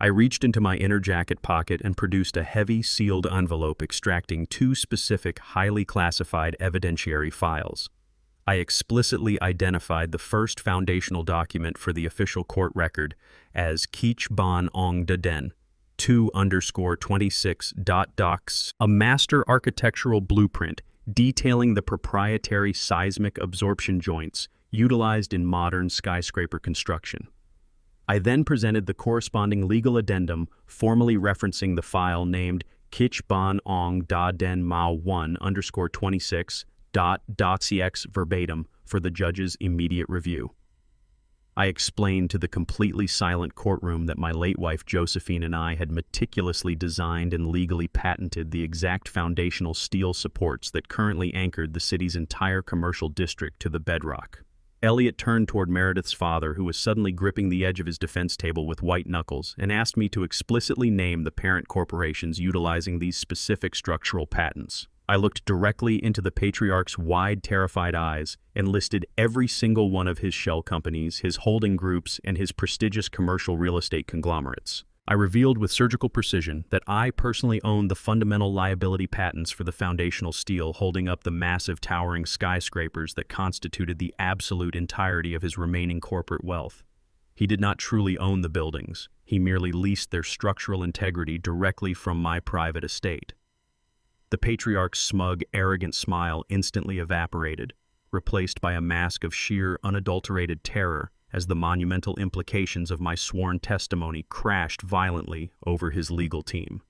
I reached into my inner jacket pocket and produced a heavy, sealed envelope extracting 2 specific, highly classified evidentiary files. I explicitly identified the first foundational document for the official court record as Kich Bon Ong Daden, 2_26.docs, a master architectural blueprint detailing the proprietary seismic absorption joints utilized in modern skyscraper construction. I then presented the corresponding legal addendum formally referencing the file named Kich Bon Ong Da Den Mao 1_26.docx verbatim for the judge's immediate review. I explained to the completely silent courtroom that my late wife Josephine and I had meticulously designed and legally patented the exact foundational steel supports that currently anchored the city's entire commercial district to the bedrock. Elliot turned toward Meredith's father, who was suddenly gripping the edge of his defense table with white knuckles, and asked me to explicitly name the parent corporations utilizing these specific structural patents. I looked directly into the patriarch's wide, terrified eyes and listed every single one of his shell companies, his holding groups, and his prestigious commercial real estate conglomerates. I revealed with surgical precision that I personally owned the fundamental liability patents for the foundational steel holding up the massive towering skyscrapers that constituted the absolute entirety of his remaining corporate wealth. He did not truly own the buildings. He merely leased their structural integrity directly from my private estate. The patriarch's smug, arrogant smile instantly evaporated, replaced by a mask of sheer, unadulterated terror as the monumental implications of my sworn testimony crashed violently over his legal team.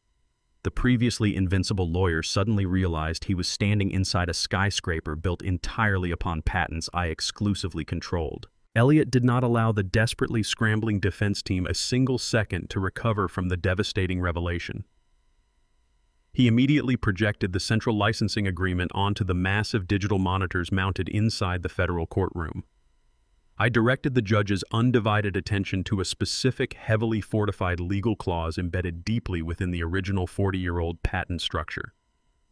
The previously invincible lawyer suddenly realized he was standing inside a skyscraper built entirely upon patents I exclusively controlled. Elliot did not allow the desperately scrambling defense team a single second to recover from the devastating revelation. He immediately projected the central licensing agreement onto the massive digital monitors mounted inside the federal courtroom. I directed the judge's undivided attention to a specific, heavily fortified legal clause embedded deeply within the original 40-year-old patent structure.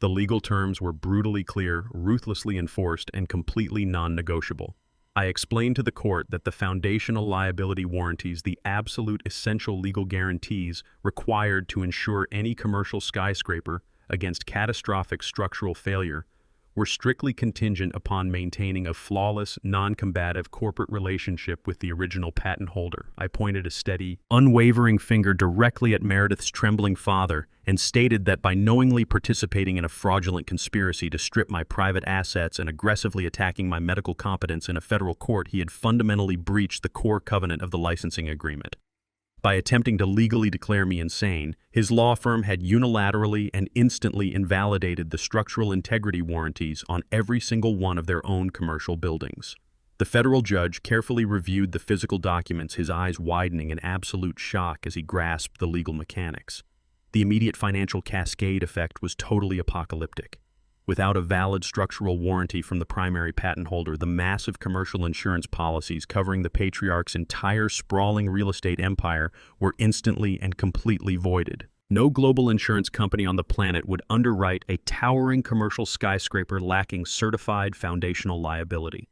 The legal terms were brutally clear, ruthlessly enforced, and completely non-negotiable. I explained to the court that the foundational liability warranties, the absolute essential legal guarantees required to ensure any commercial skyscraper against catastrophic structural failure, were strictly contingent upon maintaining a flawless, non-combative corporate relationship with the original patent holder. I pointed a steady, unwavering finger directly at Meredith's trembling father and stated that by knowingly participating in a fraudulent conspiracy to strip my private assets and aggressively attacking my medical competence in a federal court, he had fundamentally breached the core covenant of the licensing agreement. By attempting to legally declare me insane, his law firm had unilaterally and instantly invalidated the structural integrity warranties on every single one of their own commercial buildings. The federal judge carefully reviewed the physical documents, his eyes widening in absolute shock as he grasped the legal mechanics. The immediate financial cascade effect was totally apocalyptic. Without a valid structural warranty from the primary patent holder, the massive commercial insurance policies covering the patriarch's entire sprawling real estate empire were instantly and completely voided. No global insurance company on the planet would underwrite a towering commercial skyscraper lacking certified foundational liability.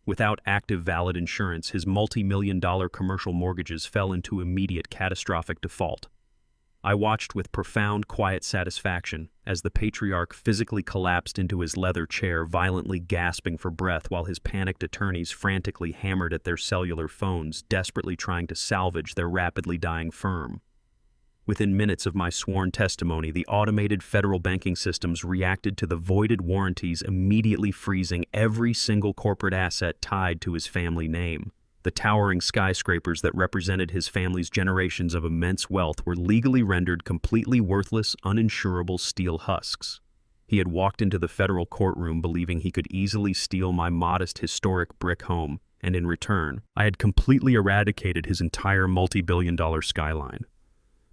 Without active valid insurance, his multi-million-dollar commercial mortgages fell into immediate catastrophic default. I watched with profound, quiet satisfaction as the patriarch physically collapsed into his leather chair, violently gasping for breath while his panicked attorneys frantically hammered at their cellular phones, desperately trying to salvage their rapidly dying firm. Within minutes of my sworn testimony, the automated federal banking systems reacted to the voided warranties, immediately freezing every single corporate asset tied to his family name. The towering skyscrapers that represented his family's generations of immense wealth were legally rendered completely worthless, uninsurable steel husks. He had walked into the federal courtroom believing he could easily steal my modest historic brick home, and in return, I had completely eradicated his entire multi-billion-dollar skyline.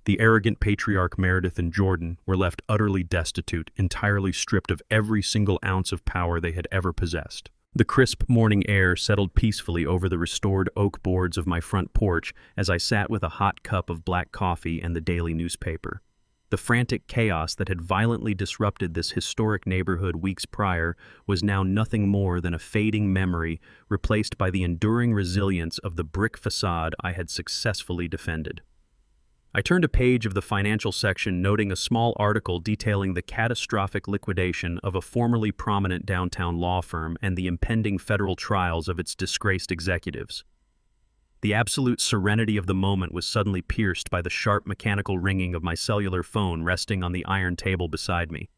The arrogant patriarch Meredith and Jordan were left utterly destitute, entirely stripped of every single ounce of power they had ever possessed. The crisp morning air settled peacefully over the restored oak boards of my front porch as I sat with a hot cup of black coffee and the daily newspaper. The frantic chaos that had violently disrupted this historic neighborhood weeks prior was now nothing more than a fading memory, replaced by the enduring resilience of the brick facade I had successfully defended. I turned a page of the financial section, noting a small article detailing the catastrophic liquidation of a formerly prominent downtown law firm and the impending federal trials of its disgraced executives. The absolute serenity of the moment was suddenly pierced by the sharp mechanical ringing of my cellular phone resting on the iron table beside me.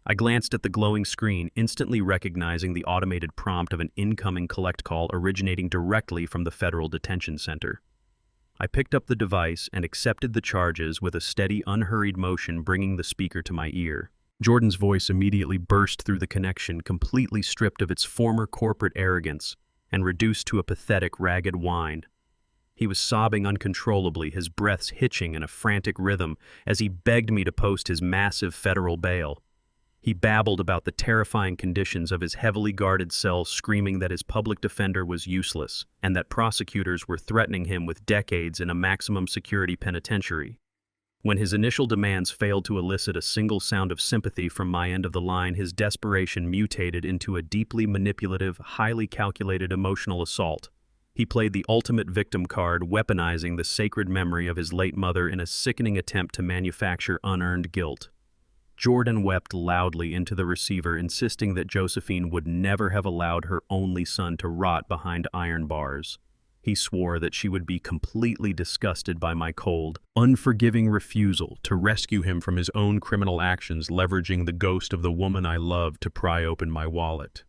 I glanced at the glowing screen, instantly recognizing the automated prompt of an incoming collect call originating directly from the federal detention center. I picked up the device and accepted the charges with a steady, unhurried motion, bringing the speaker to my ear. Jordan's voice immediately burst through the connection, completely stripped of its former corporate arrogance and reduced to a pathetic, ragged whine. He was sobbing uncontrollably, his breaths hitching in a frantic rhythm as he begged me to post his massive federal bail. He babbled about the terrifying conditions of his heavily guarded cell, screaming that his public defender was useless and that prosecutors were threatening him with decades in a maximum security penitentiary. When his initial demands failed to elicit a single sound of sympathy from my end of the line, his desperation mutated into a deeply manipulative, highly calculated emotional assault. He played the ultimate victim card, weaponizing the sacred memory of his late mother in a sickening attempt to manufacture unearned guilt. Jordan wept loudly into the receiver, insisting that Josephine would never have allowed her only son to rot behind iron bars. He swore that she would be completely disgusted by my cold, unforgiving refusal to rescue him from his own criminal actions, leveraging the ghost of the woman I loved to pry open my wallet.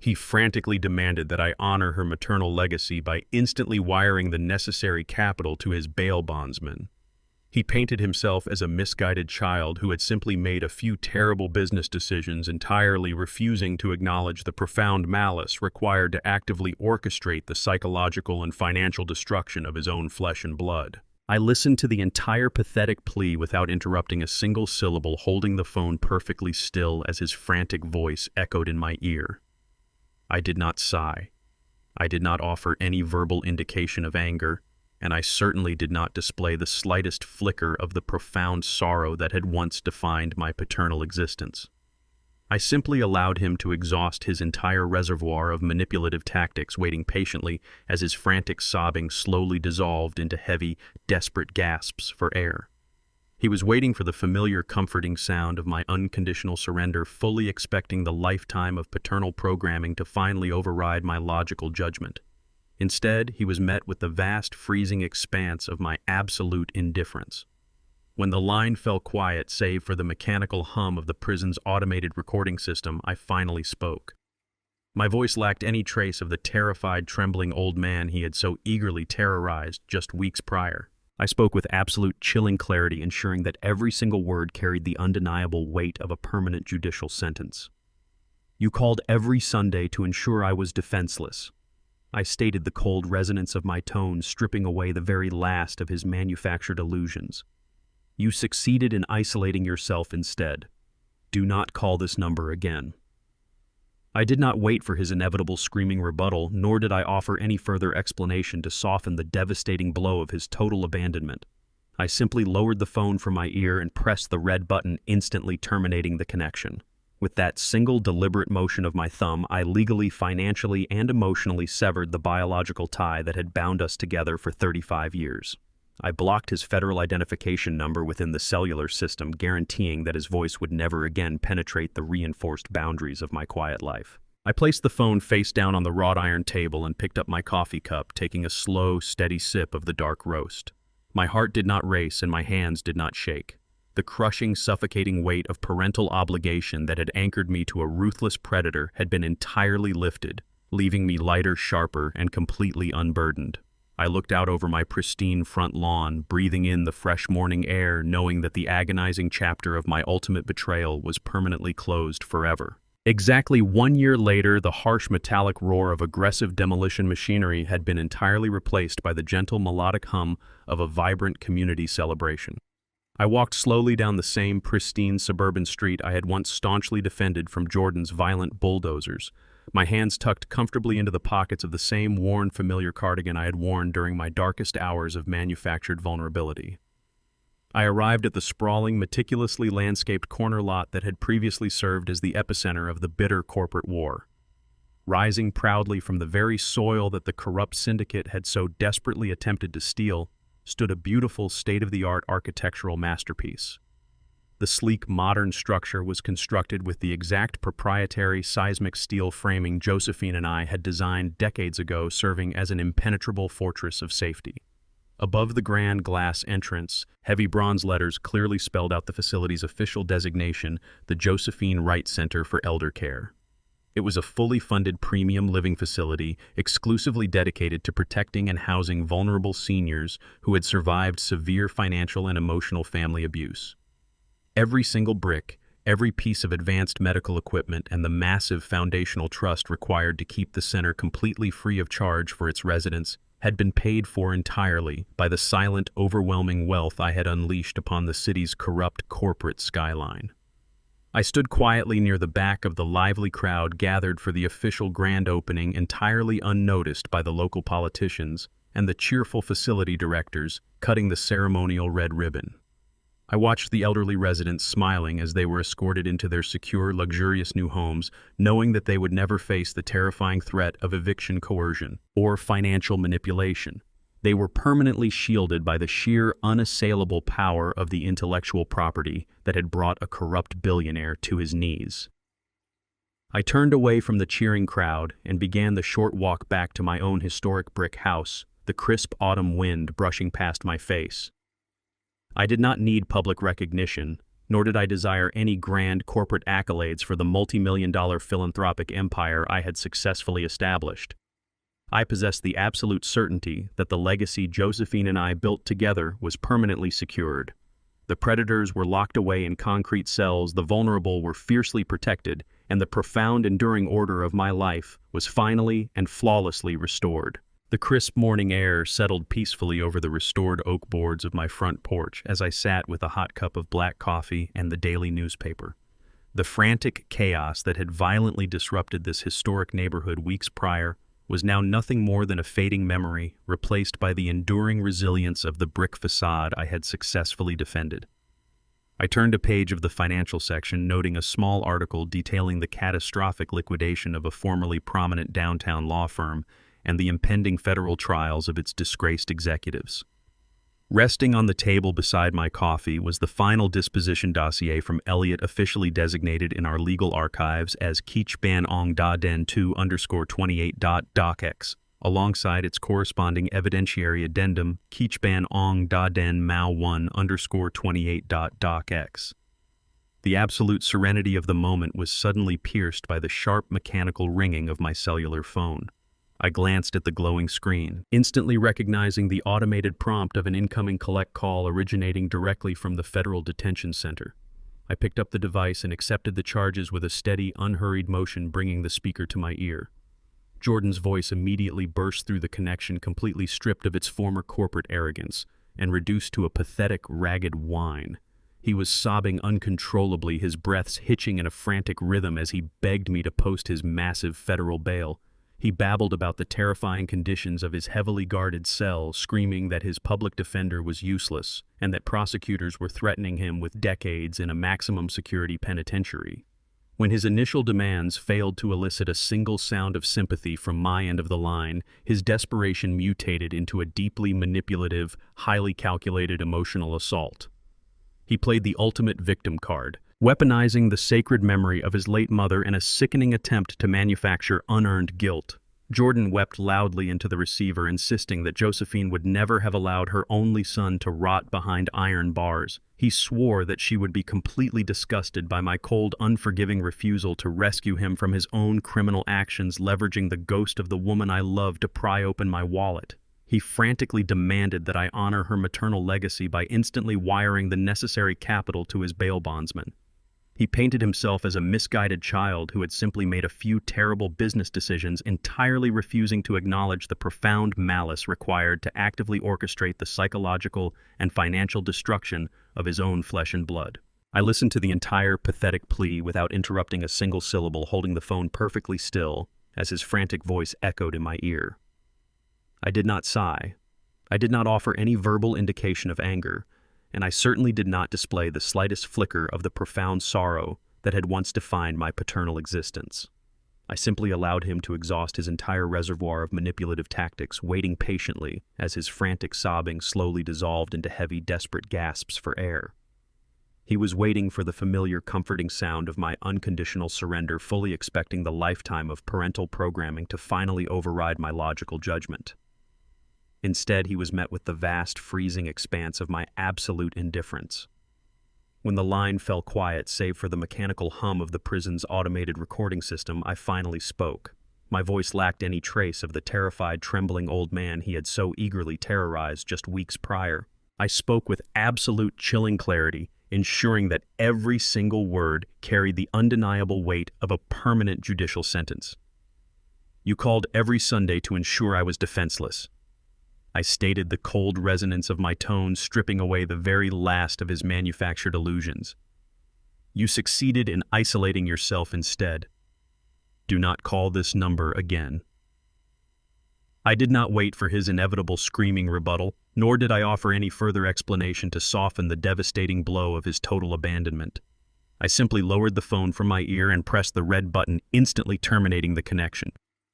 He frantically demanded that I honor her maternal legacy by instantly wiring the necessary capital to his bail bondsman. He painted himself as a misguided child who had simply made a few terrible business decisions, entirely refusing to acknowledge the profound malice required to actively orchestrate the psychological and financial destruction of his own flesh and blood. I listened to the entire pathetic plea without interrupting a single syllable, holding the phone perfectly still as his frantic voice echoed in my ear. I did not sigh. I did not offer any verbal indication of anger, and I certainly did not display the slightest flicker of the profound sorrow that had once defined my paternal existence. I simply allowed him to exhaust his entire reservoir of manipulative tactics, waiting patiently as his frantic sobbing slowly dissolved into heavy, desperate gasps for air. He was waiting for the familiar, comforting sound of my unconditional surrender, fully expecting the lifetime of paternal programming to finally override my logical judgment. Instead, he was met with the vast, freezing expanse of my absolute indifference. When the line fell quiet, save for the mechanical hum of the prison's automated recording system, I finally spoke. My voice lacked any trace of the terrified, trembling old man he had so eagerly terrorized just weeks prior. I spoke with absolute, chilling clarity, ensuring that every single word carried the undeniable weight of a permanent judicial sentence. You called every Sunday to ensure I was defenseless. I stated, the cold resonance of my tone stripping away the very last of his manufactured illusions. You succeeded in isolating yourself instead. Do not call this number again. I did not wait for his inevitable screaming rebuttal, nor did I offer any further explanation to soften the devastating blow of his total abandonment. I simply lowered the phone from my ear and pressed the red button, instantly terminating the connection. With that single deliberate motion of my thumb, I legally, financially, and emotionally severed the biological tie that had bound us together for 35 years. I blocked his federal identification number within the cellular system, guaranteeing that his voice would never again penetrate the reinforced boundaries of my quiet life. I placed the phone face down on the wrought iron table and picked up my coffee cup, taking a slow, steady sip of the dark roast. My heart did not race and my hands did not shake. The crushing, suffocating weight of parental obligation that had anchored me to a ruthless predator had been entirely lifted, leaving me lighter, sharper, and completely unburdened. I looked out over my pristine front lawn, breathing in the fresh morning air, knowing that the agonizing chapter of my ultimate betrayal was permanently closed forever. Exactly 1 year later, the harsh metallic roar of aggressive demolition machinery had been entirely replaced by the gentle melodic hum of a vibrant community celebration. I walked slowly down the same pristine suburban street I had once staunchly defended from Jordan's violent bulldozers, my hands tucked comfortably into the pockets of the same worn, familiar cardigan I had worn during my darkest hours of manufactured vulnerability. I arrived at the sprawling, meticulously landscaped corner lot that had previously served as the epicenter of the bitter corporate war. Rising proudly from the very soil that the corrupt syndicate had so desperately attempted to steal, stood a beautiful, state-of-the-art architectural masterpiece. The sleek, modern structure was constructed with the exact proprietary seismic steel framing Josephine and I had designed decades ago, serving as an impenetrable fortress of safety. Above the grand glass entrance, heavy bronze letters clearly spelled out the facility's official designation, the Josephine Wright Center for Elder Care. It was a fully funded premium living facility exclusively dedicated to protecting and housing vulnerable seniors who had survived severe financial and emotional family abuse. Every single brick, every piece of advanced medical equipment, and the massive foundational trust required to keep the center completely free of charge for its residents had been paid for entirely by the silent, overwhelming wealth I had unleashed upon the city's corrupt corporate skyline. I stood quietly near the back of the lively crowd gathered for the official grand opening, entirely unnoticed by the local politicians and the cheerful facility directors cutting the ceremonial red ribbon. I watched the elderly residents smiling as they were escorted into their secure, luxurious new homes, knowing that they would never face the terrifying threat of eviction coercion or financial manipulation. They were permanently shielded by the sheer, unassailable power of the intellectual property that had brought a corrupt billionaire to his knees. I turned away from the cheering crowd and began the short walk back to my own historic brick house, the crisp autumn wind brushing past my face. I did not need public recognition, nor did I desire any grand corporate accolades for the multi-million-dollar philanthropic empire I had successfully established. I possessed the absolute certainty that the legacy Josephine and I built together was permanently secured. The predators were locked away in concrete cells, the vulnerable were fiercely protected, and the profound, enduring order of my life was finally and flawlessly restored. The crisp morning air settled peacefully over the restored oak boards of my front porch as I sat with a hot cup of black coffee and the daily newspaper. The frantic chaos that had violently disrupted this historic neighborhood weeks prior was now nothing more than a fading memory, replaced by the enduring resilience of the brick facade I had successfully defended. I turned a page of the financial section, noting a small article detailing the catastrophic liquidation of a formerly prominent downtown law firm and the impending federal trials of its disgraced executives. Resting on the table beside my coffee was the final disposition dossier from Elliot, officially designated in our legal archives as Keech Ban Ong Da Den 2_28.docx, alongside its corresponding evidentiary addendum Keech Ban Ong Da Den Mao 1_28.docx. The absolute serenity of the moment was suddenly pierced by the sharp mechanical ringing of my cellular phone. I glanced at the glowing screen, instantly recognizing the automated prompt of an incoming collect call originating directly from the Federal Detention Center. I picked up the device and accepted the charges with a steady, unhurried motion, bringing the speaker to my ear. Jordan's voice immediately burst through the connection, completely stripped of its former corporate arrogance and reduced to a pathetic, ragged whine. He was sobbing uncontrollably, his breaths hitching in a frantic rhythm as he begged me to post his massive federal bail. He babbled about the terrifying conditions of his heavily guarded cell, screaming that his public defender was useless and that prosecutors were threatening him with decades in a maximum security penitentiary. When his initial demands failed to elicit a single sound of sympathy from my end of the line, his desperation mutated into a deeply manipulative, highly calculated emotional assault. He played the ultimate victim card, weaponizing the sacred memory of his late mother in a sickening attempt to manufacture unearned guilt. Jordan wept loudly into the receiver, insisting that Josephine would never have allowed her only son to rot behind iron bars. He swore that she would be completely disgusted by my cold, unforgiving refusal to rescue him from his own criminal actions, leveraging the ghost of the woman I loved to pry open my wallet. He frantically demanded that I honor her maternal legacy by instantly wiring the necessary capital to his bail bondsman. He painted himself as a misguided child who had simply made a few terrible business decisions, entirely refusing to acknowledge the profound malice required to actively orchestrate the psychological and financial destruction of his own flesh and blood. I listened to the entire pathetic plea without interrupting a single syllable, holding the phone perfectly still as his frantic voice echoed in my ear. I did not sigh. I did not offer any verbal indication of anger, and I certainly did not display the slightest flicker of the profound sorrow that had once defined my paternal existence. I simply allowed him to exhaust his entire reservoir of manipulative tactics, waiting patiently as his frantic sobbing slowly dissolved into heavy, desperate gasps for air. He was waiting for the familiar, comforting sound of my unconditional surrender, fully expecting the lifetime of parental programming to finally override my logical judgment. Instead, he was met with the vast, freezing expanse of my absolute indifference. When the line fell quiet, save for the mechanical hum of the prison's automated recording system, I finally spoke. My voice lacked any trace of the terrified, trembling old man he had so eagerly terrorized just weeks prior. I spoke with absolute, chilling clarity, ensuring that every single word carried the undeniable weight of a permanent judicial sentence. You called every Sunday to ensure I was defenseless. I stated, the cold resonance of my tone stripping away the very last of his manufactured illusions. You succeeded in isolating yourself instead. Do not call this number again. I did not wait for his inevitable screaming rebuttal, nor did I offer any further explanation to soften the devastating blow of his total abandonment. I simply lowered the phone from my ear and pressed the red button, instantly terminating the connection.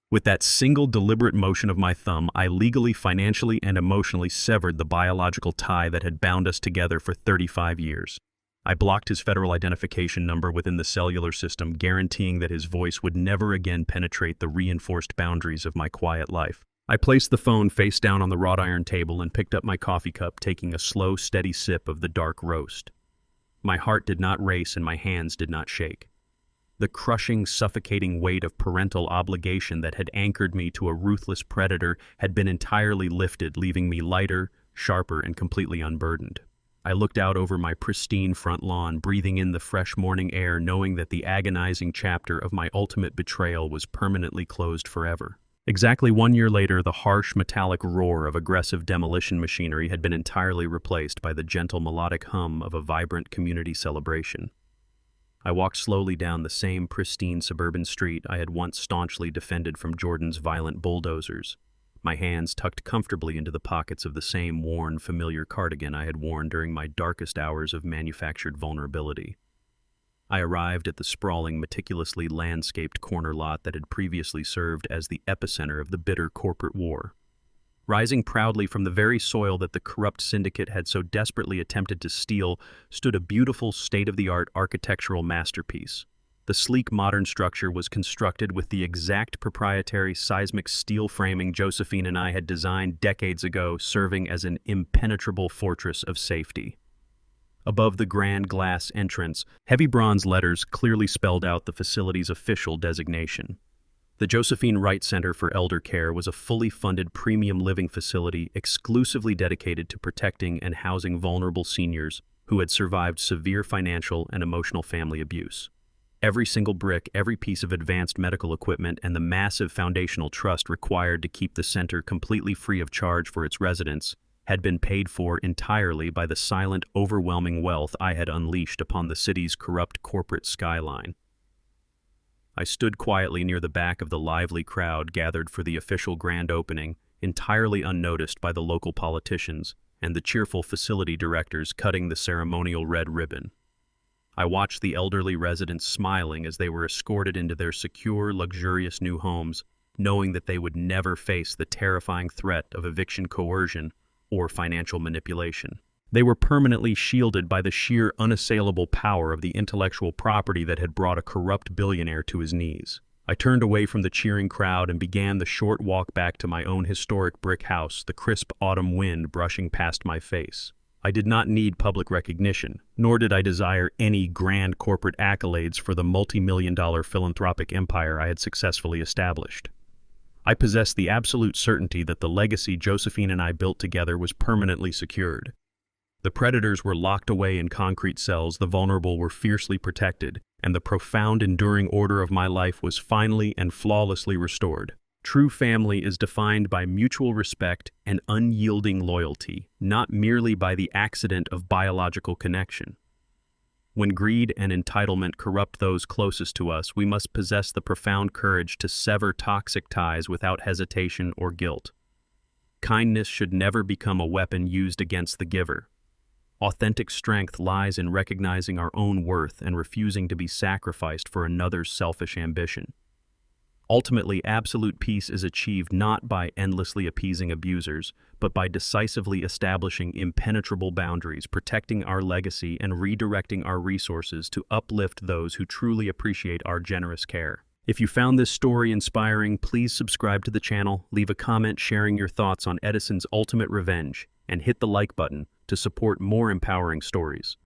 With that single deliberate motion of my thumb, I legally, financially, and emotionally severed the biological tie that had bound us together for 35 years. I blocked his federal identification number within the cellular system, guaranteeing that his voice would never again penetrate the reinforced boundaries of my quiet life. I placed the phone face down on the wrought iron table and picked up my coffee cup, taking a slow, steady sip of the dark roast. My heart did not race and my hands did not shake. The crushing, suffocating weight of parental obligation that had anchored me to a ruthless predator had been entirely lifted, leaving me lighter, sharper, and completely unburdened. I looked out over my pristine front lawn, breathing in the fresh morning air, knowing that the agonizing chapter of my ultimate betrayal was permanently closed forever. Exactly 1 year later, the harsh, metallic roar of aggressive demolition machinery had been entirely replaced by the gentle, melodic hum of a vibrant community celebration. I walked slowly down the same pristine suburban street I had once staunchly defended from Jordan's violent bulldozers, my hands tucked comfortably into the pockets of the same worn, familiar cardigan I had worn during my darkest hours of manufactured vulnerability. I arrived at the sprawling, meticulously landscaped corner lot that had previously served as the epicenter of the bitter corporate war. Rising proudly from the very soil that the corrupt syndicate had so desperately attempted to steal stood a beautiful, state-of-the-art architectural masterpiece. The sleek modern structure was constructed with the exact proprietary seismic steel framing Josephine and I had designed decades ago, serving as an impenetrable fortress of safety. Above the grand glass entrance, heavy bronze letters clearly spelled out the facility's official designation. The Josephine Wright Center for Elder Care was a fully funded premium living facility exclusively dedicated to protecting and housing vulnerable seniors who had survived severe financial and emotional family abuse. Every single brick, every piece of advanced medical equipment, and the massive foundational trust required to keep the center completely free of charge for its residents had been paid for entirely by the silent, overwhelming wealth I had unleashed upon the city's corrupt corporate skyline. I stood quietly near the back of the lively crowd gathered for the official grand opening, entirely unnoticed by the local politicians and the cheerful facility directors cutting the ceremonial red ribbon. I watched the elderly residents smiling as they were escorted into their secure, luxurious new homes, knowing that they would never face the terrifying threat of eviction coercion or financial manipulation. They were permanently shielded by the sheer, unassailable power of the intellectual property that had brought a corrupt billionaire to his knees. I turned away from the cheering crowd and began the short walk back to my own historic brick house, the crisp autumn wind brushing past my face. I did not need public recognition, nor did I desire any grand corporate accolades for the multi-million-dollar philanthropic empire I had successfully established. I possessed the absolute certainty that the legacy Josephine and I built together was permanently secured. The predators were locked away in concrete cells, the vulnerable were fiercely protected, and the profound, enduring order of my life was finally and flawlessly restored. True family is defined by mutual respect and unyielding loyalty, not merely by the accident of biological connection. When greed and entitlement corrupt those closest to us, we must possess the profound courage to sever toxic ties without hesitation or guilt. Kindness should never become a weapon used against the giver. Authentic strength lies in recognizing our own worth and refusing to be sacrificed for another's selfish ambition. Ultimately, absolute peace is achieved not by endlessly appeasing abusers, but by decisively establishing impenetrable boundaries, protecting our legacy, and redirecting our resources to uplift those who truly appreciate our generous care. If you found this story inspiring, please subscribe to the channel, leave a comment sharing your thoughts on Edison's ultimate revenge, and hit the like button to support more empowering stories.